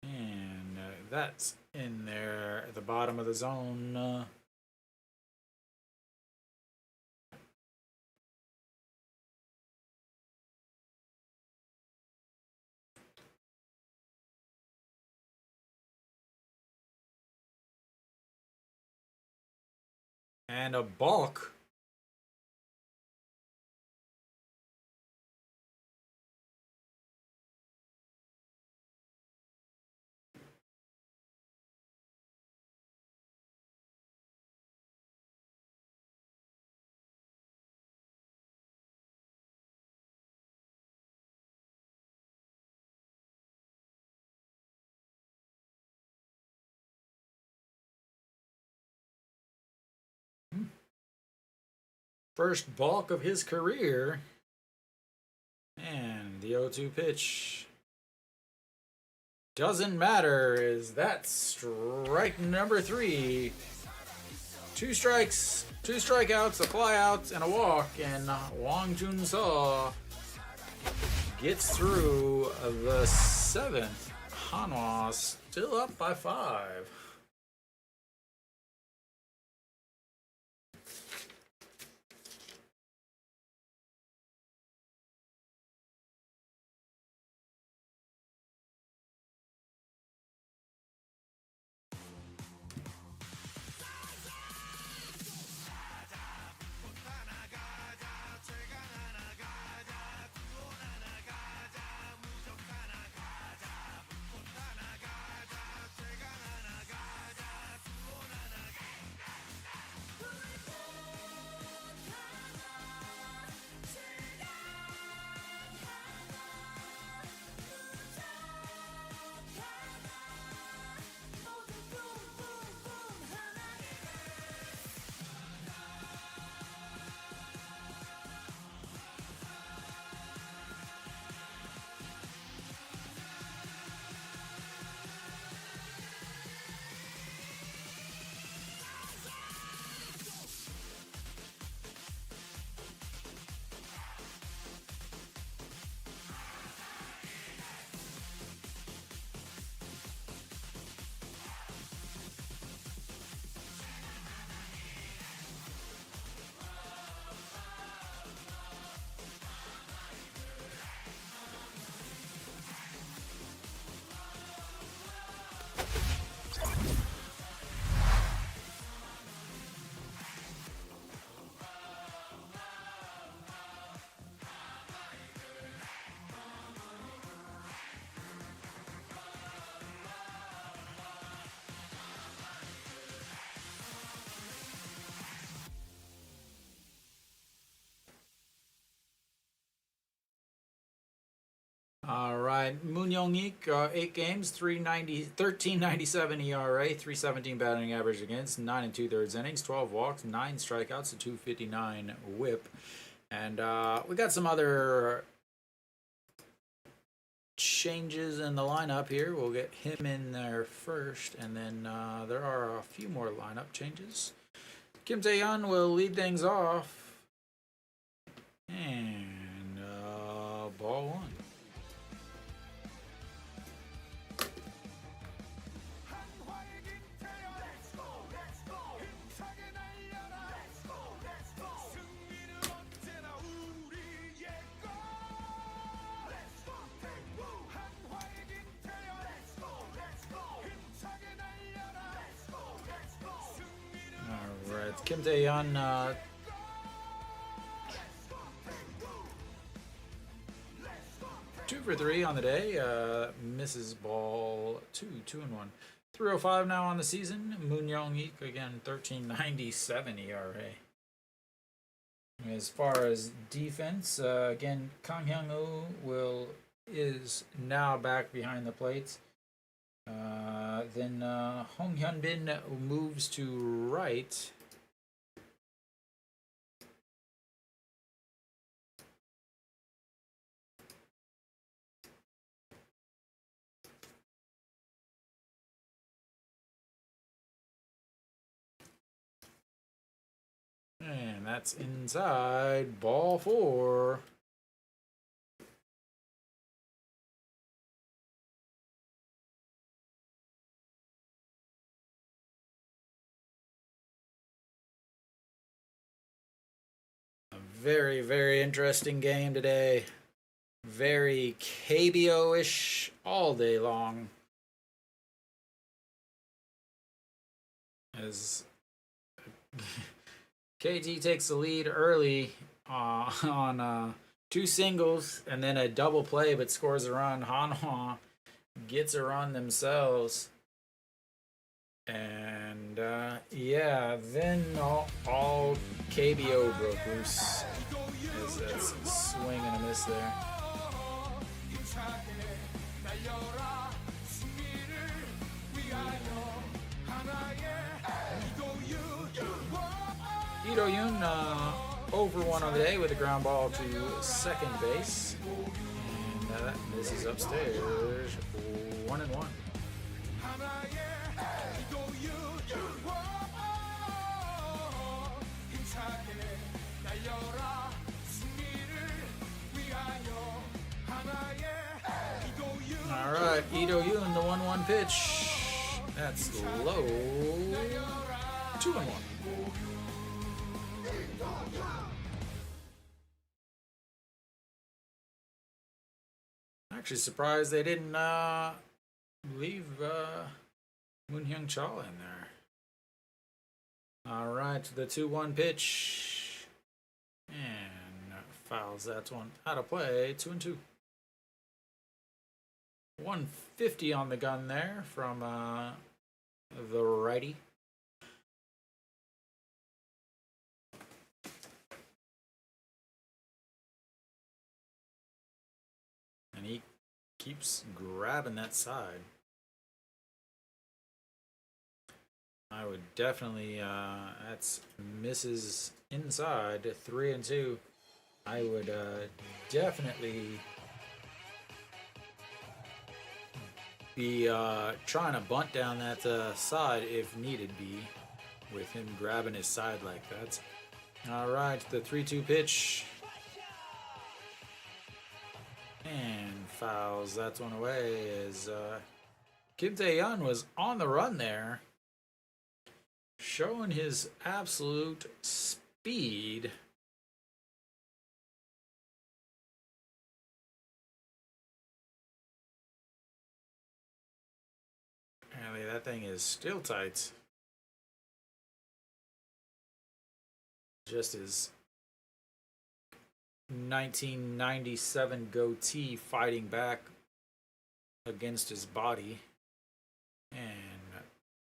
And that's in there at the bottom of the zone. And a balk. First balk of his career. And the 0-2 pitch. Doesn't matter, is that strike number 3. 2 strikes, 2 strikeouts, a flyout, and a walk. And Wang Jun-seo gets through the 7th. Hanwha still up by 5. Young-ik, 8 games, 1397 ERA, 317 batting average against, 9 2/3 innings, 12 walks, 9 strikeouts, a 259 whip. And we got some other changes in the lineup here. We'll get him in there first, and then there are a few more lineup changes. Kim Tae-yeon will lead things off, and ball one. Kim Tae-yeon 2 for 3 on the day, misses ball 2-1. 305 now on the season. Moon Young-ik again 1397 ERA. As far as defense, again Kang Hyung-woo is now back behind the plate. Then Hong Hyun-bin moves to right. And that's inside, ball 4. A very, very interesting game today. Very KBO-ish all day long. As KT takes the lead early on 2 singles and then a double play, but scores a run. Hanwha gets a run themselves. And yeah, then all KBO broke loose as that's a swing and a miss there. Lee Do-yoon over 1 on the day with a ground ball to second base. And that misses upstairs. 1-1. All right, Lee Do-yoon, the 1-1 pitch. That's low. 2-1. Actually surprised they didn't leave Moon Hyung-cha in there. All right, the 2-1 pitch. And fouls that one out of play. 2-2. 150 on the gun there from the righty. And he keeps grabbing that side. I would definitely, that's misses inside, 3-2. I would definitely be trying to bunt down that side if needed be, with him grabbing his side like that. All right, the 3-2 pitch. And fouls that one away as Kim Tae-yeon was on the run there, showing his absolute speed. Apparently that thing is still tight. Just his 1997 goatee fighting back against his body. And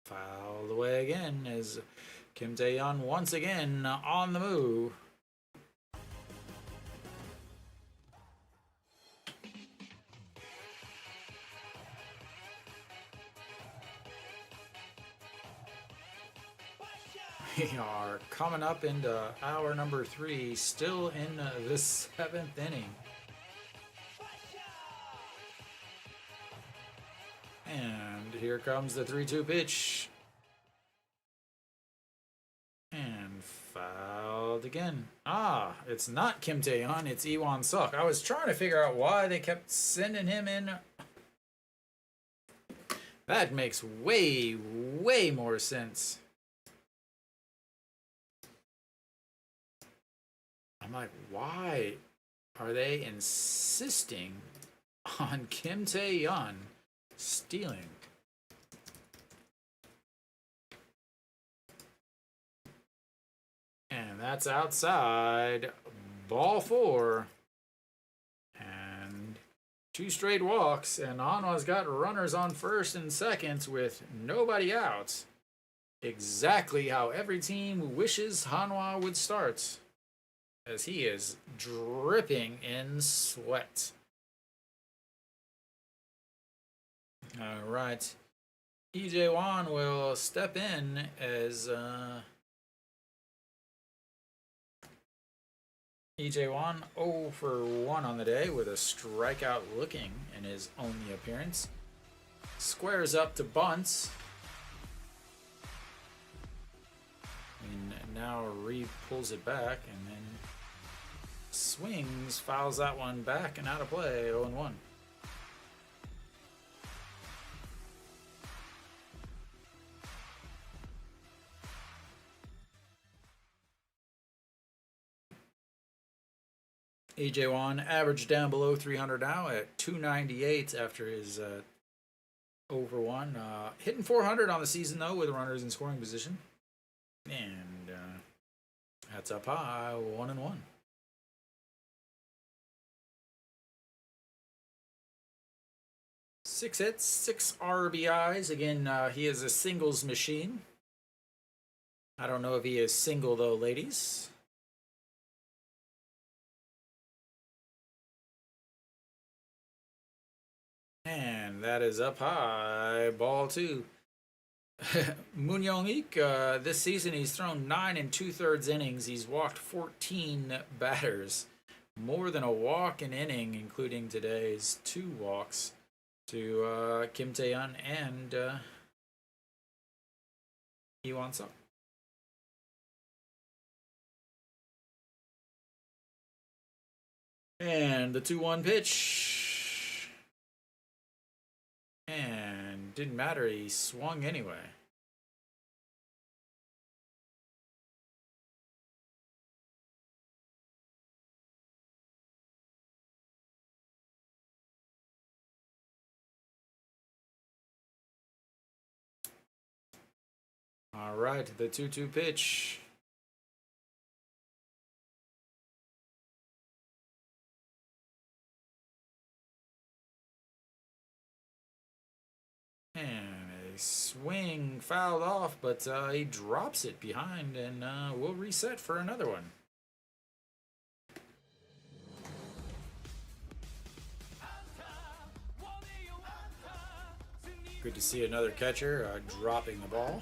fouled away again as Kim Tae-yeon once again on the move. We are coming up into hour number 3, still in the 7th inning. And here comes the 3-2 pitch. And fouled again. Ah, it's not Kim Tae-yeon, it's Iwan Suk. I was trying to figure out why they kept sending him in. That makes way, way more sense. I'm like, why are they insisting on Kim Tae-yeon stealing? And that's outside. Ball 4. And 2 straight walks. And Hanwha's got runners on first and seconds with nobody out. Exactly how every team wishes Hanwha would start, as he is dripping in sweat. All right. EJ Wan will step in as EJ Wan 0 for 1 on the day with a strikeout looking in his only appearance. Squares up to bunts. And now Reed pulls it back and then swings, fouls that one back and out of play, 0-1. AJ Wan average down below 300 now at 298 after his over 1. Hitting 400 on the season though with runners in scoring position. And that's up high, 1-1. 6 hits, 6 RBIs. Again, he is a singles machine. I don't know if he is single though, ladies. And that is up high, ball 2. Moon Young-ik, this season he's thrown 9 2/3 innings. He's walked 14 batters. More than a walk an inning, including today's 2 walks to Kim Tae-yeon and Iwan Suk. And the 2-1 pitch. And didn't matter, he swung anyway. All right, the 2-2 pitch. And a swing fouled off, but he drops it behind, and we'll reset for another one. Good to see another catcher dropping the ball.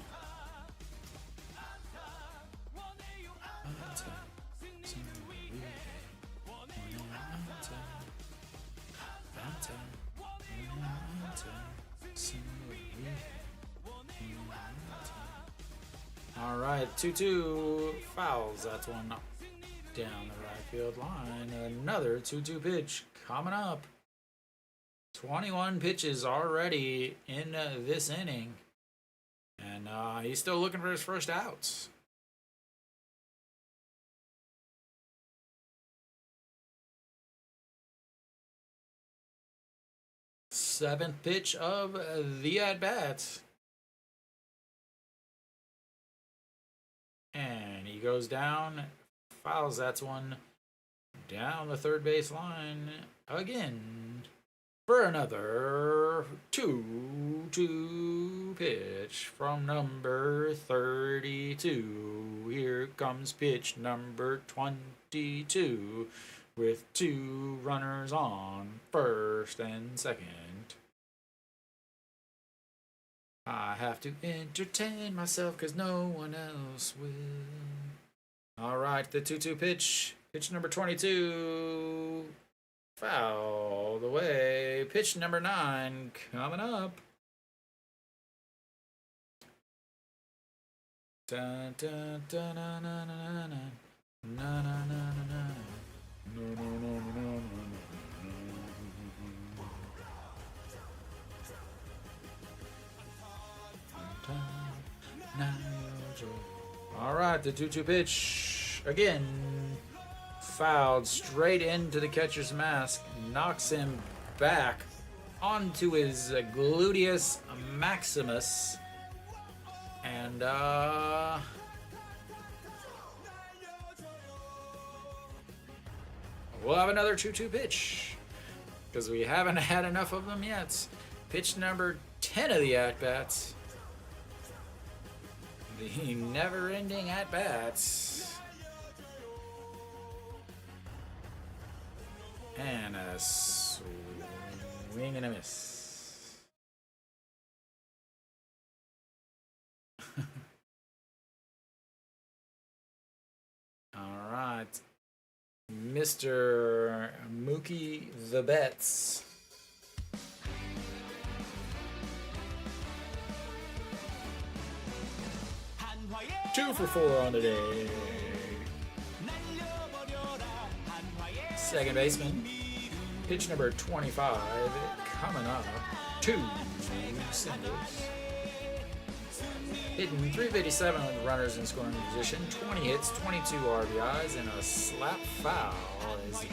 All right, 2-2 fouls. That's one up down the right field line. Another 2-2 pitch coming up. 21 pitches already in this inning. And he's still looking for his first outs. Seventh pitch of the at-bat. And he goes down, fouls that one down the third base line again for another 2-2 pitch from number 32. Here comes pitch number 22 with 2 runners on first and second. I have to entertain myself because no one else will. All right, the 2-2 pitch. Pitch number 22. Fouled away. Pitch number 9 coming up. Dun, dun, dun, dun, dun, dun, dun. Na, na, na, na, na. No, no, no, no, no, no. All right, the 2-2 pitch again. Fouled straight into the catcher's mask, knocks him back onto his gluteus maximus, and we'll have another 2-2 pitch because we haven't had enough of them yet. Pitch number 10 of the at-bats. The never-ending at-bats. And a swing and a miss. All right. Mr. Mookie the Betts. Two for 4 on the day. Second baseman. Pitch number 25 coming up. 2 singles. Hitting 357 with runners in scoring position. 20 hits, 22 RBIs, and a slap foul as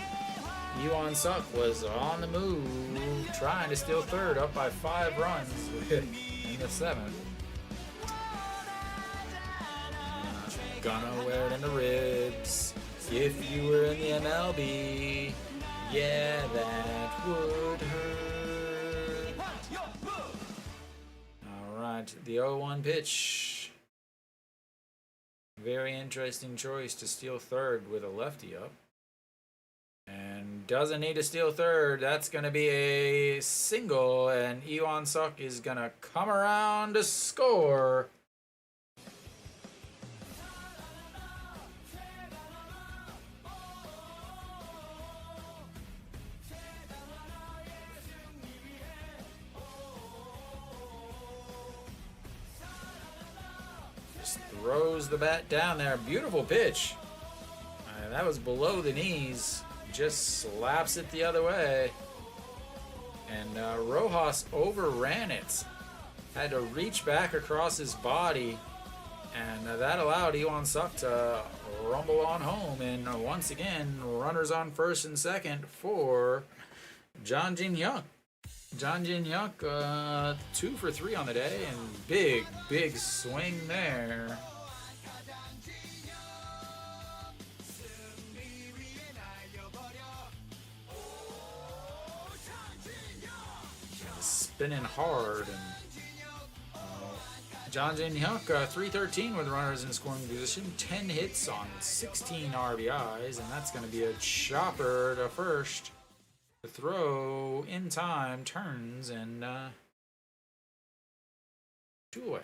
Yuan Suk was on the move, trying to steal third, up by 5 runs in the 7th. Gonna wear it in the ribs. If you were in the MLB, yeah, that would hurt. Alright, the 0-1 pitch. Very interesting choice to steal third with a lefty up. And doesn't need to steal third. That's going to be a single, and Iwan Suk is going to come around to score. Just throws the bat down there. Beautiful pitch. That was below the knees. Just slaps it the other way. And Rojas overran it. Had to reach back across his body. And that allowed Iwan Suk to rumble on home. And once again, runners on first and second for John Jin Hyuk. John Jin Hyuk, 2 for 3 on the day. And big swing there. Spinning hard, and John Jin Hyuk, 313 with runners in scoring position, 10 hits on 16 RBIs, and that's going to be a chopper to first. The throw in time turns and 2 away.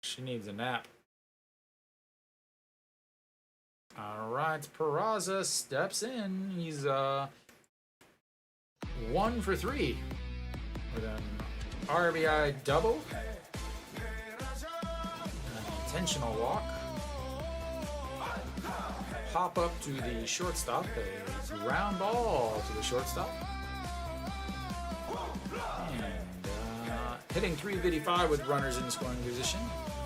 She needs a nap. All right, Peraza steps in. He's 1 for 3 with an RBI double, an intentional walk, pop up to the shortstop, a ground ball to the shortstop, and hitting 355 with runners in scoring position.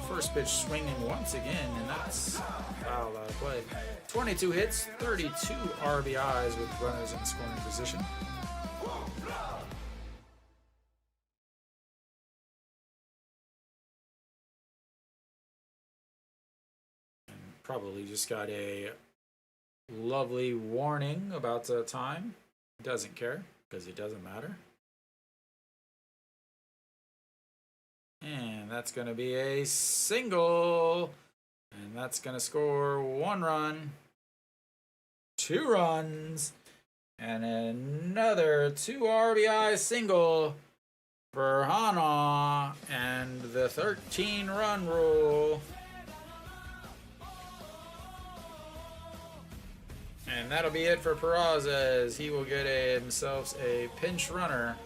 First pitch swinging once again, and that's foul out of play. 22 hits, 32 RBIs with runners in scoring position. And probably just got a lovely warning about the time. Doesn't care, because it doesn't matter. And that's going to be a single. And that's going to score 1 run 2 runs, and another 2 RBI single for Hanwha, and the 13-run rule. And that'll be it for Peraza, as he will get himself a pinch runner.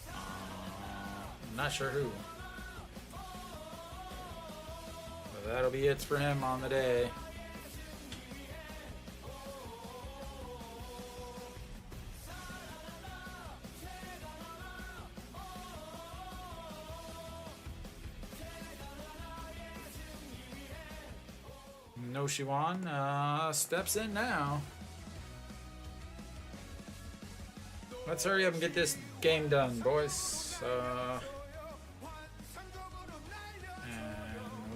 I'm not sure who. But that'll be it for him on the day. No Shiwan steps in now. Let's hurry up and get this game done, boys. And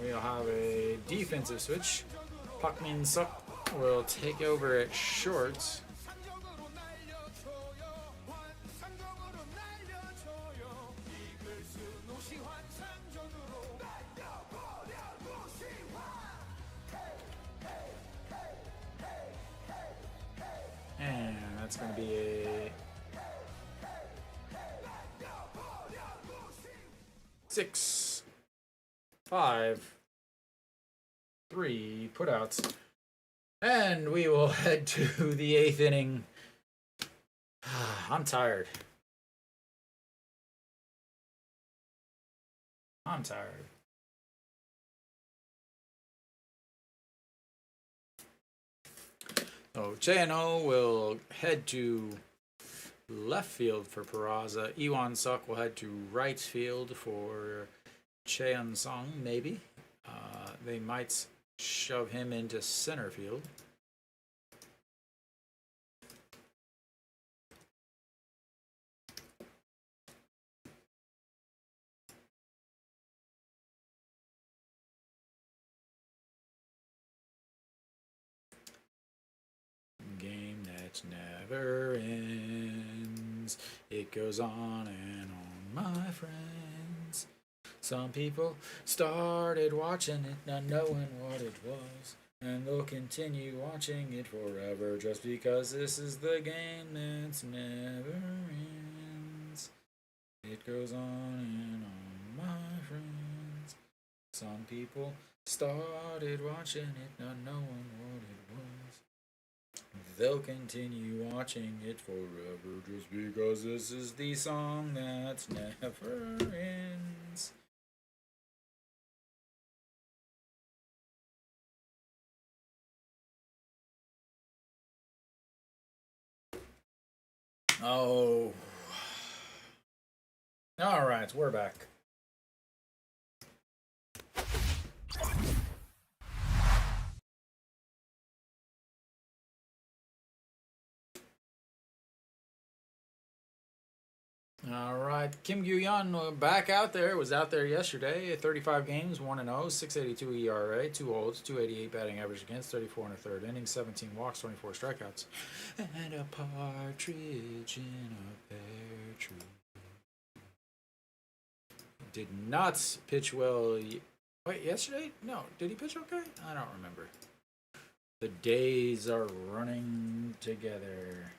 we'll have a defensive switch. Pak Min Suk will take over at short. And that's going to be a 6, 5, 3 putouts. And we will head to the 8th inning. I'm tired. So Chano will head to left field for Peraza. Iwan Suk will head to right field for Cheon Song, maybe. They might shove him into center field. Game that never ends. It goes on and on, my friends. Some people started watching it, not knowing what it was, and they'll continue watching it forever, just because this is the game that never ends. It goes on and on, my friends. Some people started watching it, not knowing what it was. They'll continue watching it forever, just because this is the song that never ends. Oh. Alright, we're back. Alright, Kim Gyu-yeon back out there. Was out there yesterday. 35 games, 1-0, 682 ERA, 2 holds, 288 batting average against, 34 in the third inning, 17 walks, 24 strikeouts, and a partridge in a pear tree. Did not pitch well. Wait, yesterday? No. Did he pitch okay? I don't remember. The days are running together.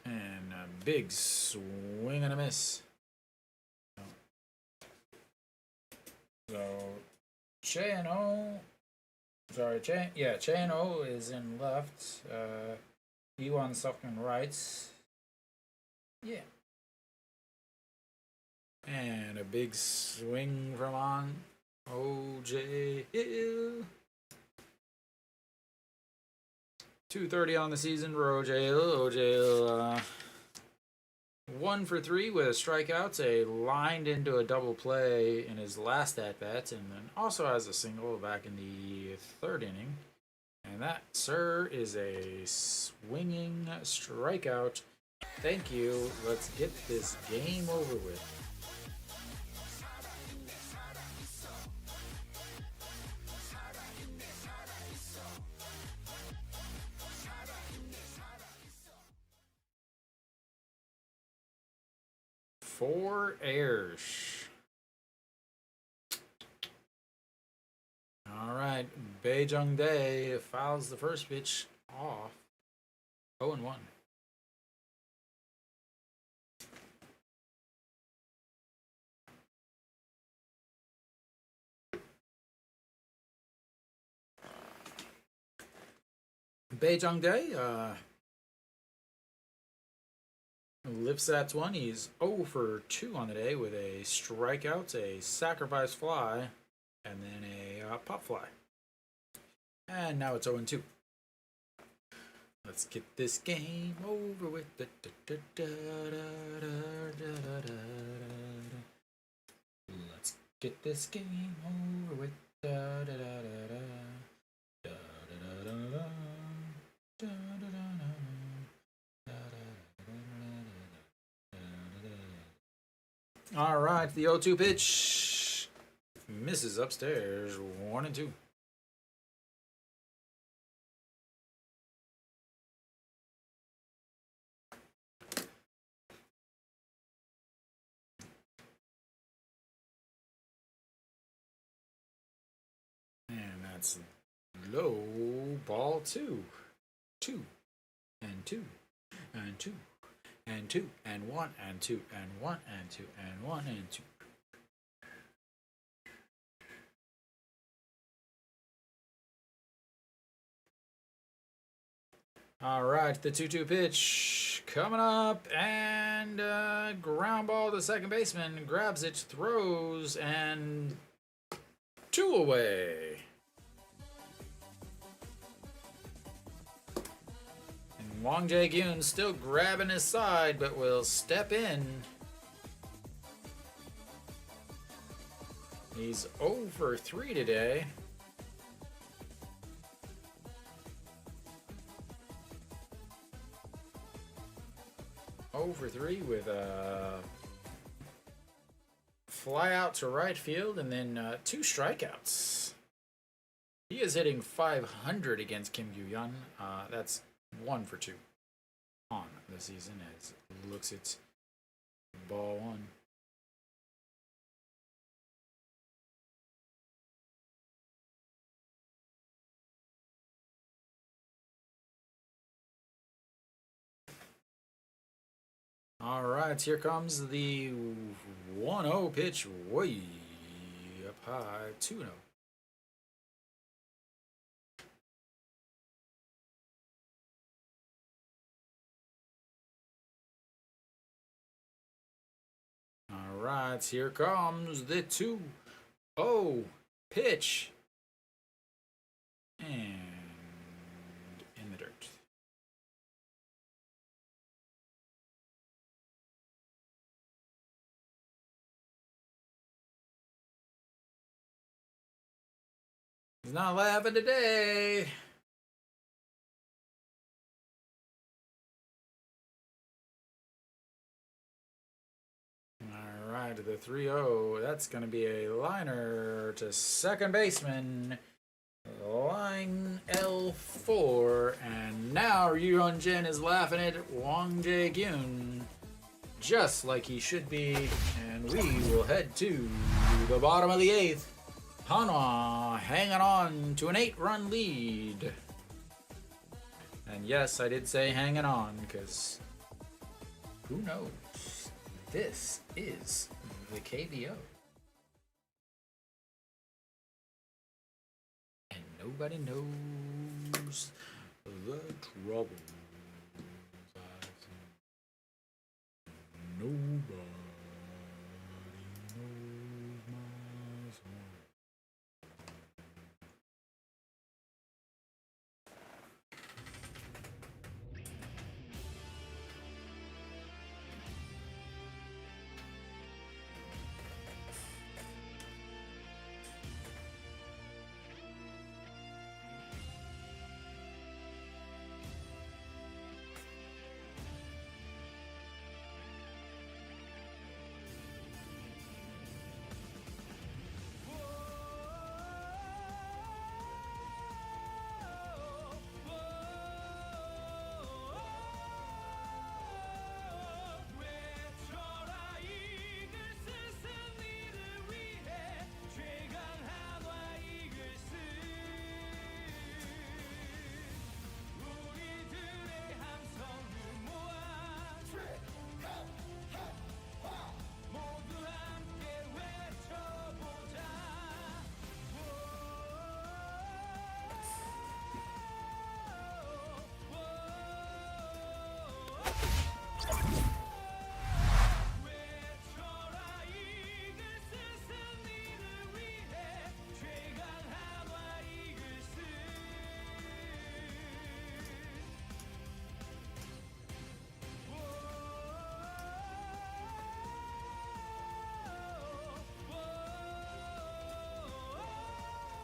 And a big swing and a miss. So, Chano is in left. Iwan Suk in right. Yeah. And a big swing from on OJ Hill. 230 on the season for OJ Hill. 1 for 3 with strikeouts, lined into a double play in his last at-bat, and then also has a single back in the third inning. And that, sir, is a swinging strikeout. Thank you. Let's get this game over with. 4 airs. All right, Baejung Dae fouls the first pitch off. 0-1. Baejung Dae lifts that one. He's 0 for 2 on the day with a strikeout, a sacrifice fly, and then a pop fly. And now it's 0-2. Let's get this game over with. Let's get this game over with. All right, the 0-2 pitch misses upstairs. 1-2. And that's low ball 2. 2 and 2 and 2 and 2 and 1 and 2 and 1 and 2 and 1 and 2. All right, the 2-2 pitch coming up, and ground ball to second baseman, grabs it, throws, and 2 away. And Wang Jae-gyun still grabbing his side, but will step in. He's 0 for 3 today. Over 3 with a fly out to right field and then 2 strikeouts. He is hitting .500 against Kim Gyu-yeon. That's 1 for 2 on the season as it looks at ball 1. All right, here comes the 1-0 pitch, way up high, 2-0. All right, here comes the 2-0 pitch, and in the dirt. He's not laughing today. All right, the 3-0. That's going to be a liner to second baseman. Line L4. And now Ryu Jin is laughing at Wang Jae-gyun, just like he should be. And we will head to the bottom of the 8th. Hanwha hanging on to an 8-run lead. And yes, I did say hanging on, because who knows? This is the KBO. And nobody knows the trouble. Nobody.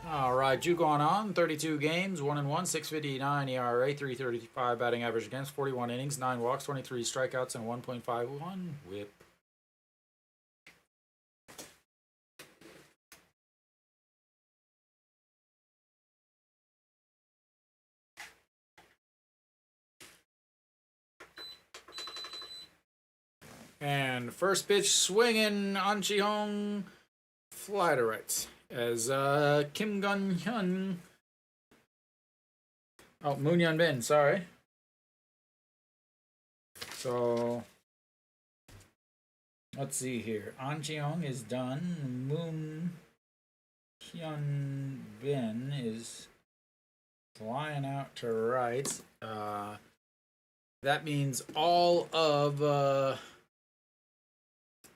All right, you going on 32 games, 1-1, 6.59 ERA, 3.35 batting average against, 41 innings, 9 walks, 23 strikeouts, and 1.51 WHIP. And first pitch swinging, An Chi-hong, fly to right. As Kim Gun-hyun, Moon Hyun-bin, sorry. So, let's see here. An Chi-hong is done. Moon Hyun-bin is flying out to right. That means all of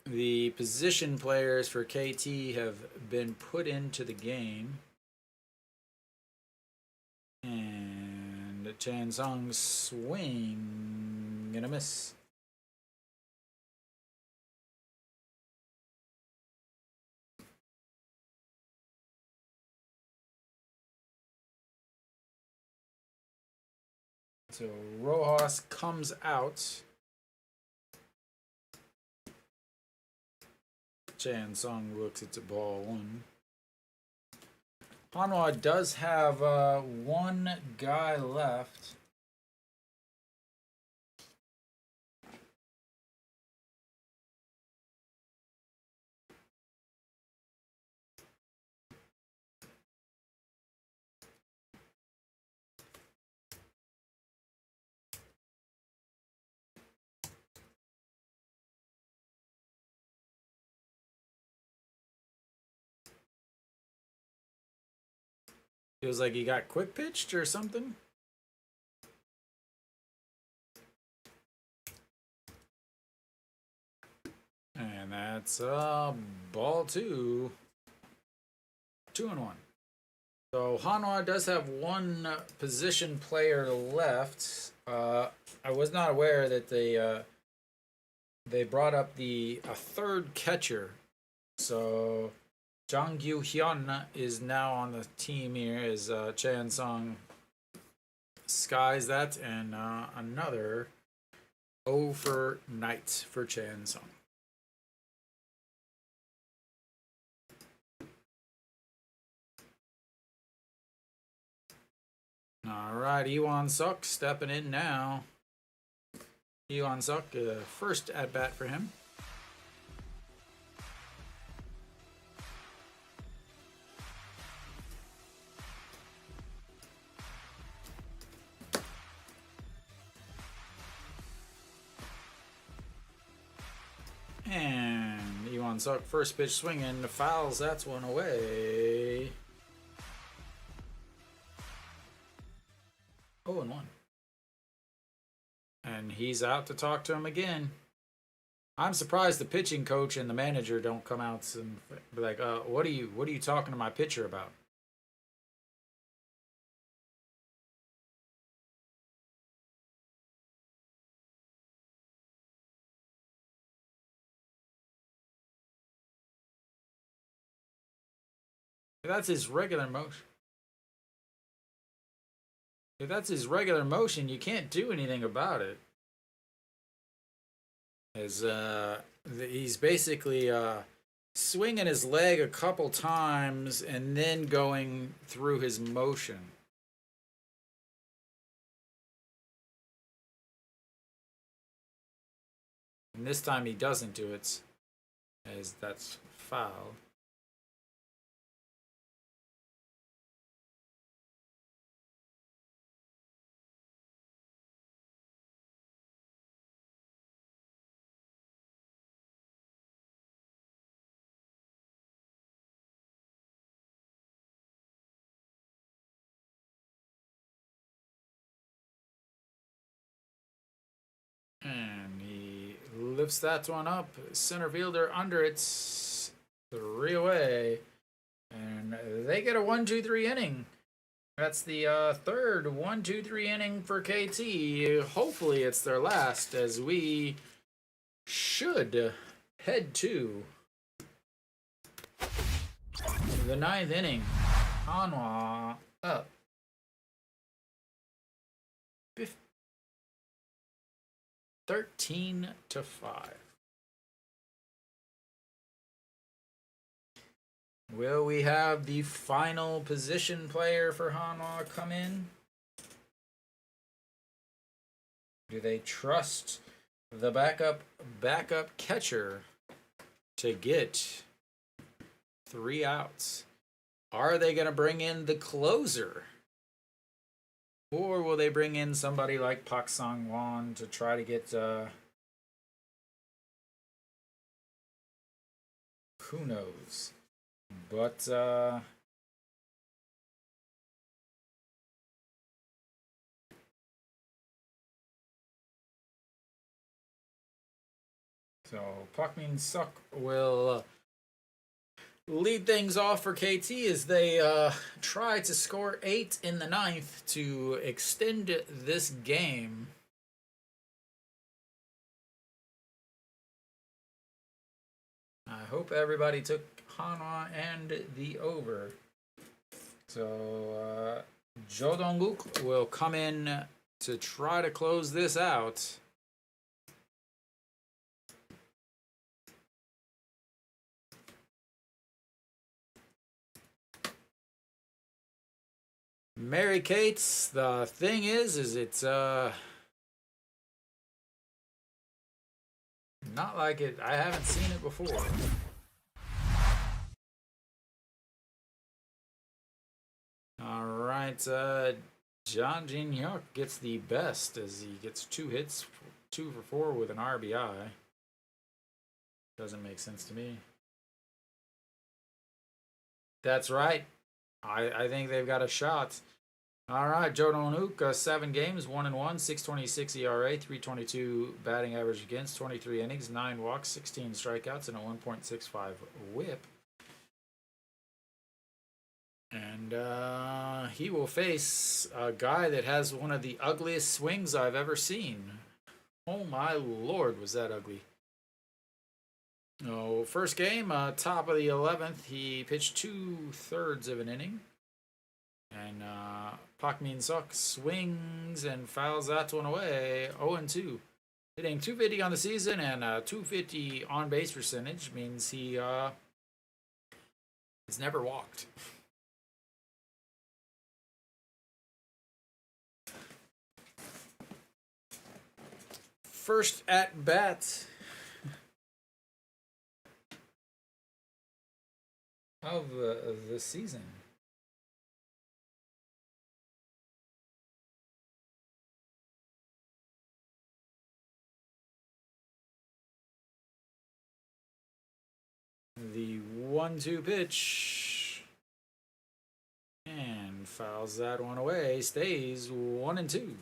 the position players for KT have been put into the game. And Chan Sung swing and a miss. So Rojas comes out. Chan Sung looks at the ball one. Hanwha does have one guy left. Feels like he got quick pitched or something. And that's ball 2. 2-1. So Hanwha does have one position player left. I was not aware that they brought up a third catcher. So Jang Gyu-hyun is now on the team here as Chan Sung skies that, and another overnight for Chan Sung. All right, Iwan Suk stepping in now. Iwan Suk, first at bat for him. And Iwan Suk, first pitch swinging, fouls that one away. 0-1. And he's out to talk to him again. I'm surprised the pitching coach and the manager don't come out and be like, what are you talking to my pitcher about? If that's his regular motion. If that's his regular motion, you can't do anything about it. As he's basically swinging his leg a couple times and then going through his motion. And this time he doesn't do it, as that's foul. And he lifts that one up. Center fielder under it. 3 away. And they get a 1-2-3 inning. That's the third 1-2-3 inning for KT. Hopefully it's their last, as we should head to the 9th inning. Hanwha up 13-5. Will we have the final position player for Hanwha come in? Do they trust the backup catcher to get 3 outs? Are they going to bring in the closer? Or will they bring in somebody like Pak Sang-won to try to get who knows? But so Pak Min-suk will lead things off for KT as they try to score 8 in the 9th to extend this game. I hope everybody took Hanwha and the over. So Jo Dong-guk will come in to try to close this out. Mary Kate's, the thing is it's not like it. I haven't seen it before. All right, John Jin-hyuk gets the best as he gets 2 hits, 2 for 4 with an RBI. Doesn't make sense to me. That's right. I think they've got a shot. All right, Jo Dong-guk, 7 games, 1-1, 6.26 ERA, 3.22 batting average against, 23 innings, 9 walks, 16 strikeouts, and a 1.65 WHIP. And he will face a guy that has one of the ugliest swings I've ever seen. Oh my lord, was that ugly. Oh, first game, top of the 11th, he pitched 2/3 of an inning. And Pak Min-suk swings and fouls that one away, 0-2. Hitting .250 on the season and .250 on base percentage means he has never walked. First at bat of the season. The 1-2 pitch. And fouls that one away. Stays 1-2.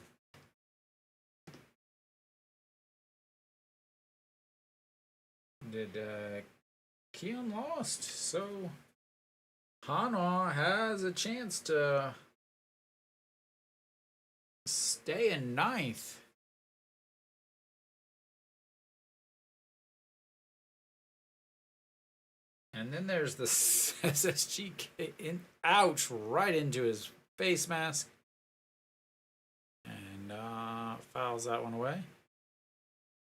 Did Kiwoom lost? So Hanwha has a chance to stay in 9th. And then there's the SSG ouch, right into his face mask. And fouls that one away.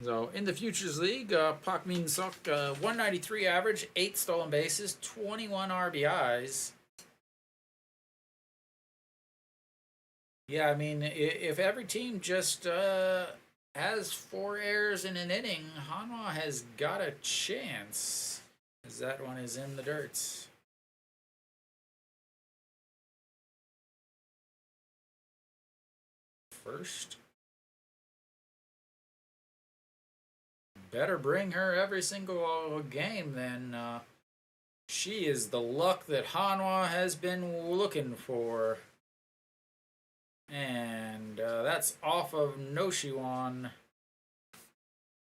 So in the Futures League, Pak Min-suk, 193 average, 8 stolen bases, 21 RBIs. Yeah, I mean, if every team just has 4 errors in an inning, Hanwha has got a chance. As that one is in the dirt. First. Better bring her every single game then. She is the luck that Hanwha has been looking for. And that's off of Noshiwan.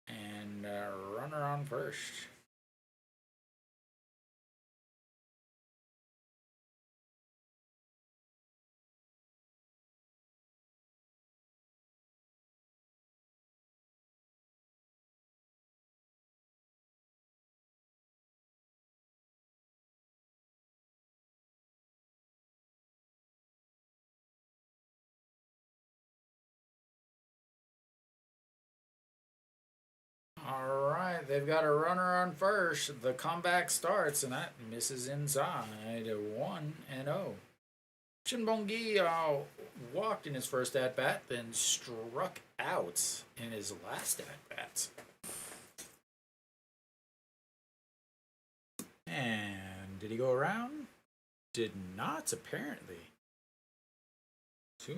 And runner on first. They've got a runner on first. The comeback starts, and that misses inside. 1-0. Shinbongi walked in his first at-bat, then struck out in his last at-bat. And did he go around? Did not, apparently. 2-0.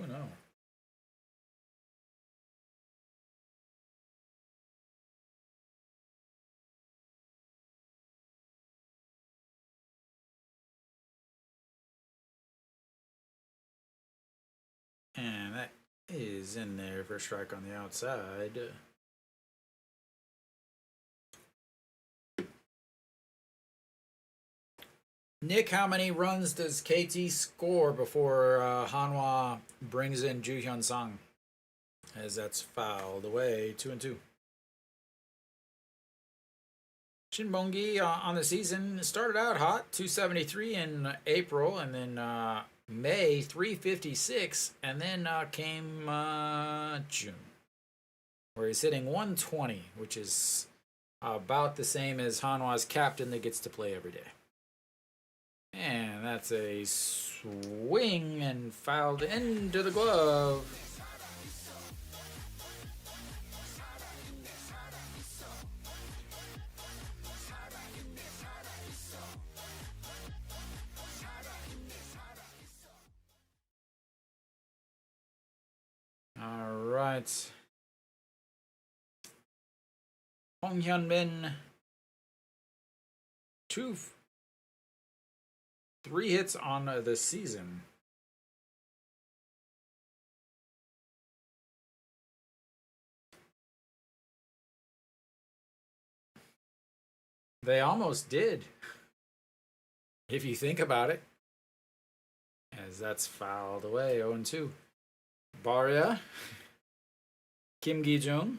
And that is in there for a strike on the outside. Nick, how many runs does KT score before Hanwha brings in Ju Hyun Sang? As that's fouled away, 2-2. Shinbongi on the season started out hot, 273 in April, and then May 356, and then came June, where he's hitting 120, which is about the same as Hanwha's captain that gets to play every day. And that's a swing and fouled into the glove. All right. Hong Hyun-min, 3 hits on the season. They almost did, if you think about it. As that's fouled away, 0-2. Baria, Kim Gi-jung,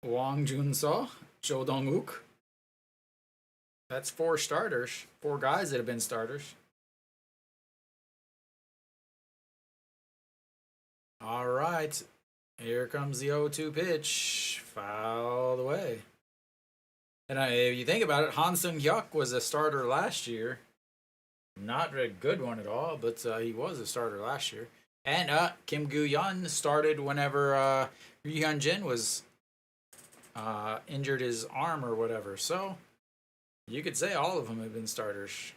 Wang Jun-seo, Cho Dong-wook. That's 4 starters, 4 guys that have been starters. All right, here comes the 0-2 pitch, fouled away. And if you think about it, Han Sung-hyuk was a starter last year. Not a good one at all, but he was a starter last year. And Kim Gu-yeon started whenever Ryu Hyun-jin was injured his arm or whatever. So you could say all of them have been starters.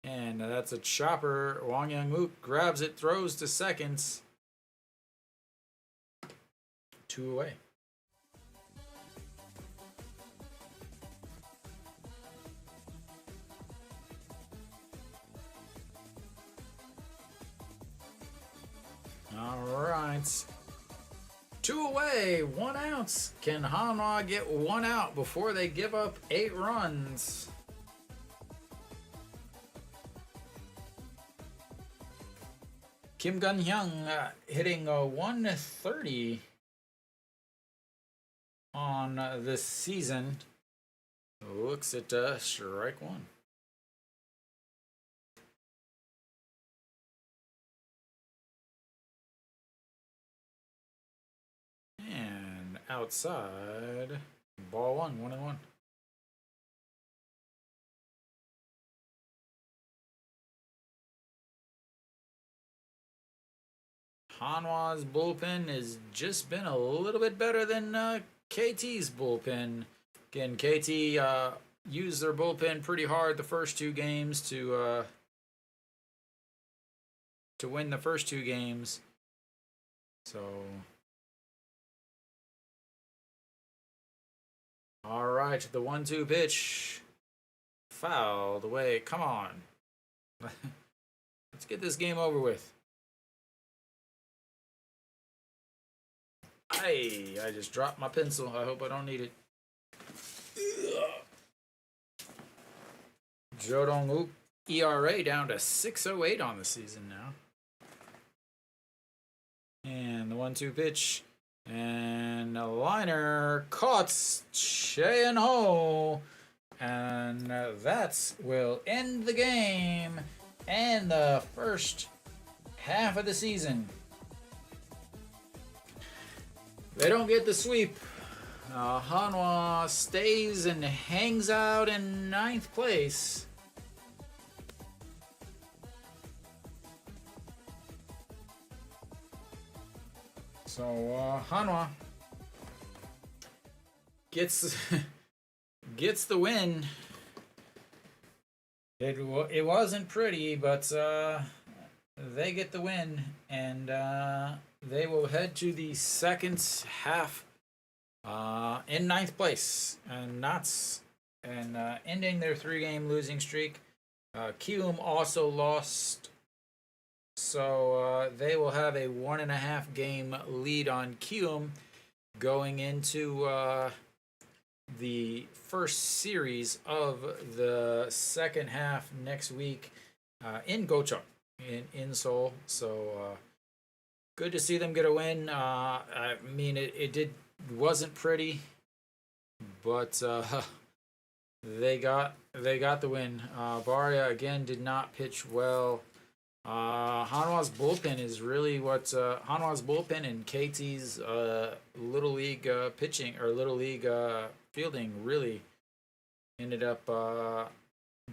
And that's a chopper. Wang Young-mook grabs it, throws to seconds. 2 away. All right. 2 away, 1 out. Can Hanwha get 1 out before they give up 8 runs? Kim Gun-hyung hitting 130 on this season. Looks at strike 1. And outside, ball 1, 1-1. Hanwha's bullpen has just been a little bit better than KT's bullpen. Again, KT used their bullpen pretty hard the first 2 games to win the first 2 games. So, all right, the 1-2 pitch fouled away. Come on, let's get this game over with. I just dropped my pencil. I hope I don't need it. Jo Dong-wook ERA down to 6.08 on the season now. And the 1-2 pitch. And a liner caught Cheon-ho. And that will end the game and the first half of the season. They don't get the sweep. Hanwha stays and hangs out in 9th place. So Hanwha gets gets the win. It wasn't pretty, but they get the win, and they will head to the second half in 9th place, and ending their 3-game losing streak. Kiwoom also lost, so they will have a 1.5 game lead on Kiwoom going into the first series of the second half next week in Gocheok in Seoul. So good to see them get a win. I mean, it wasn't pretty, but they got the win. Baria again did not pitch well. Hanwha's bullpen is really what Hanwha's bullpen and KT's little league pitching or little league fielding really ended up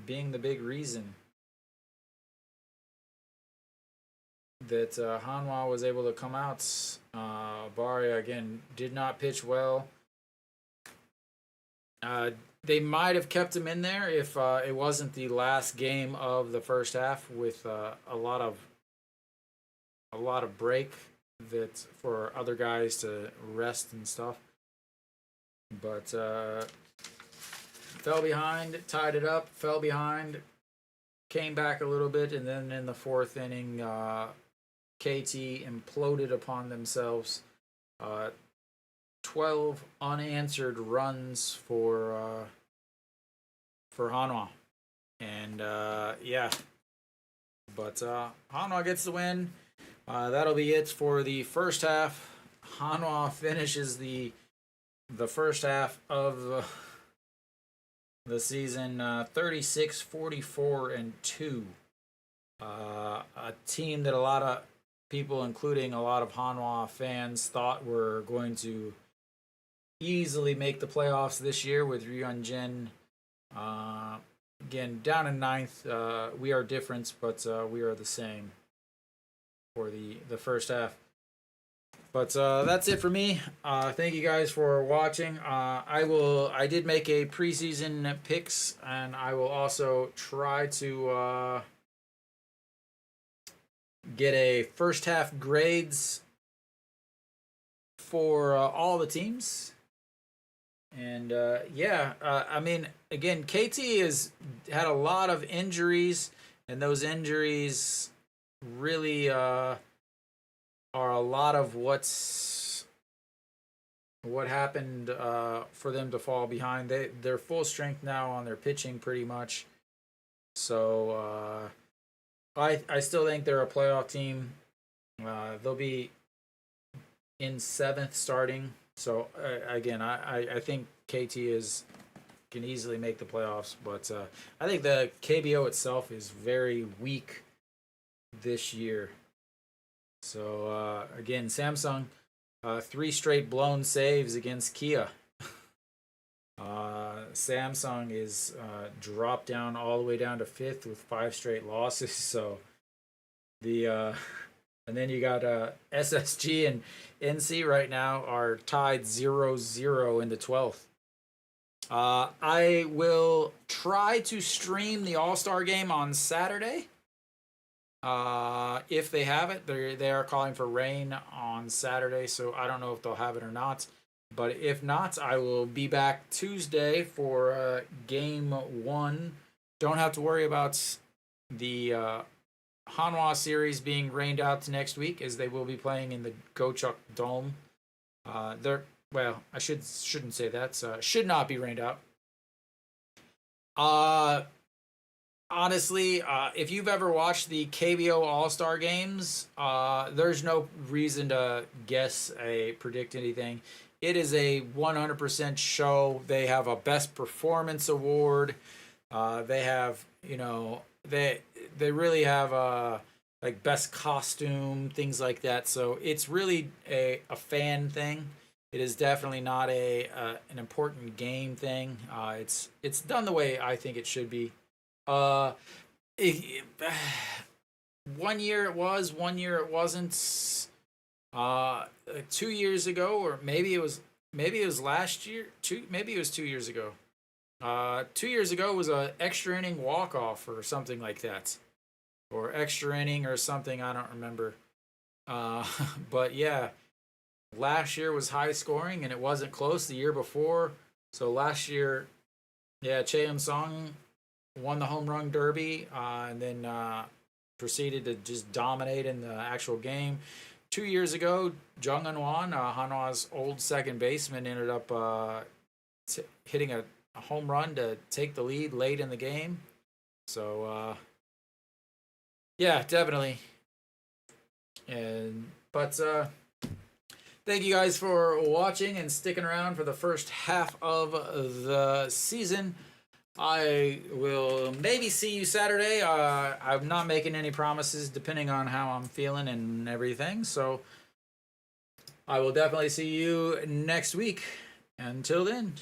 being the big reason that Hanwha was able to come out. Baria again did not pitch well. They might have kept him in there if it wasn't the last game of the first half with a lot of break that for other guys to rest and stuff. But fell behind, tied it up, fell behind, came back a little bit, and then in the 4th inning, KT imploded upon themselves. 12 unanswered runs for Hanwha, and yeah, but Hanwha gets the win. That'll be it for the first half. Hanwha finishes the first half of the season 36-44-2. A team that a lot of people, including a lot of Hanwha fans, thought were going to easily make the playoffs this year with Ryunjin. Again, down in 9th. We are different, but we are the same for the first half. But that's it for me. Thank you guys for watching. I did make a preseason picks, and I will also try to get a first half grades for all the teams. And yeah, I mean, again, KT has had a lot of injuries, and those injuries really are a lot of what happened for them to fall behind. They're full strength now on their pitching pretty much. So I still think they're a playoff team. They'll be in 7th starting. So again, I think KT can easily make the playoffs, but I think the KBO itself is very weak this year. So again, Samsung 3 straight blown saves against Kia. Samsung is dropped down all the way down to 5th with 5 straight losses. So and then you got SSG and NC right now are tied 0-0 in the 12th. I will try to stream the All-Star game on Saturday. If they have it, they are calling for rain on Saturday, so I don't know if they'll have it or not. But if not, I will be back Tuesday for game 1. Don't have to worry about the Hanwha series being rained out next week, as they will be playing in the Gocheok Dome. Well, I shouldn't say that. Should not be rained out. Honestly, if you've ever watched the KBO All-Star games, there's no reason to predict anything. It is a 100% show. They have a Best Performance Award. They have, they really have like Best Costume, things like that. So it's really a fan thing. It is definitely not an important game thing. It's done the way I think it should be. Uh, it, 1 year it was, 1 year it wasn't. 2 years ago, or maybe it was last year. Maybe it was 2 years ago. 2 years ago was a extra inning walk off or something like that, or extra inning or something. I don't remember. Uh, but yeah, last year was high scoring and it wasn't close the year before. So last year, yeah, Cheon Song won the home run derby, and then proceeded to just dominate in the actual game. 2 years ago, Jung Eun-wan, Hanwha's old second baseman, ended up hitting a home run to take the lead late in the game. So yeah, definitely. And but thank you guys for watching and sticking around for the first half of the season. I will maybe see you Saturday. I'm not making any promises depending on how I'm feeling and everything. So I will definitely see you next week. Until then.